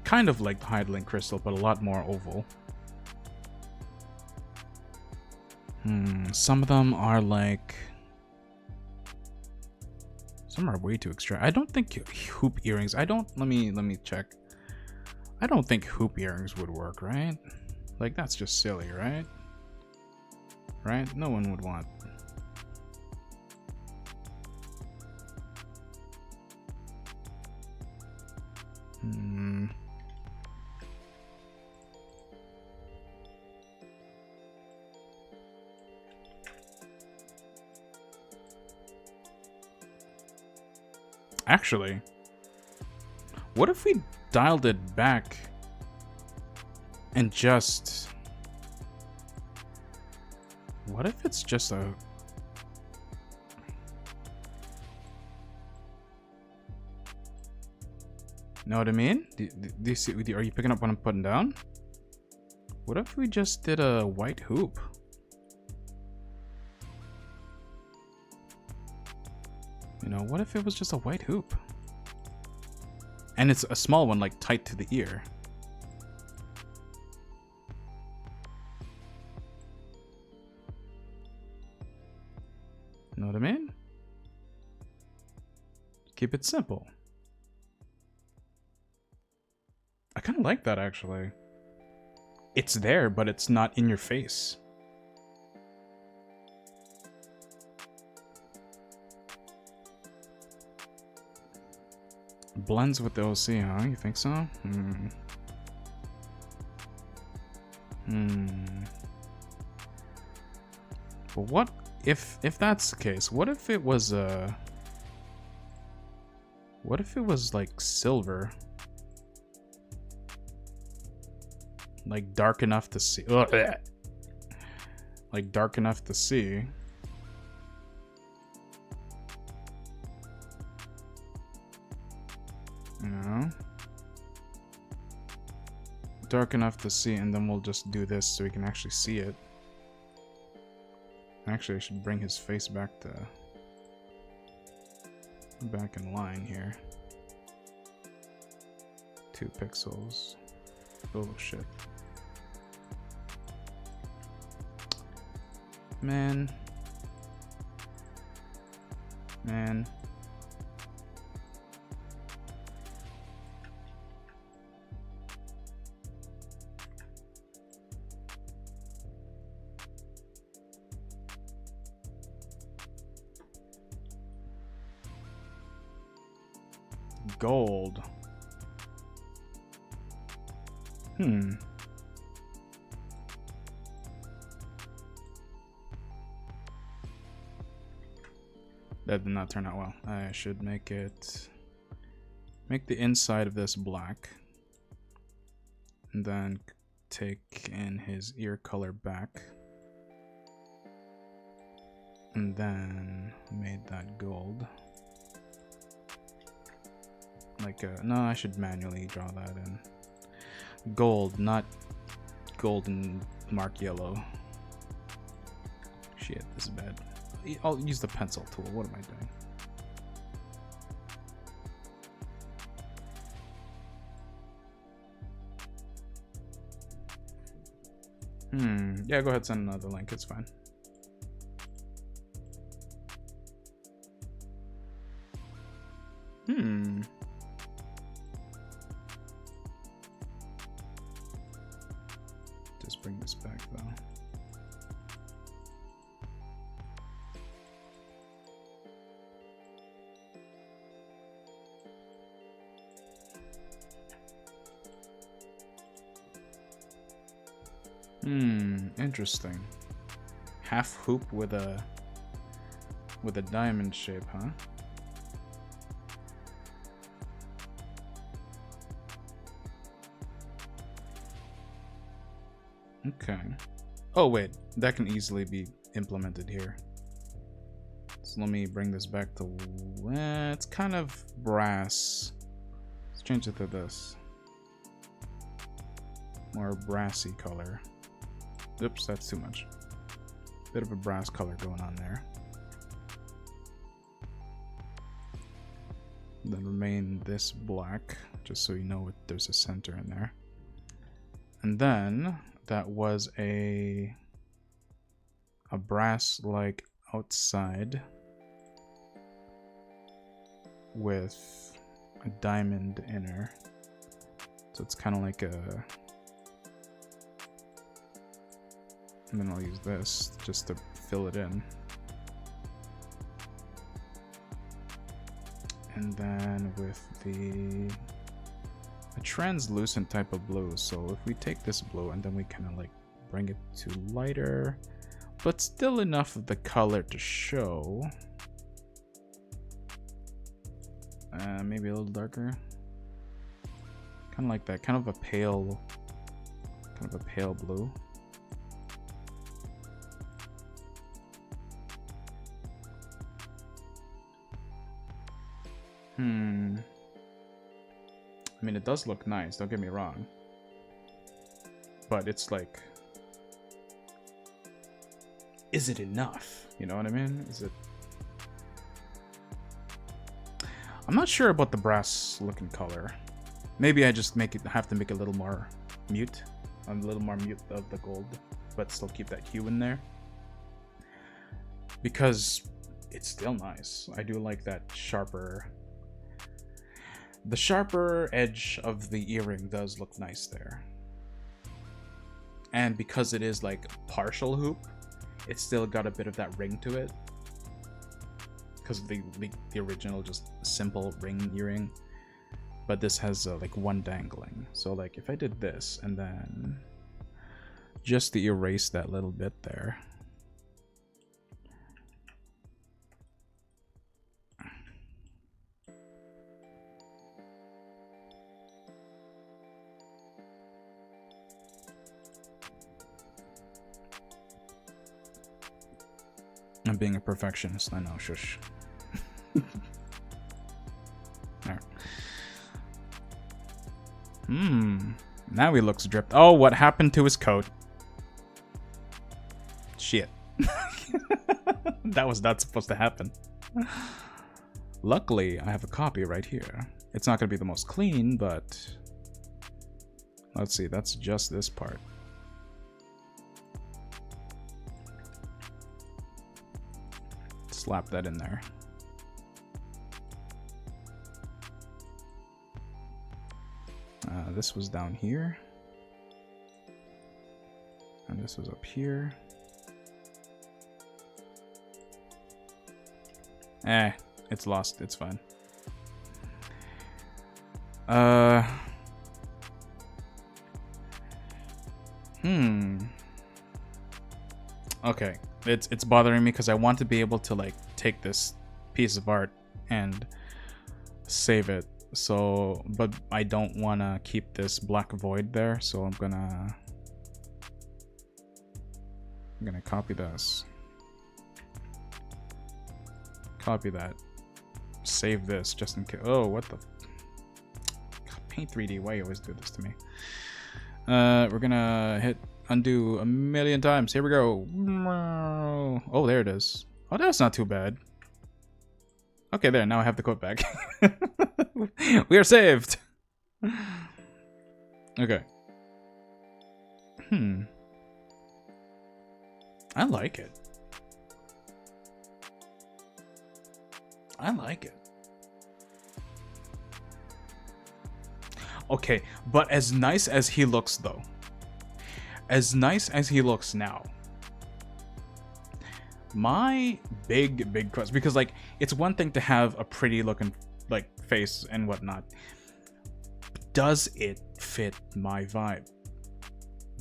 kind of like Hydralink crystal, but a lot more oval. Some of them are like, some are way too extra. I don't think hoop earrings. Let me check. I don't think hoop earrings would work, right? Like, that's just silly, right? Right? No one would want. Actually, what if we dialed it back and just... What if it's just a... Know what I mean? Do you see? Are you picking up what I'm putting down? What if we just did a white hoop? You know, what if it was just a white hoop? And it's a small one, like tight to the ear. Know what I mean? Keep it simple. I kind of like that, actually. It's there, but it's not in your face. Blends with the OC, huh? You think so? But what if that's the case? What if it was what if it was like silver? Like dark enough to see. Ugh. Like dark enough to see. You know? Dark enough to see, and then we'll just do this so we can actually see it. Actually, I should bring his face back in line here. 2 pixels. Oh shit. Man. gold. Hmm. That did not turn out well. I should make the inside of this black. And then take in his ear color back. And then made that gold. Like no, I should manually draw that in. Gold, not golden mark yellow. Shit, this is bad. I'll use the pencil tool. What am I doing? Yeah, go ahead, send another link. It's fine. Just bring this back though. Interesting. Half hoop with a diamond shape, huh? Okay. Oh wait, that can easily be implemented here. So let me bring this back to it's kind of brass. Let's change it to this. More brassy color. Oops, that's too much. Bit of a brass color going on there. Then remain this black, just so you know there's a center in there. And then that was a brass like outside with a diamond inner. So it's kind of like a. And then I'll use this just to fill it in. And then with a translucent type of blue. So if we take this blue and then we kind of like bring it to lighter, but still enough of the color to show. Maybe a little darker. Kind of like that, kind of a pale blue. I mean, it does look nice, don't get me wrong. But it's like, is it enough? You know what I mean? Is it? I'm not sure about the brass looking color. Maybe I just have to make it a little more mute. A little more mute of the gold, but still keep that hue in there. Because it's still nice. I do like that sharper. The sharper edge of the earring does look nice there. And because it is like partial hoop, it's still got a bit of that ring to it. Because the original just simple ring earring. But this has like one dangling. So like if I did this and then just to erase that little bit there. I'm being a perfectionist, I know, shush. There. Now he looks dripped. Oh, what happened to his coat? Shit. That was not supposed to happen. Luckily, I have a copy right here. It's not going to be the most clean, but... Let's see, that's just this part. Slap that in there. This was down here. And this was up here. It's lost. It's fine. Okay, it's bothering me because I want to be able to like take this piece of art and save it. So, but I don't want to keep this black void there, so I'm gonna copy this, copy that, save this just in case. Oh, what the Paint 3D, why you always do this to me? We're gonna hit undo a million times. Here we go. Oh, there it is. Oh, that's not too bad. Okay, there, now I have the quote back. We are saved. Okay. I like it. I like it. Okay, but as nice as he looks though, as nice as he looks now, my big question, because like it's one thing to have a pretty looking like face and whatnot, does it fit my vibe?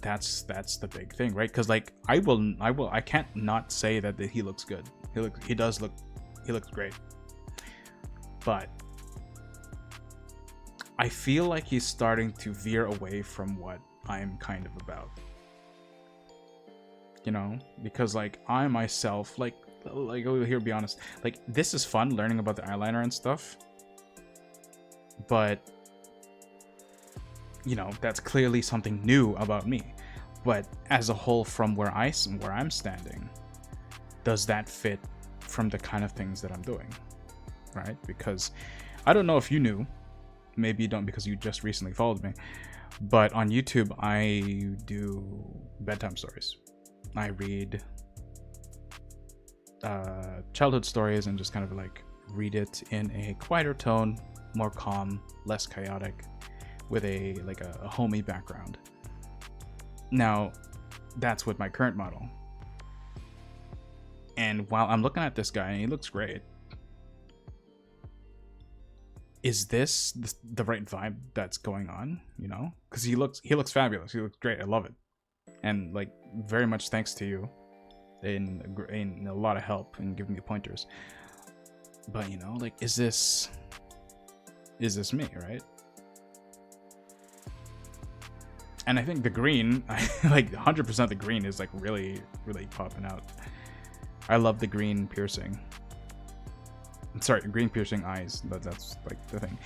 That's the big thing, right? Because like I can't not say that he looks good. He looks great, but I feel like he's starting to veer away from what I'm kind of about. You know, because like I myself, like here, be honest, like this is fun learning about the eyeliner and stuff, but you know, that's clearly something new about me. But as a whole, from where I'm standing, does that fit from the kind of things that I'm doing, right? Because I don't know if you knew, maybe you don't because you just recently followed me, but on YouTube I do bedtime stories. I read childhood stories and just kind of like read it in a quieter tone, more calm, less chaotic, with a homey background. Now, that's with my current model. And while I'm looking at this guy and he looks great, is this the right vibe that's going on? You know, because he looks fabulous. He looks great. I love it. And like very much thanks to you in a lot of help and giving me pointers. But you know, like is this me, right? And I think the green, like 100% the green is like really popping out. I love the green piercing. Sorry, green piercing eyes. That's like the thing.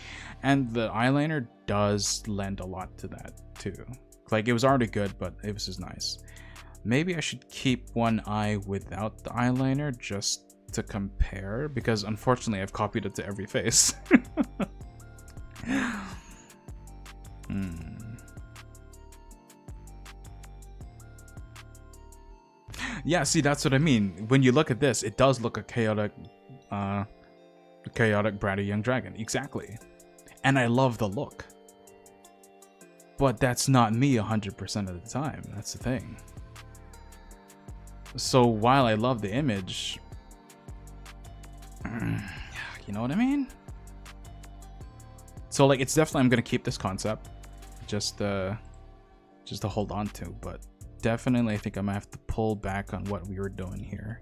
And the eyeliner does lend a lot to that too. Like it was already good, but it was just nice. Maybe I should keep one eye without the eyeliner just to compare, because unfortunately I've copied it to every face. Yeah, see, that's what I mean. When you look at this, it does look a chaotic bratty young dragon. Exactly. And I love the look. But that's not me 100% of the time. That's the thing. So while I love the image, you know what I mean? So like, it's definitely, I'm gonna keep this concept just to hold on to, but definitely I think I'm gonna have to pull back on what we were doing here,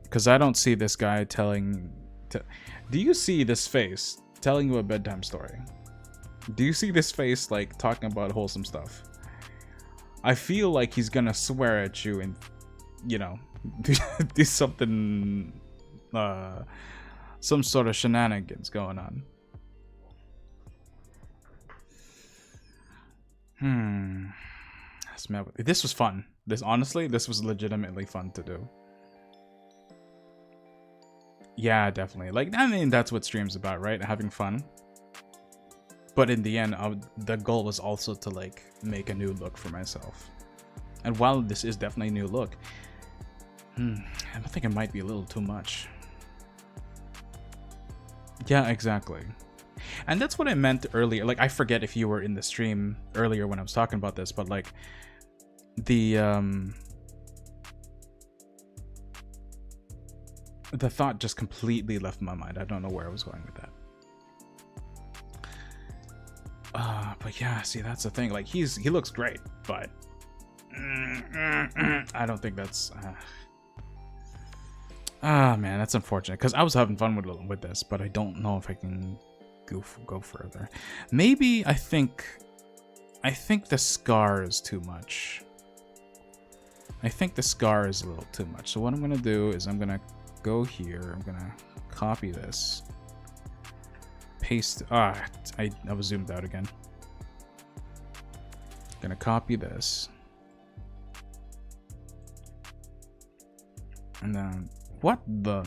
because I don't see this guy do you see this face telling you a bedtime story? Do you see this face like talking about wholesome stuff? I feel like he's gonna swear at you and, you know, do something, some sort of shenanigans going on. This was fun. This was legitimately fun to do. Yeah, definitely. Like, I mean, that's what stream's about, right? Having fun. But in the end, the goal was also to like make a new look for myself. And while this is definitely a new look, I think it might be a little too much. Yeah, exactly. And that's what I meant earlier. Like, I forget if you were in the stream earlier when I was talking about this, but like the thought just completely left my mind. I don't know where I was going with that. But yeah, see, that's the thing. Like, he looks great, but I don't think that's. Man, that's unfortunate because I was having fun with this, but I don't know if I can go further. Maybe I think the scar is too much. I think the scar is a little too much. So what I'm gonna do is I'm gonna go here. I'm gonna copy this, paste. I was zoomed out again. Gonna copy this, and then what the.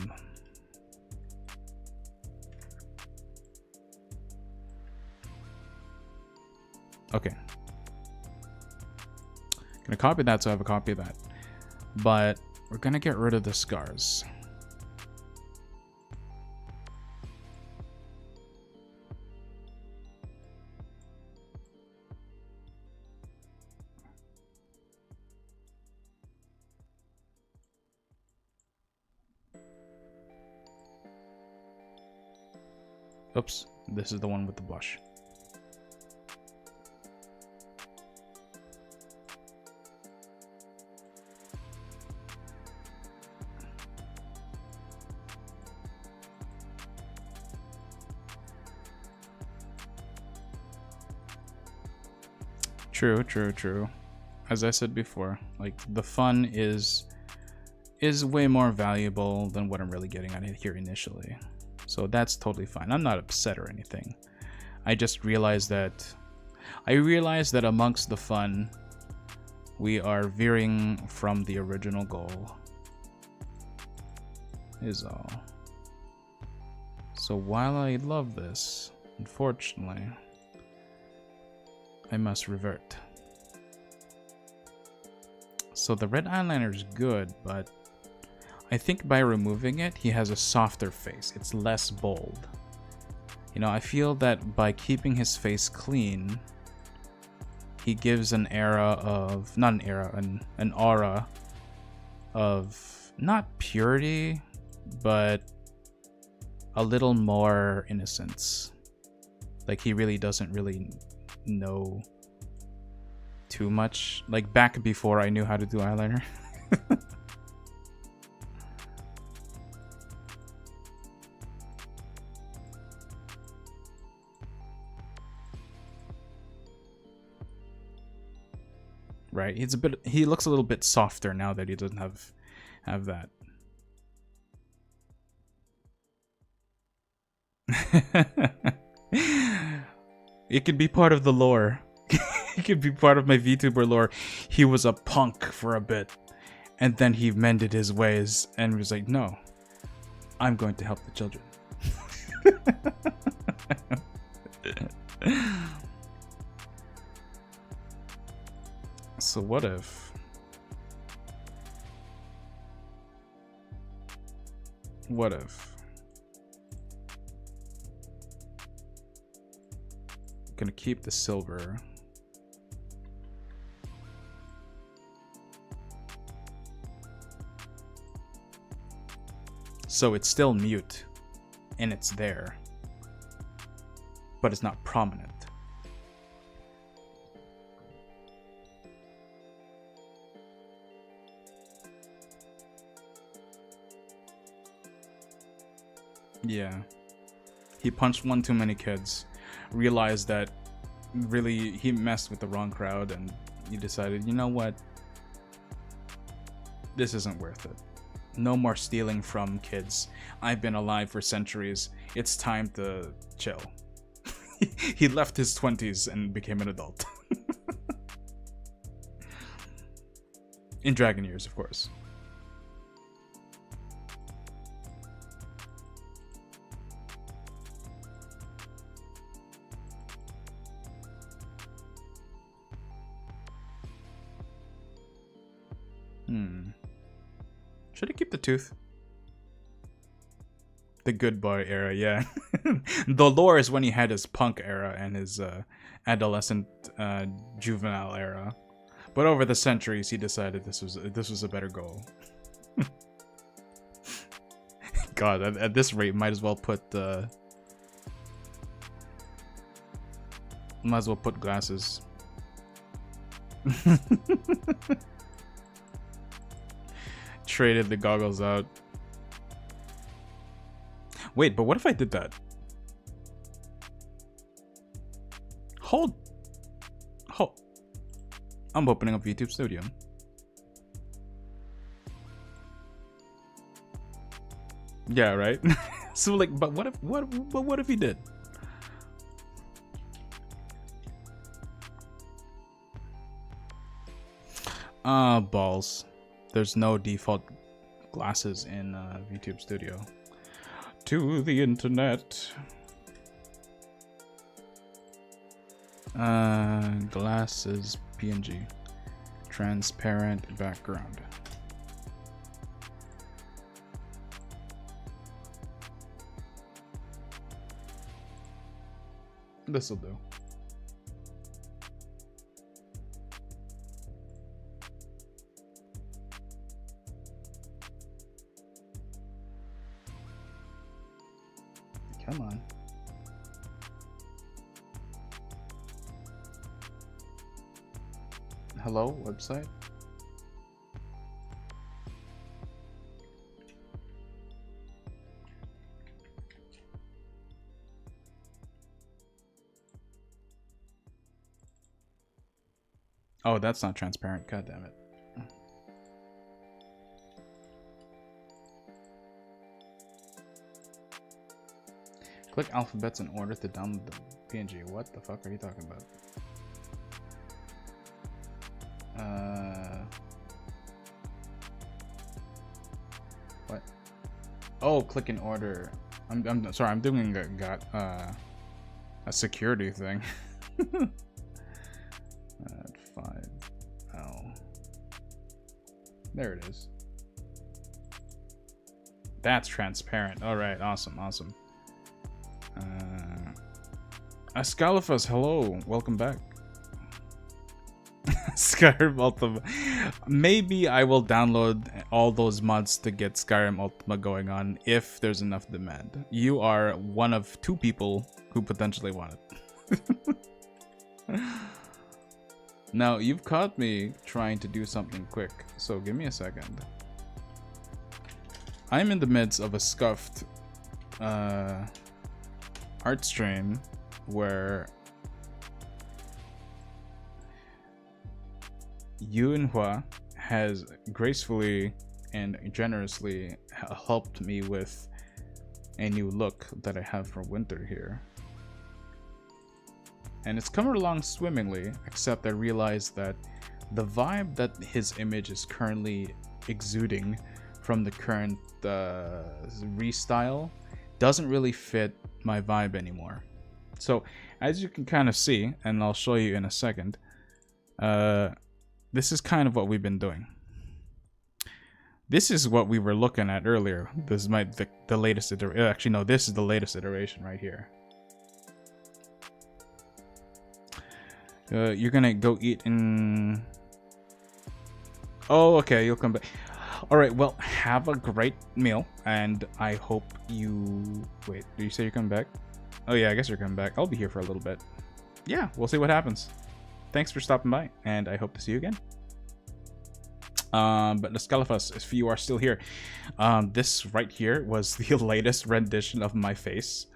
Okay. Gonna copy that so I have a copy of that. But we're gonna get rid of the scars. Oops, this is the one with the blush. True. As I said before, like, the fun is way more valuable than what I'm really getting out of here initially. So that's totally fine. I'm not upset or anything. I just realized that amongst the fun, we are veering from the original goal. Is all. So while I love this, unfortunately, I must revert. So the red eyeliner is good, but I think by removing it, he has a softer face. It's less bold. You know, I feel that by keeping his face clean, he gives an aura of, not an era, an aura of not purity, but a little more innocence. Like, he really doesn't really know too much. Like, back before I knew how to do eyeliner. Right, he looks a little bit softer now that he doesn't have that. It could be part of the lore. It could be part of my VTuber lore. He was a punk for a bit, and then he mended his ways and was like, no, I'm going to help the children. So what if I'm gonna keep the silver, so it's still mute and it's there, but it's not prominent. Yeah. He punched one too many kids, realized that really he messed with the wrong crowd, and he decided, you know what? This isn't worth it. No more stealing from kids. I've been alive for centuries. It's time to chill. He left his 20s and became an adult. In dragon years, of course. Should I keep the tooth? The good boy era, yeah. The lore is when he had his punk era and his adolescent juvenile era. But over the centuries, he decided this was a better goal. God, at this rate, might as well put Might as well put glasses. Traded the goggles out. Wait, but what if I did that? Hold. I'm opening up YouTube Studio. Yeah, right. So like, but what if he did? Balls. There's no default glasses in YouTube Studio. To the internet. Glasses PNG. Transparent background. This'll do. Come on. Hello, website? Oh, that's not transparent. God damn it. Click alphabets in order to download the PNG. What the fuck are you talking about? What? Oh, click in order. I'm sorry. I'm doing a security thing. At 5L. There it is. That's transparent. All right. Awesome. Awesome. Ascalifus, hello, welcome back. Skyrim Ultima. Maybe I will download all those mods to get Skyrim Ultima going on if there's enough demand. You are one of 2 people who potentially want it. Now, you've caught me trying to do something quick, so give me a second. I'm in the midst of a Scuffed art stream where Yunhua has gracefully and generously helped me with a new look that I have for winter here. And it's coming along swimmingly, except I realized that the vibe that his image is currently exuding from the current restyle doesn't really fit my vibe anymore. So as you can kind of see, and I'll show you in a second, this is kind of what we've been doing. This is what we were looking at earlier. This is the latest iteration. Actually, no, this is the latest iteration right here. You're gonna go eat in... Oh, okay, you'll come back. Alright, well, have a great meal, and I hope you... Wait, did you say you're coming back? Oh yeah, I guess you're coming back. I'll be here for a little bit. Yeah, we'll see what happens. Thanks for stopping by, and I hope to see you again. But Nascalifus, if you are still here, this right here was the latest rendition of my face.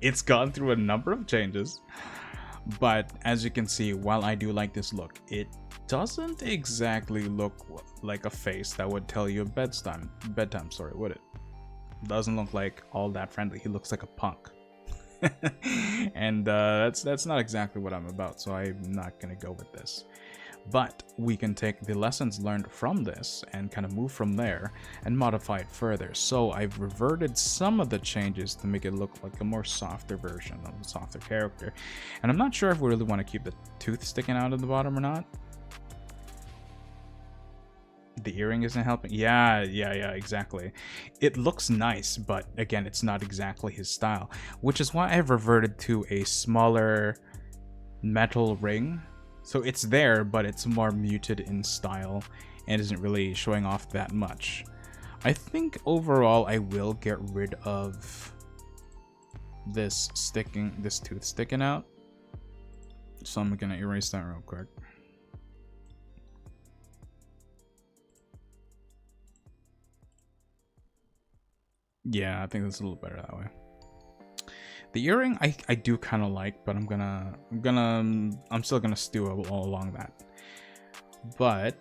It's gone through a number of changes, but as you can see, while I do like this look, it doesn't exactly look like a face that would tell you a bedtime story, would it? Doesn't look like all that friendly. He looks like a punk. And that's not exactly what I'm about, so I'm not gonna go with this. But we can take the lessons learned from this and kind of move from there and modify it further. So I've reverted some of the changes to make it look like a more softer version of a softer character. And I'm not sure if we really want to keep the tooth sticking out of the bottom or not. The earring isn't helping. Yeah, exactly. It looks nice, but again, it's not exactly his style, which is why I've reverted to a smaller metal ring. So it's there, but it's more muted in style and isn't really showing off that much. I think overall I will get rid of this tooth sticking out. So I'm gonna erase that real quick. Yeah, I think that's a little better that way. The earring I do kind of like, but I'm still gonna stew all along that. But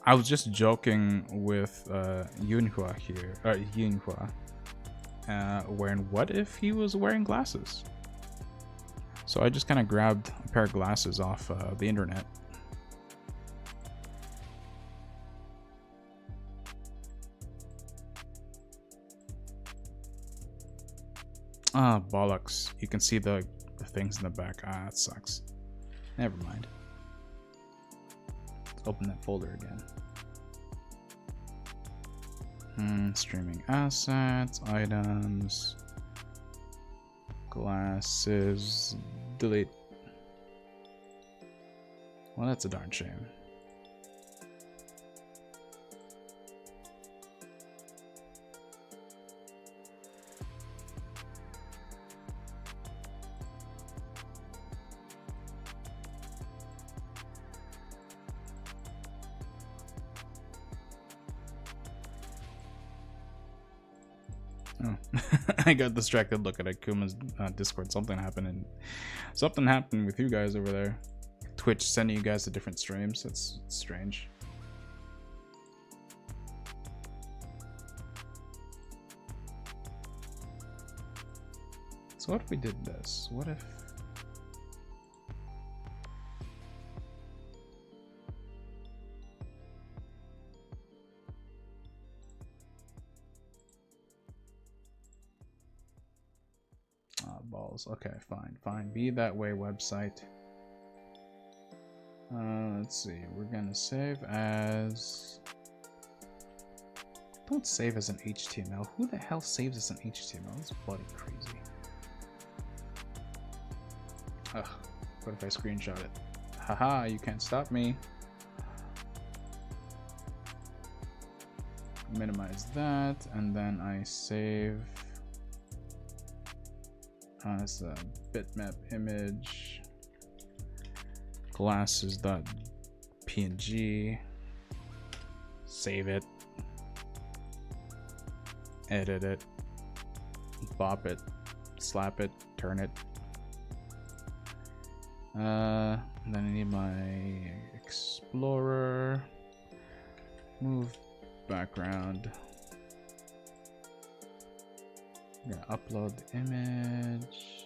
I was just joking with Yunhua here, Yunhua, wearing what if he was wearing glasses? So I just kind of grabbed a pair of glasses off the internet. Ah, bollocks. You can see the things in the back. Ah, that sucks. Never mind. Let's open that folder again. Streaming assets, items, glasses, delete. Well, that's a darn shame. Oh, I got distracted looking at Kuma's Discord. Something happened with you guys over there. Twitch sending you guys to different streams. That's strange. So what if we did this? What if... balls. Okay, fine. Be that way website. Let's see. We're gonna save as... Don't save as an HTML. Who the hell saves as an HTML? That's bloody crazy. Ugh. What if I screenshot it? Haha, you can't stop me. Minimize that, and then I save as a bitmap image, glasses.png, save it, edit it, bop it, slap it, turn it. Then I need my Explorer, move background. I'm gonna upload the image.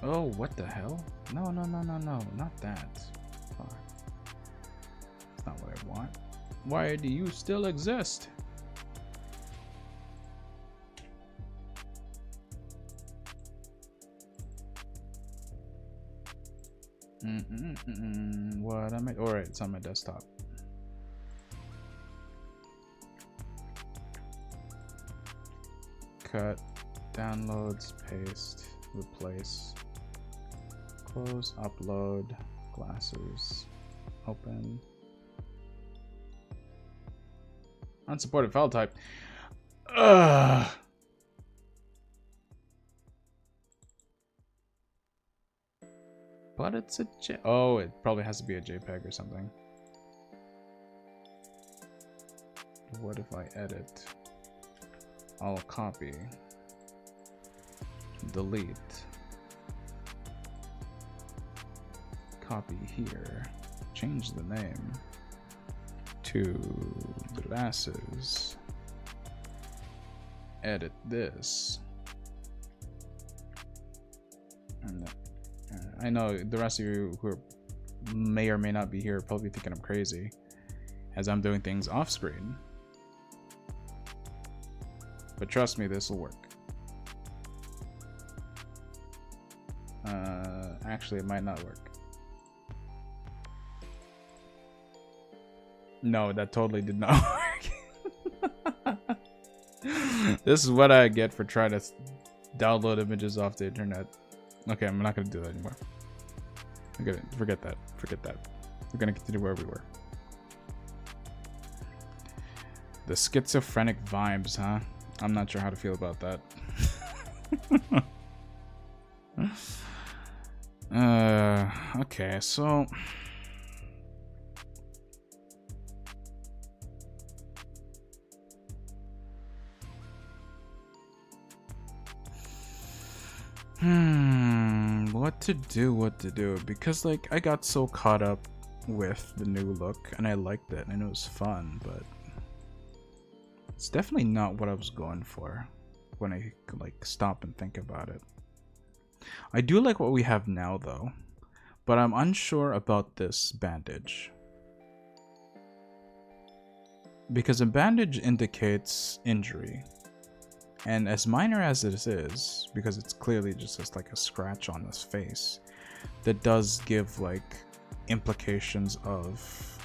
Oh, what the hell? No, not that. Fuck. That's not what I want. Why do you still exist? What am I? Alright, it's on my desktop. Cut, downloads, paste, replace, close, upload, glasses, open. Unsupported file type. Ugh. But it's a oh, it probably has to be a JPEG or something. What if I edit? I'll copy, delete, copy here, change the name to glasses, edit this, and I know the rest of you who may or may not be here are probably thinking I'm crazy as I'm doing things off screen. But trust me, this will work. Actually, it might not work. No, that totally did not work. This is what I get for trying to download images off the internet. Okay, I'm not going to do that anymore. Forget that. We're going to continue where we were. The schizophrenic vibes, huh? I'm not sure how to feel about that. Okay, so what to do, because like I got so caught up with the new look and I liked it and it was fun, but it's definitely not what I was going for when I like stop and think about it. I do like what we have now though, but I'm unsure about this bandage. Because a bandage indicates injury. And as minor as it is, because it's clearly just like a scratch on his face, that does give like implications of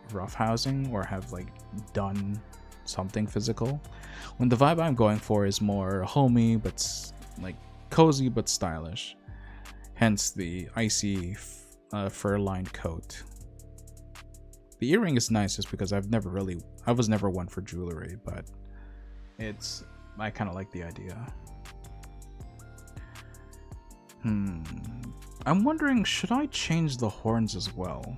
roughhousing or have like done something physical. When the vibe I'm going for is more homey but like cozy but stylish, hence the icy fur-lined coat. The earring is nice just because I was never one for jewelry, but I kind of like the idea. I'm wondering, should I change the horns as well?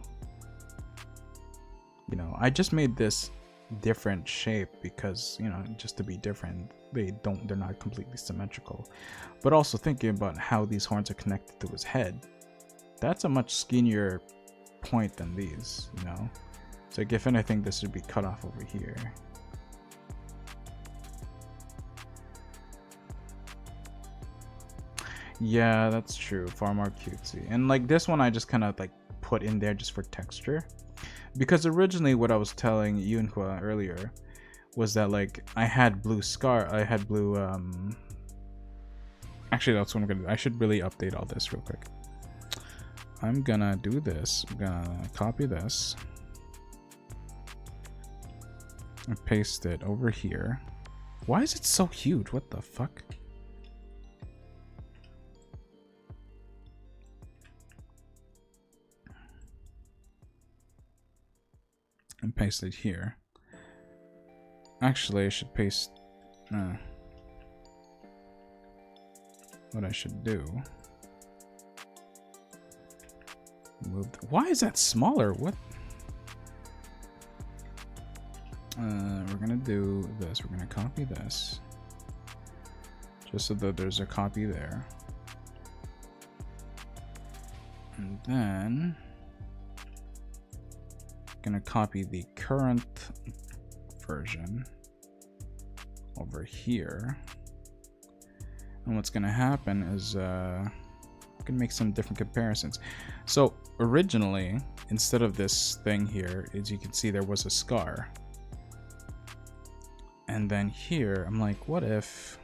You know, I just made this different shape because, you know, just to be different. They're not completely symmetrical. But also thinking about how these horns are connected to his head, that's a much skinnier point than these, you know? So like, if anything, this should be cut off over here. Yeah, that's true. Far more cutesy. And like this one I just kind of like put in there just for texture. Because originally what I was telling Yunhua earlier was that like I had blue actually that's what I'm gonna do. I should really update all this real quick. I'm gonna do this. I'm gonna copy this and paste it over here. Why is it so huge? What the fuck? And paste it here. Actually, I should paste what I should do. Why is that smaller? What? We're gonna do this. We're gonna copy this, just so that there's a copy there, and then gonna copy the current version over here. And what's gonna happen is I'm gonna make some different comparisons. So originally, instead of this thing here, as you can see, there was a scar. And then here, I'm like, what if...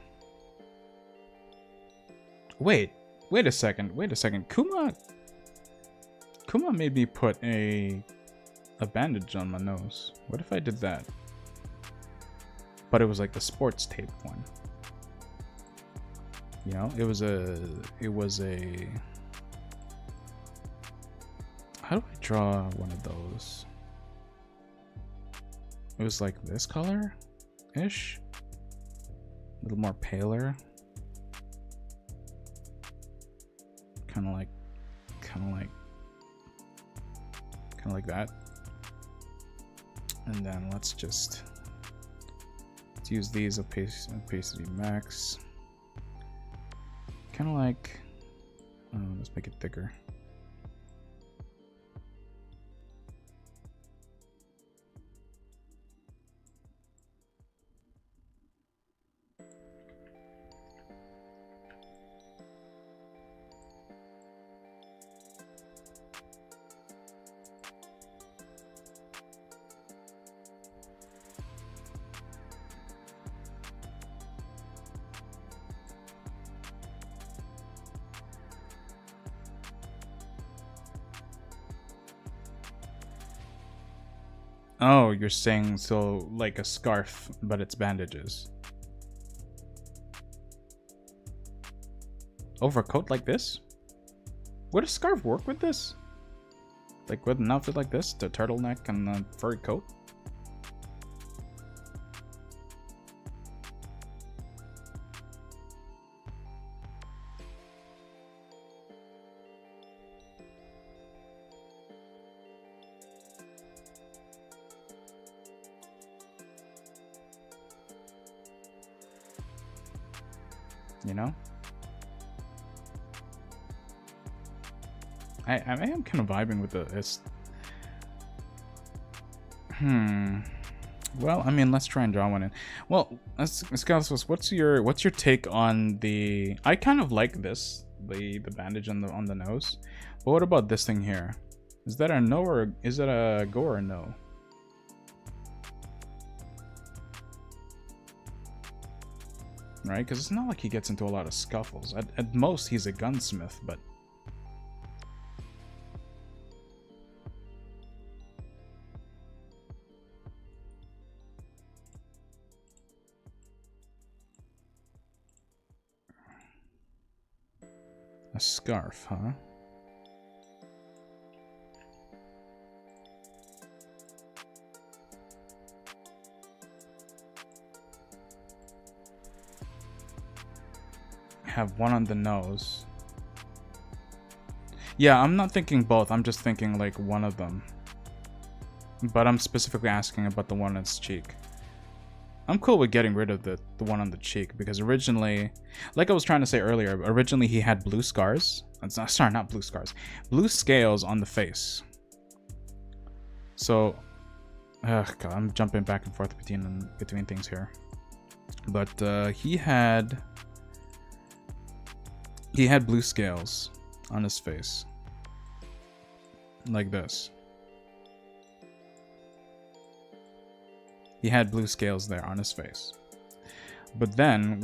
Wait a second. Kuma made me put a bandage on my nose. What if I did that? But it was like the sports tape one. You know, it was a how do I draw one of those? It was like this color ish, a little more paler, kind of like that. And then let's use these opacity max. Kind of like, let's make it thicker. Oh, you're saying so like a scarf, but it's bandages. Overcoat like this? Would a scarf work with this? Like with an outfit like this? The turtleneck and the furry coat? you know? I am kind of vibing with this. Well, I mean, let's try and draw one in. Well, Scuffed, what's your take on the? I kind of like this, the bandage on the nose. But what about this thing here? Is that a no, or is it a go or a no? Right, because it's not like he gets into a lot of scuffles. At most, he's a gunsmith, but. A scarf, huh? Have one on the nose. Yeah, I'm not thinking both. I'm just thinking like one of them. But I'm specifically asking about the one on its cheek. I'm cool with getting rid of the one on the cheek, because originally, like I was trying to say earlier, originally he had blue scars. Sorry, not blue scars. Blue scales on the face. So, God, I'm jumping back and forth between things here. But he had blue scales on his face. Like this. He had blue scales there on his face. But then,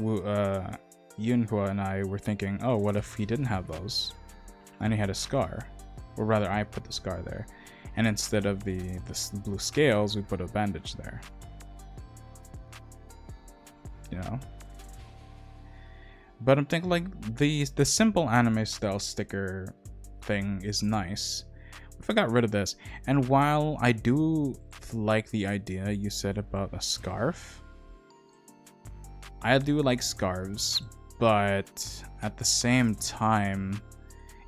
Yunhua and I were thinking, oh, what if he didn't have those? And he had a scar. Or rather, I put the scar there. And instead of the blue scales, we put a bandage there. You know? But I'm thinking, like, the simple anime style sticker thing is nice. If I got rid of this, and while I do like the idea you said about a scarf, I do like scarves, but at the same time,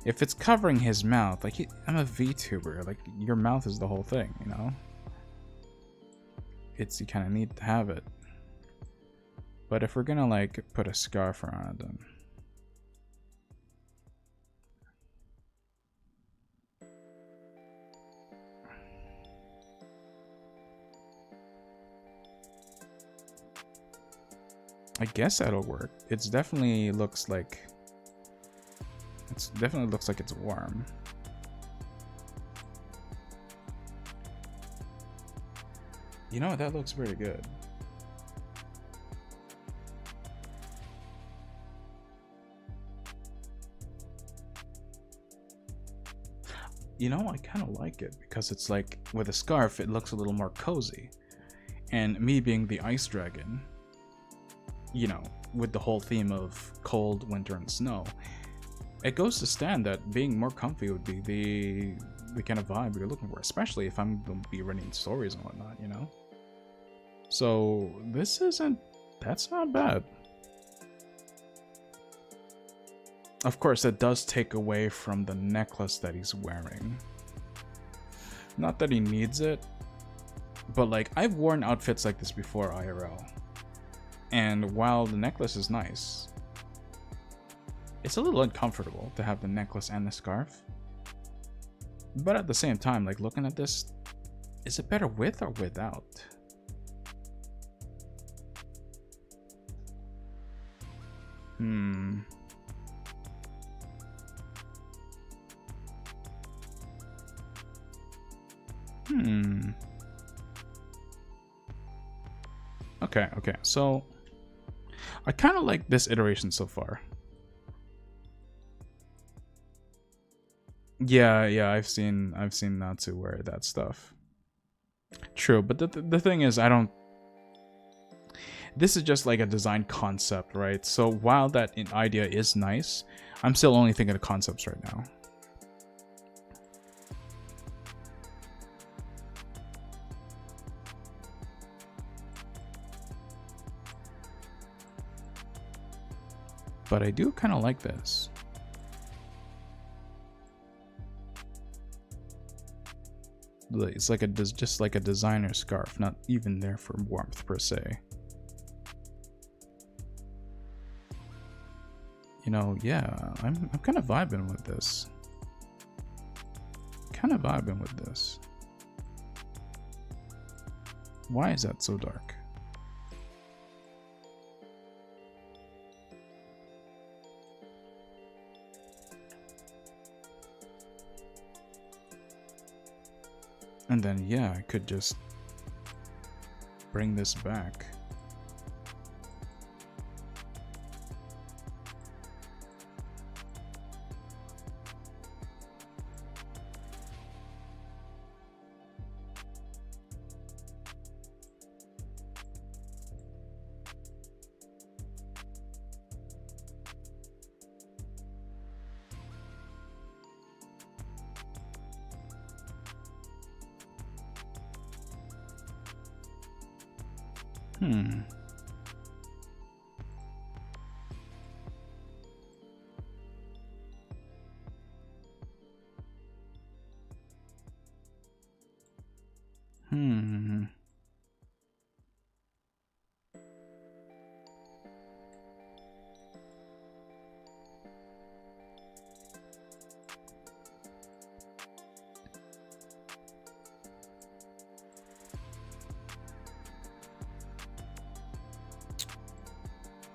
if it's covering his mouth, like I'm a VTuber, like your mouth is the whole thing, you know? You kind of need to have it. But if we're gonna like put a scarf around them. I guess that'll work. It definitely looks like it's warm. You know, that looks pretty good. You know, I kind of like it because it's like with a scarf, it looks a little more cozy. And me being the ice dragon, you know, with the whole theme of cold, winter, and snow, it goes to stand that being more comfy would be the kind of vibe you're looking for, especially if I'm going to be running stories and whatnot, you know? So that's not bad. Of course, that does take away from the necklace that he's wearing. Not that he needs it, but like, I've worn outfits like this before IRL. And while the necklace is nice, it's a little uncomfortable to have the necklace and the scarf. But at the same time, like looking at this, is it better with or without? Okay, so I kind of like this iteration so far. Yeah, I've seen Natsu wear that stuff. True, but the thing is, this is just like a design concept, right? So while that idea is nice, I'm still only thinking of concepts right now. But I do kind of like this. It's like just like a designer scarf, not even there for warmth per se. You know, yeah, I'm kind of vibing with this. Kind of vibing with this. Why is that so dark? And then, yeah, I could just bring this back. Hmm.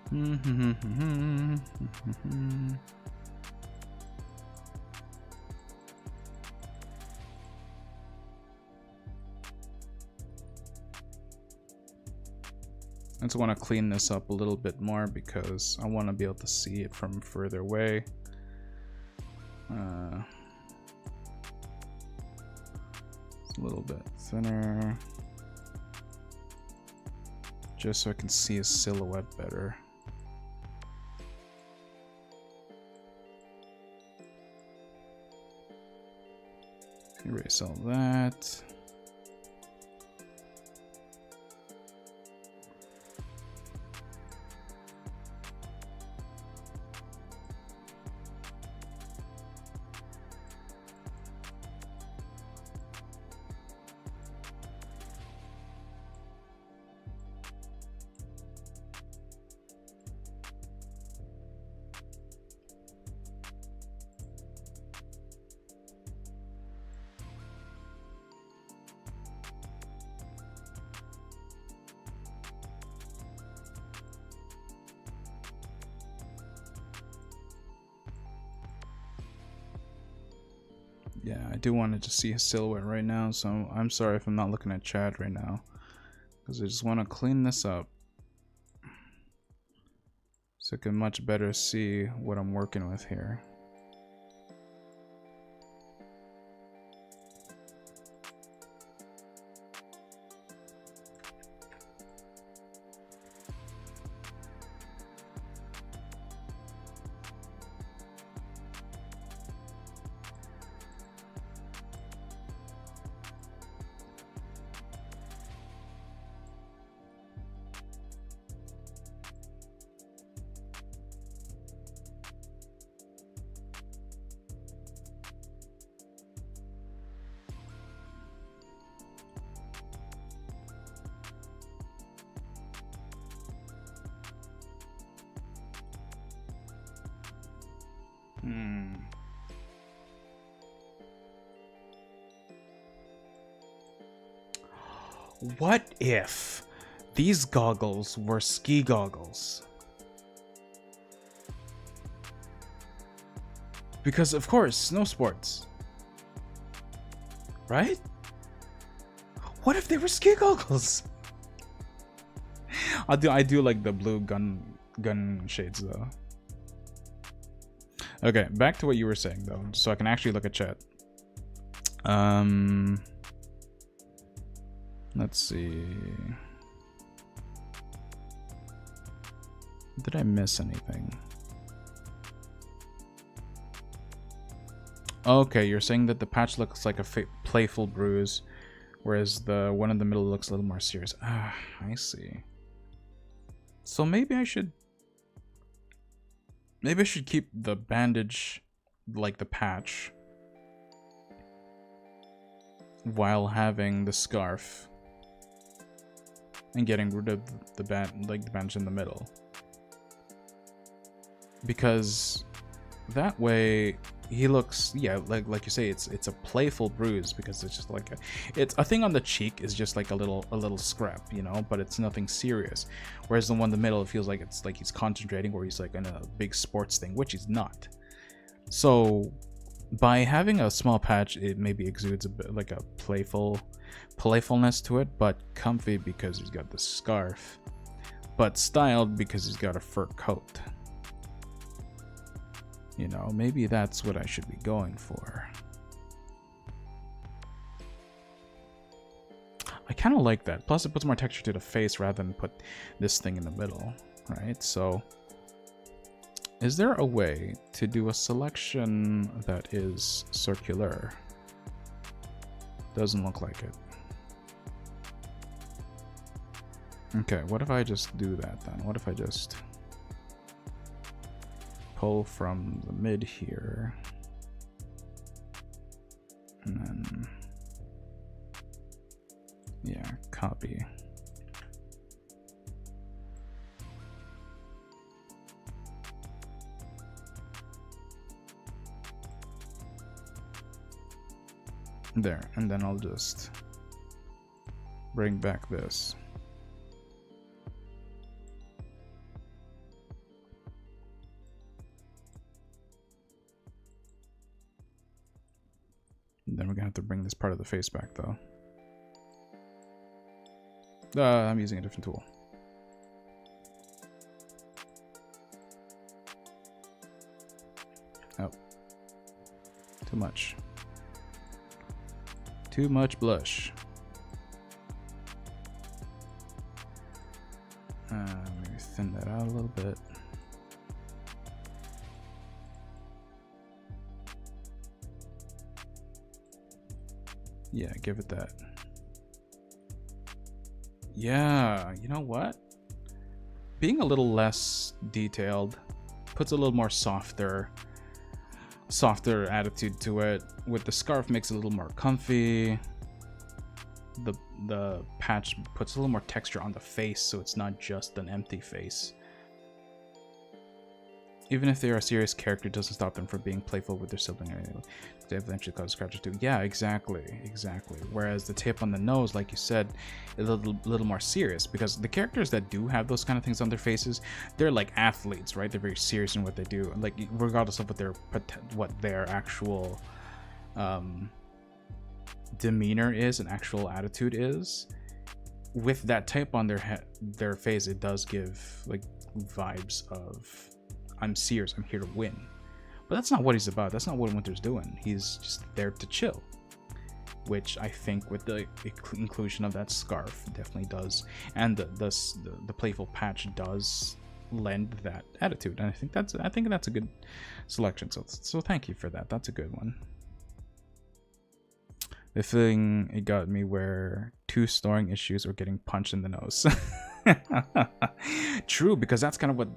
Hmm. I just want to clean this up a little bit more because I want to be able to see it from further away. It's a little bit thinner, just so I can see a silhouette better. Erase all that. Yeah, I do want to just see a silhouette right now, so I'm sorry if I'm not looking at chat right now, because I just want to clean this up so I can much better see what I'm working with here. What if these goggles were ski goggles? Because of course, snow sports. Right? What if they were ski goggles? I do like the blue gun shades though. Okay, back to what you were saying though, so I can actually look at chat. Let's see. Did I miss anything? Okay, you're saying that the patch looks like a playful bruise, whereas the one in the middle looks a little more serious. Ah, I see. So maybe I should keep the bandage, like the patch, while having the scarf and getting rid of the bandage in the middle. because that way he looks, yeah, like you say, it's a playful bruise, because it's just like it's a thing on the cheek is just like a little scrap, you know, but it's nothing serious. Whereas the one in the middle, it feels like it's like he's concentrating, or he's like in a big sports thing, which he's not. So by having a small patch, it maybe exudes a bit like a playfulness to it, but comfy because he's got the scarf, but styled because he's got a fur coat. You know, maybe that's what I should be going for. I kind of like that. Plus, it puts more texture to the face rather than put this thing in the middle, right? So, is there a way to do a selection that is circular? Doesn't look like it. Okay, what if I just do that then? What if I just pull from the mid here, and then, yeah, copy. There, and then I'll just bring back this. Then we're gonna have to bring this part of the face back, though. I'm using a different tool. Oh. Too much. Too much blush. Maybe thin that out a little bit. Yeah, give it that. Yeah, you know what? Being a little less detailed puts a little more softer attitude to it. With the scarf, makes it a little more comfy. The patch puts a little more texture on the face, so it's not just an empty face. Even if they are a serious character, it doesn't stop them from being playful with their sibling. They eventually cause scratches too. Yeah, exactly. Whereas the tape on the nose, like you said, is a little more serious, because the characters that do have those kind of things on their faces, they're like athletes, right? They're very serious in what they do, like regardless of what their actual demeanor is and actual attitude is. With that tape on their face, it does give like vibes of, I'm serious, I'm here to win. But that's not what he's about. That's not what Winter's doing. He's just there to chill. Which I think with the inclusion of that scarf definitely does. And the playful patch does lend that attitude. And I think that's a good selection. So thank you for that. That's a good one. The thing it got me where 2 snoring issues or getting punched in the nose. True, because that's kind of what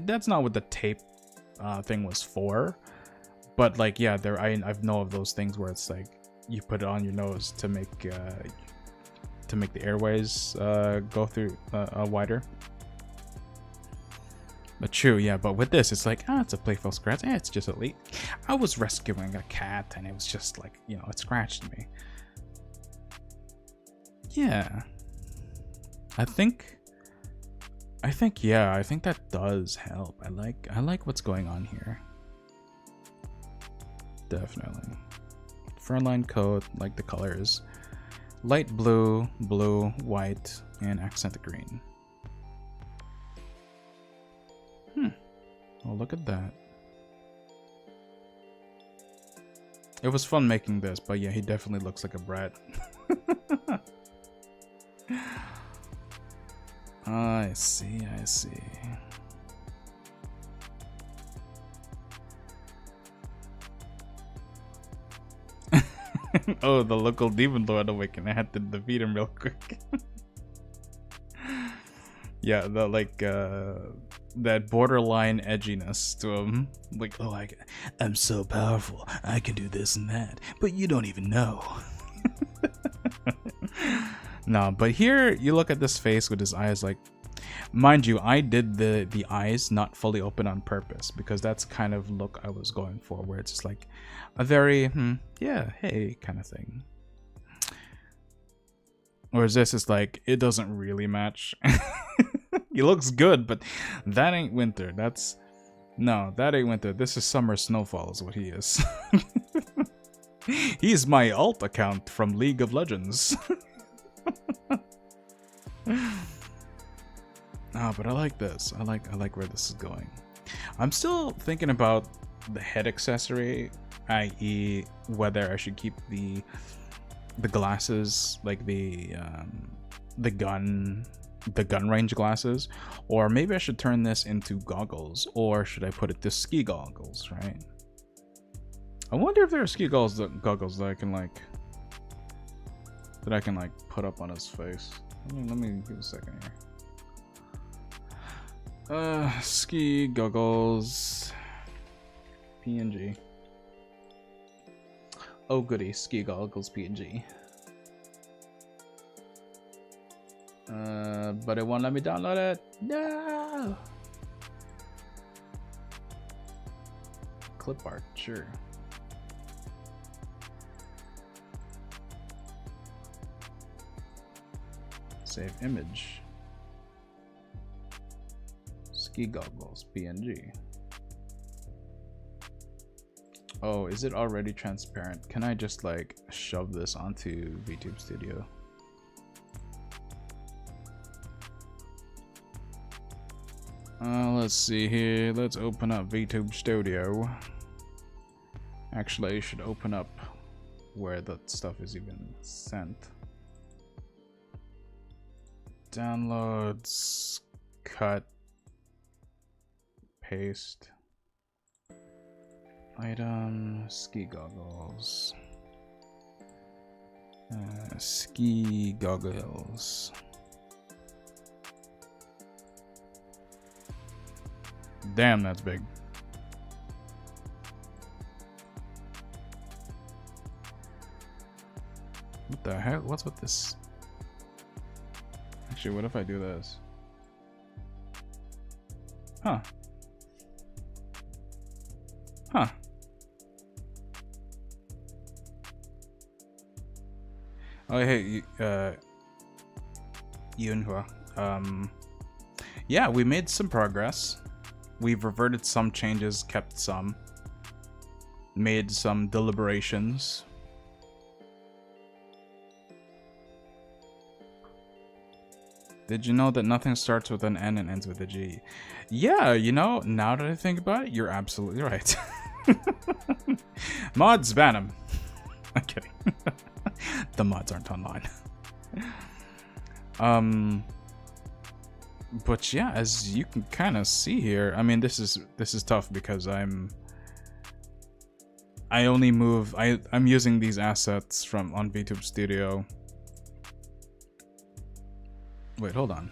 that's not what the tape thing was for, but like, yeah, I know of those things where it's like you put it on your nose to make the airways go through wider. But true, yeah. But with this, it's like, it's a playful scratch. It's just a leak. I was rescuing a cat, and it was just like, you know, it scratched me. Yeah. I think that does help. I like what's going on here. Definitely. Frontline coat, like the colors. Light blue, white, and accent green. Well, look at that. It was fun making this, but yeah, he definitely looks like a brat. I see. Oh, the local demon lord awakened. I had to defeat him real quick. Yeah, that borderline edginess to him. Like, oh, I'm so powerful. I can do this and that, but you don't even know. No, but here you look at this face with his eyes like, Mind you, I did the eyes not fully open on purpose because that's kind of look I was going for, where it's just like a very yeah, hey kind of thing. Whereas this is like, it doesn't really match. He looks good, but that ain't winter. That ain't winter. This is summer snowfall is what he is. He's my alt account from League of Legends. But I like this. I like where this is going. I'm still thinking about the head accessory, i.e. whether I should keep the glasses, like the gun range glasses, or maybe I should turn this into goggles, or should I put it to ski goggles, right? I wonder if there are ski goggles that I can put up on his face. Let me give a second here. Ski goggles PNG. Oh goody, ski goggles PNG. But it won't let me download it. No. Clip art, sure. Save image. Ski goggles PNG. Oh, is it already transparent? Can I just like shove this onto VTube Studio? Let's see here. Let's open up VTube Studio. Actually, I should open up where that stuff is even sent. Downloads, cut, paste, item, ski goggles, ski goggles. Damn, that's big. What the heck? What's with this? Actually, what if I do this? Huh. Huh. Oh, hey, Yunhua. Yeah, we made some progress. We've reverted some changes, kept some. Made some deliberations. Did you know that nothing starts with an N and ends with a G? Yeah, you know, now that I think about it, you're absolutely right. Mods, ban 'em. I'm kidding. The mods aren't online. But yeah, as you can kind of see here, I mean, this is tough because I'm using these assets from on VTube Studio. Wait, hold on.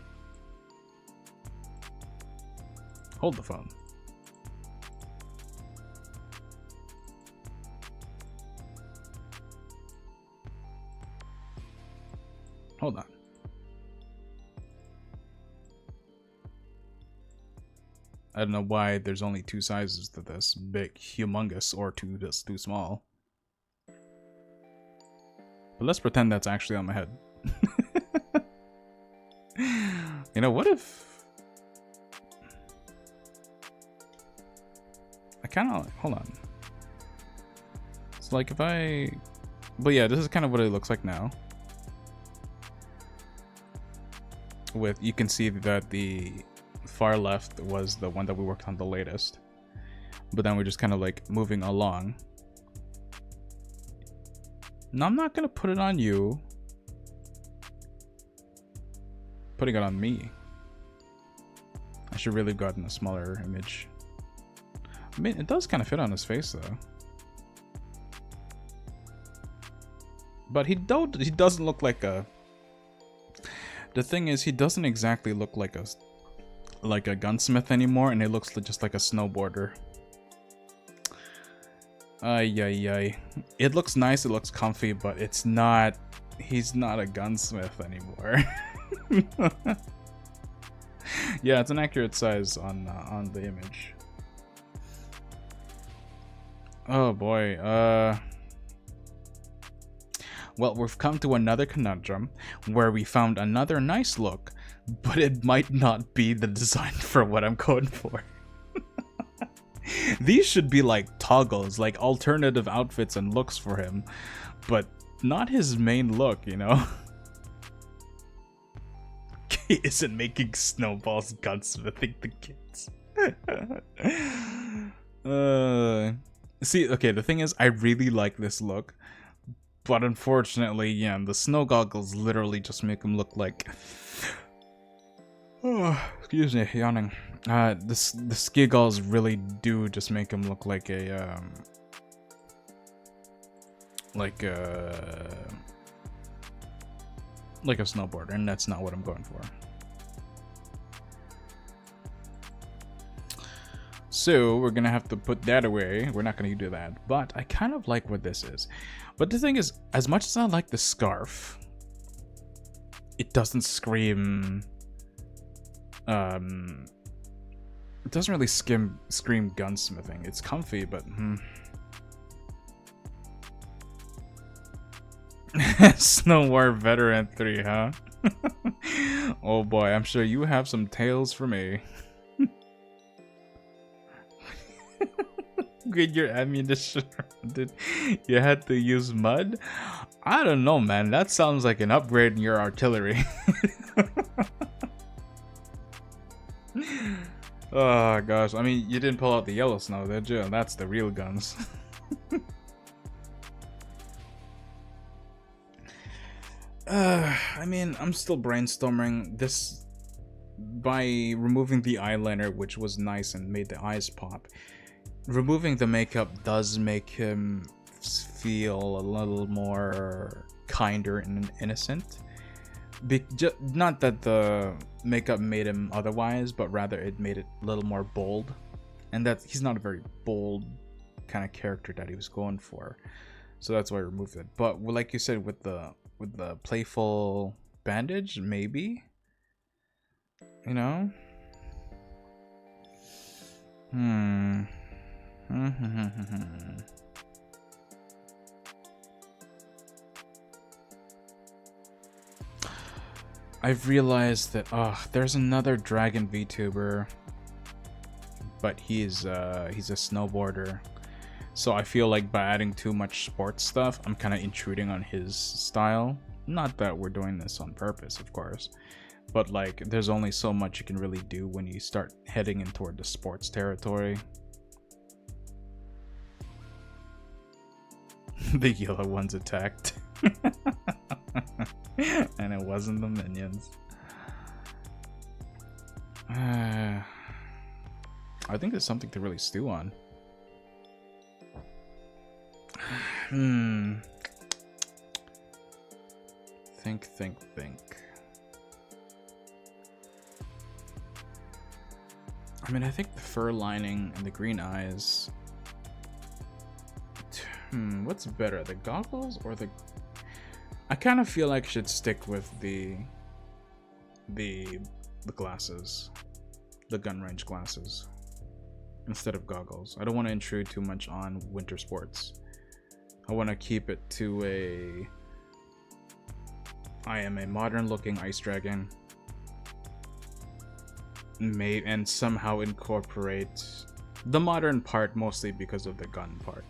Hold the phone. Hold on. I don't know why there's only two sizes to this. Big, humongous, or too small. But let's pretend that's actually on my head. You know, what if... I kind of... Hold on. It's like if I... But yeah, this is kind of what it looks like now. With, you can see that the far left was the one that we worked on the latest. But then we're just kind of like moving along. No, I'm not going to put it on you. Putting it on me. I should really have gotten a smaller image. I mean, it does kind of fit on his face though. But he doesn't look like a... The thing is, he doesn't exactly look like a gunsmith anymore, and it looks just like a snowboarder. Ay. It looks nice, it looks comfy, but it's not... He's not a gunsmith anymore. Yeah, it's an accurate size on the image. Oh boy. Well, we've come to another conundrum where we found another nice look, but it might not be the design for what I'm going for. These should be like toggles, like alternative outfits and looks for him, but not his main look, you know? He isn't making snowballs gunsmithing the kids. See, okay, the thing is, I really like this look, but unfortunately, yeah, the snow goggles literally just make him look like... Oh, excuse me, yawning. The ski goggles really do just make him look like a, like a snowboarder, and that's not what I'm going for. So we're gonna have to put that away. We're not gonna do that, but I kind of like what this is. But the thing is, as much as I like the scarf, it doesn't scream it doesn't really scream gunsmithing. It's comfy, but Snow War Veteran 3, huh? Oh boy, I'm sure you have some tales for me. Get your ammunition rounded. You had to use mud? I don't know, man. That sounds like an upgrade in your artillery. Oh gosh, I mean, you didn't pull out the yellow snow, did you? That's the real guns. I mean, I'm still brainstorming this by removing the eyeliner, which was nice and made the eyes pop. Removing the makeup does make him feel a little more kinder and innocent. Not that the makeup made him otherwise, but rather it made it a little more bold. And that he's not a very bold kind of character that he was going for. So that's why I removed it. But like you said, with the playful bandage, maybe? You know? I've realized that there's another Dragon VTuber, but he's a snowboarder. So I feel like by adding too much sports stuff, I'm kind of intruding on his style. Not that we're doing this on purpose, of course, but like there's only so much you can really do when you start heading in toward the sports territory. The yellow ones attacked. And it wasn't the minions. I think there's something to really stew on. Think. I mean, I think the fur lining and the green eyes. What's better, the goggles or the... I kind of feel like I should stick with the glasses, the gun range glasses, instead of goggles. I don't want to intrude too much on winter sports. I want to keep it to I am a modern looking ice dragon, and somehow incorporate the modern part, mostly because of the gun part.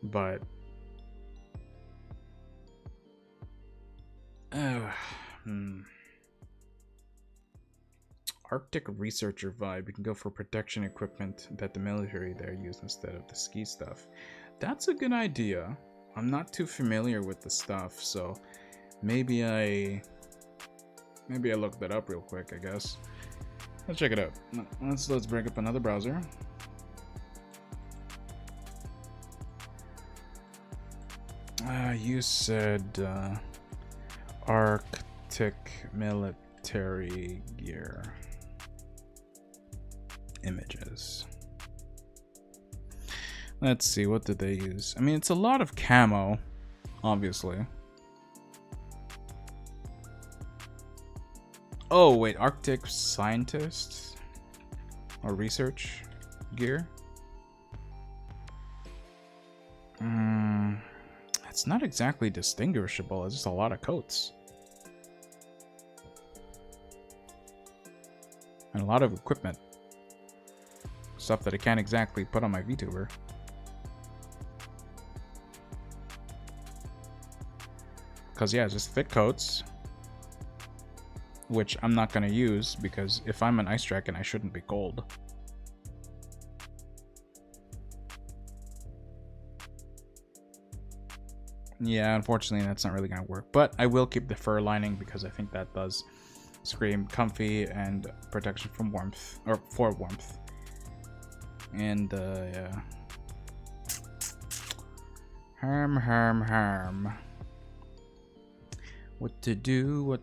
But Arctic researcher vibe. We can go for protection equipment that the military there use instead of the ski stuff. That's a good idea. I'm not too familiar with the stuff, so maybe I look that up real quick, I guess. Let's check it out. Let's bring up another browser. You said Arctic military gear images. Let's see, what did they use? I mean, it's a lot of camo, obviously. Oh wait, Arctic scientist or research gear. It's not exactly distinguishable. It's just a lot of coats and a lot of equipment, stuff that I can't exactly put on my VTuber. Because yeah, it's just thick coats, which I'm not going to use because if I'm an ice dragon, I shouldn't be cold. Yeah, unfortunately, that's not really going to work. But I will keep the fur lining because I think that does scream comfy and protection from warmth, or for warmth. And yeah. Harm. What to do.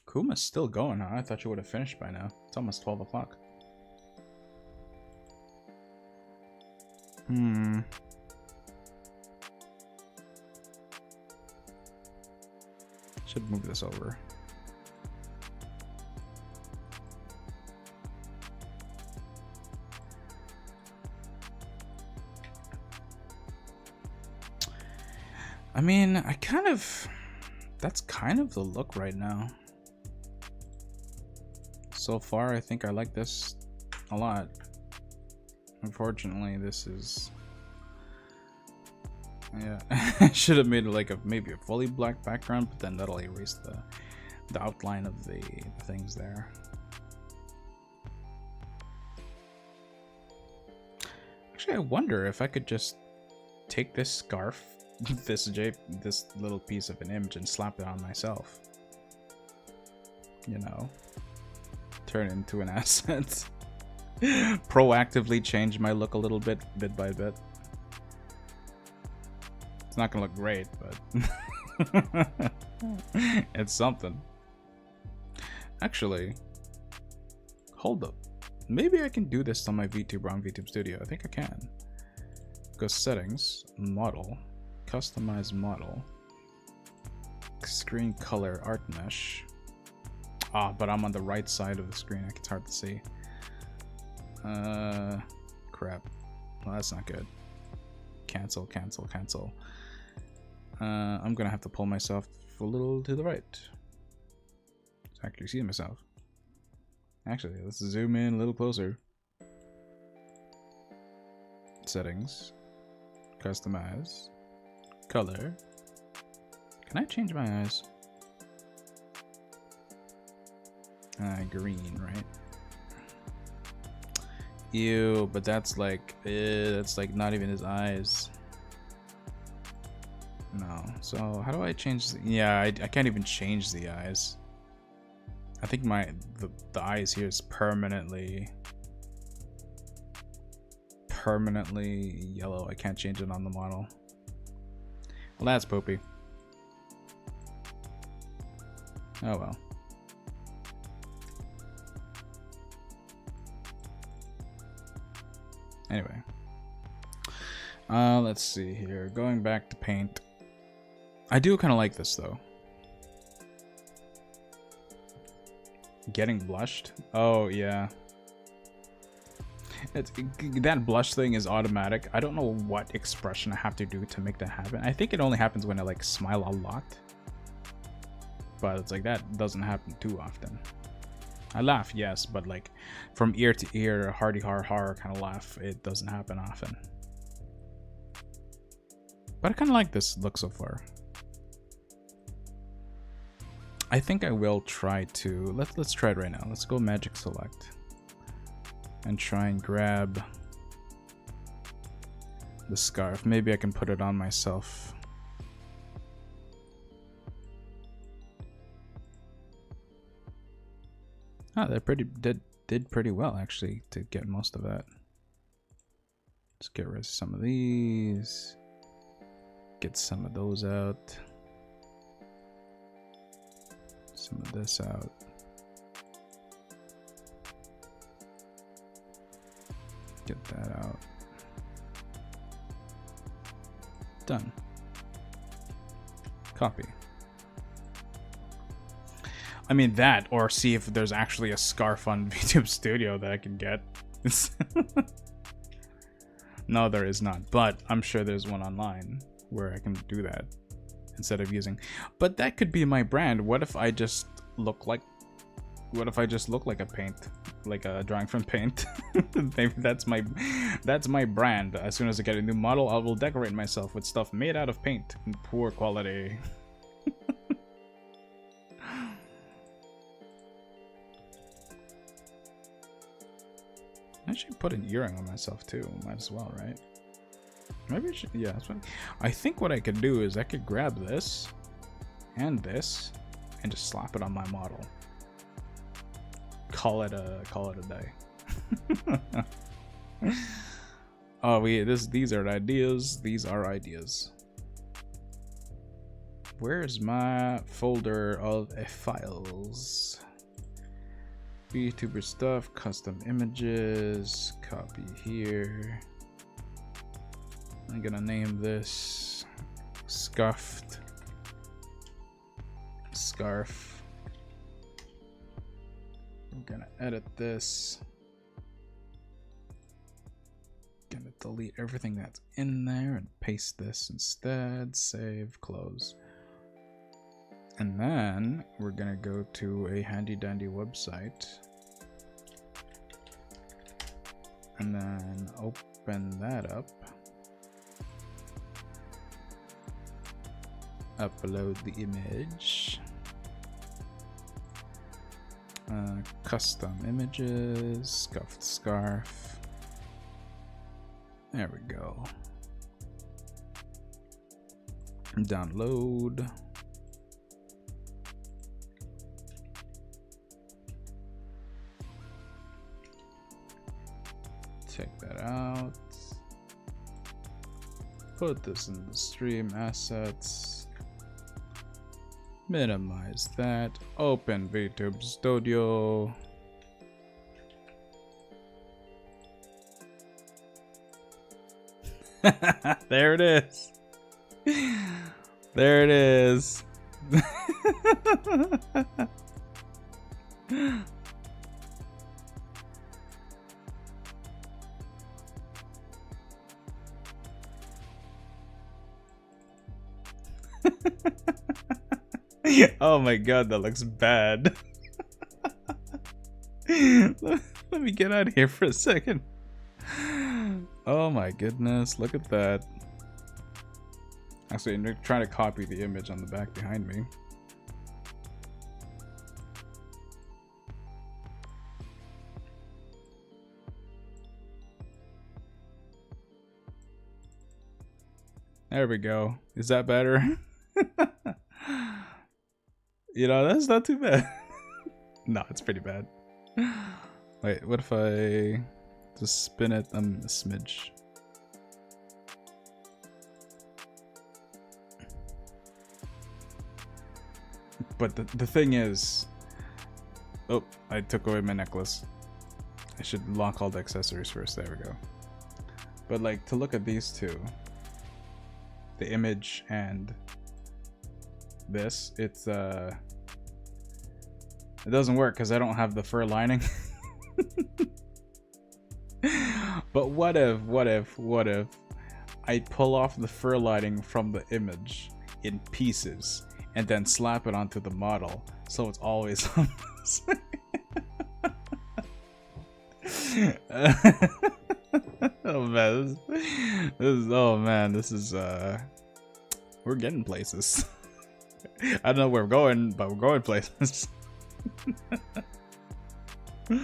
Kuma's still going, huh? I thought you would have finished by now. It's almost 12 o'clock. Should move this over. I mean, that's kind of the look right now. So far, I think I like this a lot. Unfortunately, this is... Yeah, I should have made it like maybe a fully black background, but then that'll erase the outline of the things there. Actually, I wonder if I could just take this scarf, this little piece of an image, and slap it on myself. You know, turn it into an asset. Proactively change my look a little bit by bit. It's not gonna look great, but it's something. Actually, hold up. Maybe I can do this on my VTuber on VTube Studio. I think I can. Go settings, model, customize model, screen color, art mesh. Ah, but I'm on the right side of the screen. It's hard to see. Crap. Well, that's not good. Cancel. I'm gonna have to pull myself a little to the right to actually see myself. Actually, let's zoom in a little closer. Settings, customize, color. Can I change my eyes? Green, right? Ew, but that's like not even his eyes. No. So how do I change yeah, I can't even change the eyes. I think the eyes here is permanently yellow. I can't change it on the model. Well, that's poopy. Oh well. Anyway. Let's see here. Going back to paint. I do kind of like this though. Getting blushed? Oh yeah. That blush thing is automatic. I don't know what expression I have to do to make that happen. I think it only happens when I like smile a lot. But it's like that doesn't happen too often. I laugh, yes, but like from ear to ear, hearty har kind of laugh, it doesn't happen often. But I kind of like this look so far. I think I will try to let's try it right now. Let's go magic select and try and grab the scarf. Maybe I can put it on myself. Oh, that did pretty well actually to get most of that. Let's get rid of some of these. Get some of those out. Some of this out. Get that out. Done. Copy. I mean that, or see if there's actually a scarf on VTube Studio that I can get. No, there is not, but I'm sure there's one online where I can do that instead of using. But that could be my brand. What if I just look like a paint, like a drawing from Paint? Maybe that's my brand. As soon as I get a new model, I will decorate myself with stuff made out of paint in poor quality. I should put an earring on myself too. Might as well, right? Maybe I should. Yeah, that's what I think. What I could do is I could grab this and this and just slap it on my model. Call it a day. Oh, these are ideas. These are ideas. Where's my folder of files? VTuber stuff, custom images, copy here. I'm gonna name this Scuffed Scarf. I'm gonna edit this. Gonna delete everything that's in there and paste this instead. Save, close. And then we're gonna go to a handy dandy website and then open that up, upload the image, custom images, scuffed scarf. There we go. Download. Check that out. Put this in the stream assets. Minimize that. Open VTube Studio. There it is. There it is. Oh my god, that looks bad. Let me get out of here for a second. Oh my goodness, look at that. Actually, I'm trying to copy the image on the back behind me. There we go. Is that better? You know, that's not too bad. No, it's pretty bad. Wait, what if I just spin it a smidge? But the thing is... Oh, I took away my necklace. I should lock all the accessories first. There we go. But like, to look at these two, the image and this, it doesn't work because I don't have the fur lining. But what if I pull off the fur lining from the image in pieces and then slap it onto the model so it's always on this. Oh man, this is we're getting places. I don't know where we're going, but we're going places. Ay,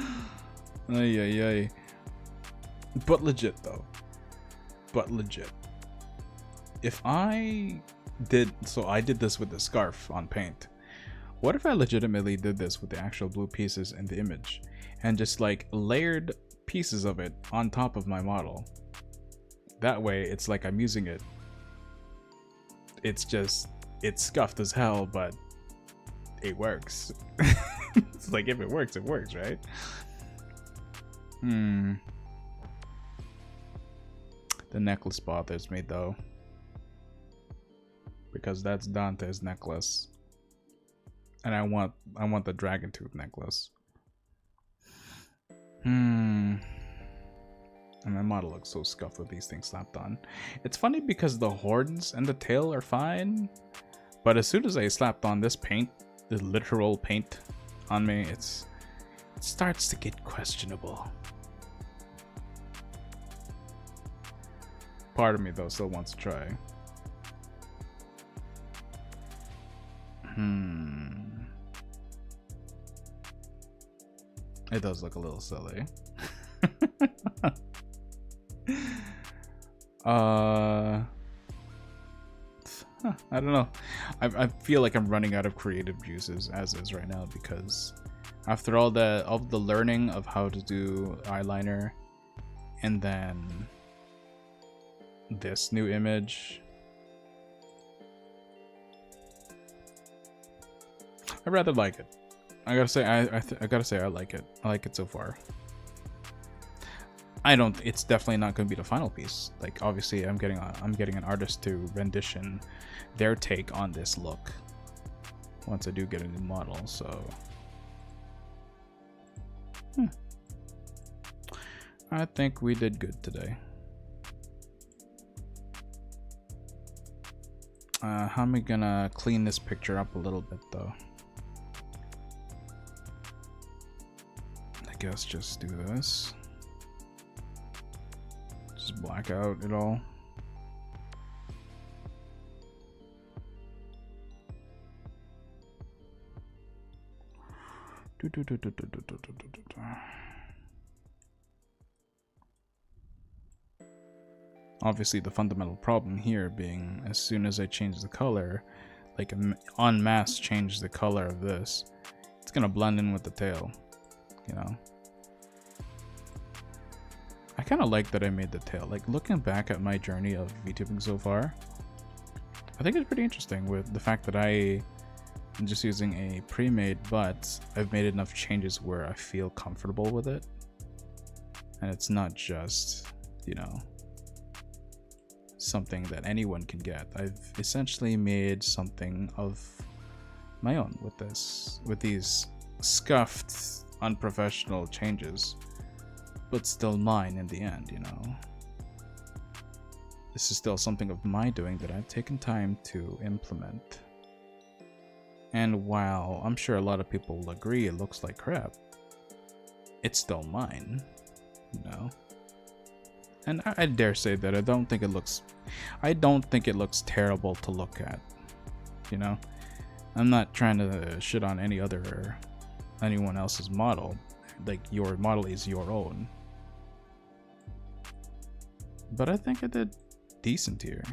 ay, ay. But legit though. But legit. If I did this with the scarf on Paint. What if I legitimately did this with the actual blue pieces in the image and just like layered pieces of it on top of my model? That way it's like I'm using it. It's scuffed as hell, but it works. It's like, if it works, right? The necklace bothers me though. because that's Dante's necklace, and I want the dragon tooth necklace. And my model looks so scuffed with these things slapped on. It's funny because the horns and the tail are fine, but as soon as I slapped on this paint, the literal paint on me, it starts to get questionable. Part of me though still wants to try. It does look a little silly. I don't know. I feel like I'm running out of creative juices as is right now, because after all the learning of how to do eyeliner, and then this new image, I rather like it. I gotta say, I gotta say I like it. I like it so far. It's definitely not going to be the final piece. Like, obviously I'm getting an artist to rendition their take on this look once I do get a new model. So I think we did good today. How am I gonna clean this picture up a little bit though? I guess just do this. Just black out it all. Obviously the fundamental problem here being, as soon as I change the color, like en masse change the color of this, it's gonna blend in with the tail, you know. I kind of like that I made the tail. Like, looking back at my journey of VTubing so far, I think it's pretty interesting with the fact that I'm just using a pre-made, but I've made enough changes where I feel comfortable with it, and it's not just, you know, something that anyone can get. I've essentially made something of my own with these scuffed, unprofessional changes, but still mine in the end, you know. This is still something of my doing that I've taken time to implement. And while I'm sure a lot of people will agree it looks like crap, it's still mine, you know. And I dare say that I don't think it looks terrible to look at, you know. I'm not trying to shit on anyone else's model. Like, your model is your own. But I think I did decent here.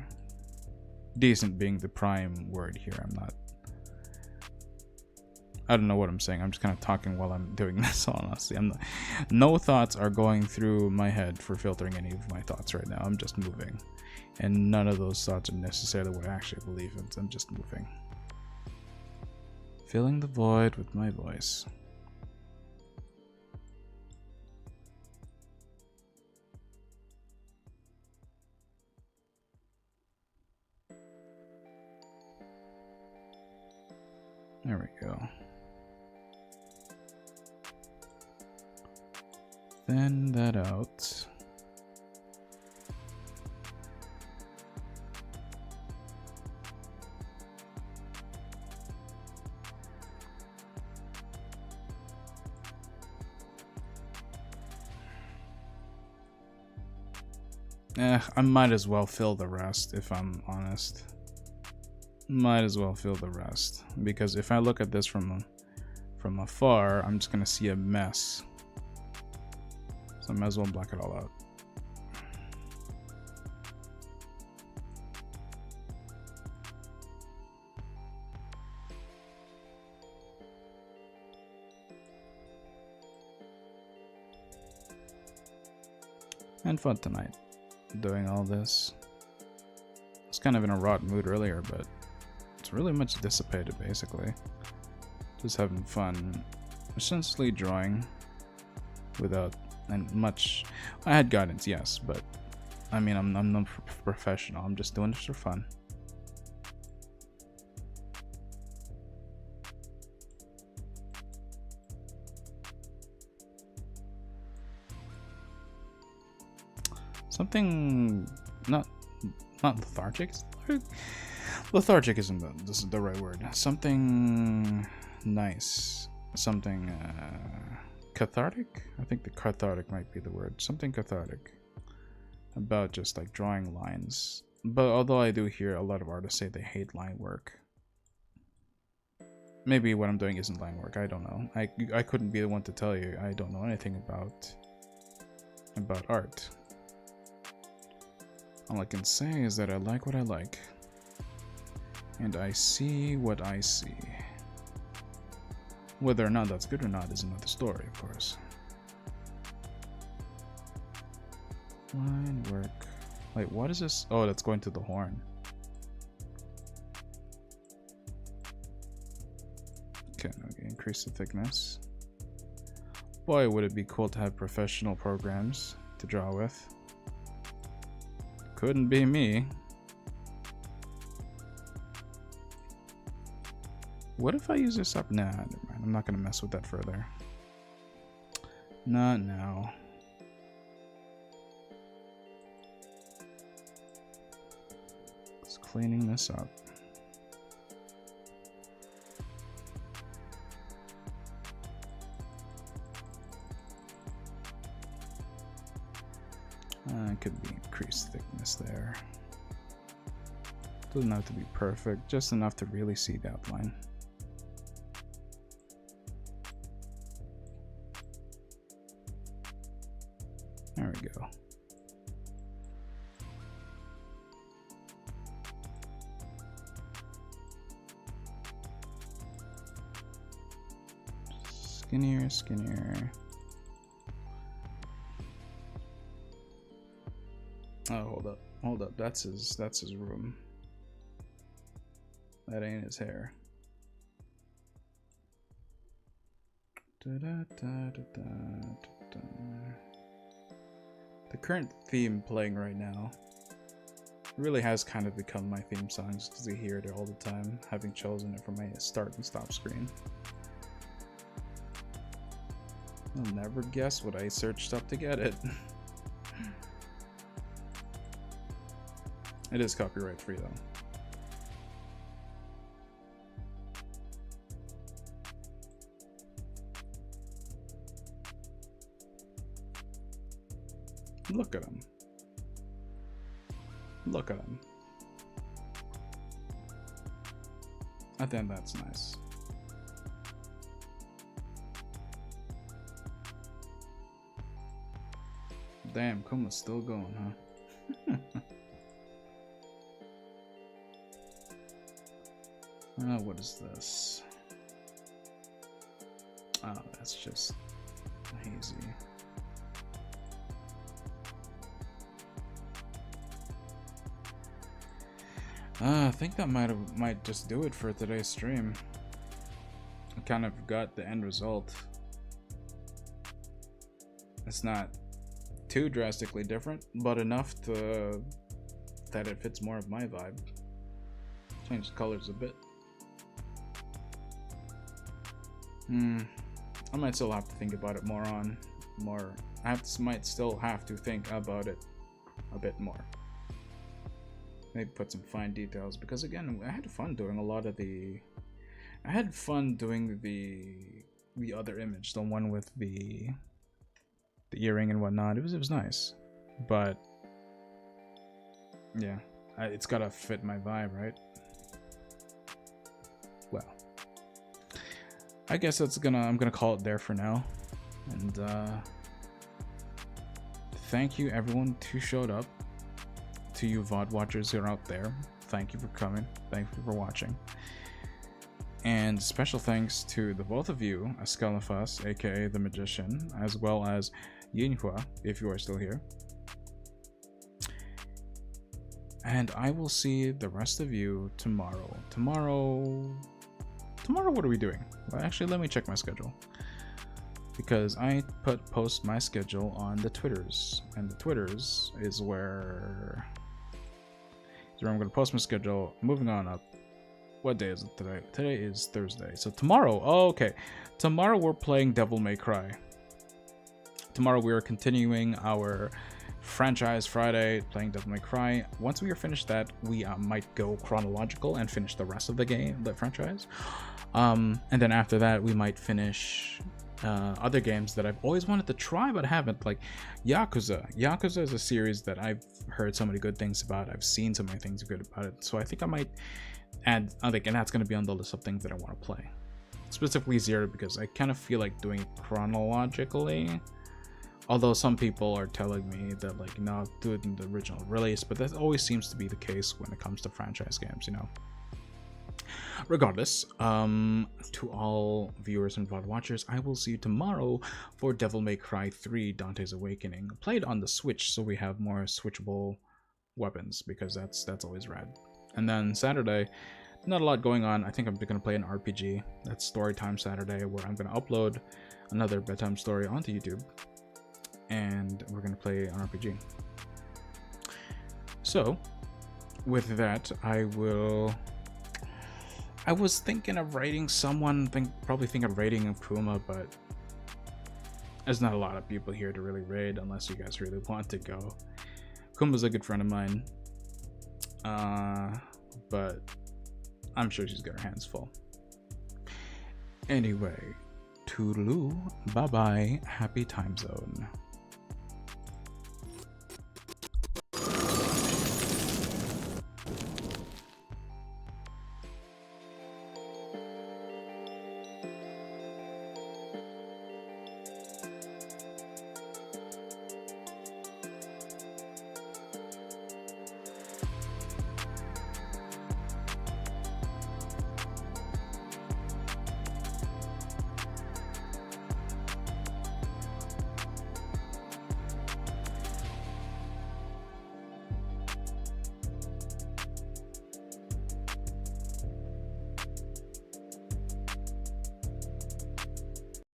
Decent being the prime word here. I don't know what I'm saying. I'm just kind of talking while I'm doing this, honestly. No thoughts are going through my head for filtering any of my thoughts right now. I'm just moving. And none of those thoughts are necessarily what I actually believe in. I'm just moving. Filling the void with my voice. There we go. Thin that out. I might as well fill the rest, if I'm honest. Might as well fill the rest, because if I look at this from afar, I'm just gonna see a mess. So I might as well black it all out. And fun tonight, doing all this. I was kind of in a rot mood earlier, but it's really much dissipated, basically. Just having fun, essentially drawing without much. I had guidance, yes, but I mean, I'm no professional. I'm just doing this for fun. Something not lethargic. Lethargic isn't the right word. Something nice. Something cathartic. I think the cathartic might be the word. Something cathartic about just like drawing lines. But although I do hear a lot of artists say they hate line work. Maybe what I'm doing isn't line work. I don't know. I couldn't be the one to tell you. I don't know anything about art. All I can say is that I like what I like. And I see what I see. Whether or not that's good or not is another story, of course. Line work. Wait, what is this? Oh, that's going to the horn. Okay, increase the thickness. Boy, would it be cool to have professional programs to draw with. Couldn't be me. What if I use this up? Nah, never mind. I'm not gonna mess with that further. Not now. Just cleaning this up. Could be increased thickness there. Doesn't have to be perfect, just enough to really see the outline. There we go. Skinnier, skinnier. Oh, hold up. That's his room. That ain't his hair. The current theme playing right now really has kind of become my theme song just because I hear it all the time, having chosen it for my start and stop screen. You'll never guess what I searched up to get it. It is copyright free though. Look at him. Look at him. I think that's nice. Damn, Kuma's still going, huh? What is this? Oh, that's just hazy. I think that might just do it for today's stream. I kind of got the end result. It's not too drastically different, but enough to that it fits more of my vibe. Change the colors a bit. I might still have to think about it more. Might still have to think about it a bit more. Maybe put some fine details, because again, I had fun doing a lot of the. I had fun doing the other image, the one with the earring and whatnot. It was nice, but yeah, it's gotta fit my vibe, right? Well, I guess I'm gonna call it there for now, and thank you everyone who showed up. To you VOD watchers who are out there, thank you for coming, thank you for watching, and special thanks to the both of you, Ascalifas, aka the Magician, as well as Yinhua, if you are still here. And I will see the rest of you tomorrow. Tomorrow, what are we doing? Well, actually, let me check my schedule, because I post my schedule on the Twitters, and the Twitters is where I'm going to post my schedule. Moving on up. What day is it today? Today is Thursday. So tomorrow, okay. Tomorrow we're playing Devil May Cry. Tomorrow we are continuing our Franchise Friday, playing Devil May Cry. Once we are finished that, we might go chronological and finish the rest of the game, the franchise. And then after that, we might finish other games that I've always wanted to try but haven't, like Yakuza. Yakuza is a series that I've heard so many good things about. I've seen so many things good about it, so I think I might add, and that's going to be on the list of things that I want to play. Specifically Zero, because I kind of feel like doing it chronologically. Although some people are telling me that, like, no, do it in the original release, but that always seems to be the case when it comes to franchise games, you know. Regardless, to all viewers and VOD watchers, I will see you tomorrow for Devil May Cry 3 Dante's Awakening. Played on the Switch, so we have more switchable weapons, because that's always rad. And then Saturday, not a lot going on. I think I'm gonna play an RPG. That's Storytime Saturday, where I'm gonna upload another bedtime story onto YouTube, and we're gonna play an RPG. So, with that, I was thinking of rating someone, probably think of rating Akuma, but there's not a lot of people here to really raid unless you guys really want to go. Akuma's a good friend of mine, but I'm sure she's got her hands full. Anyway, toodaloo, bye bye, happy time zone.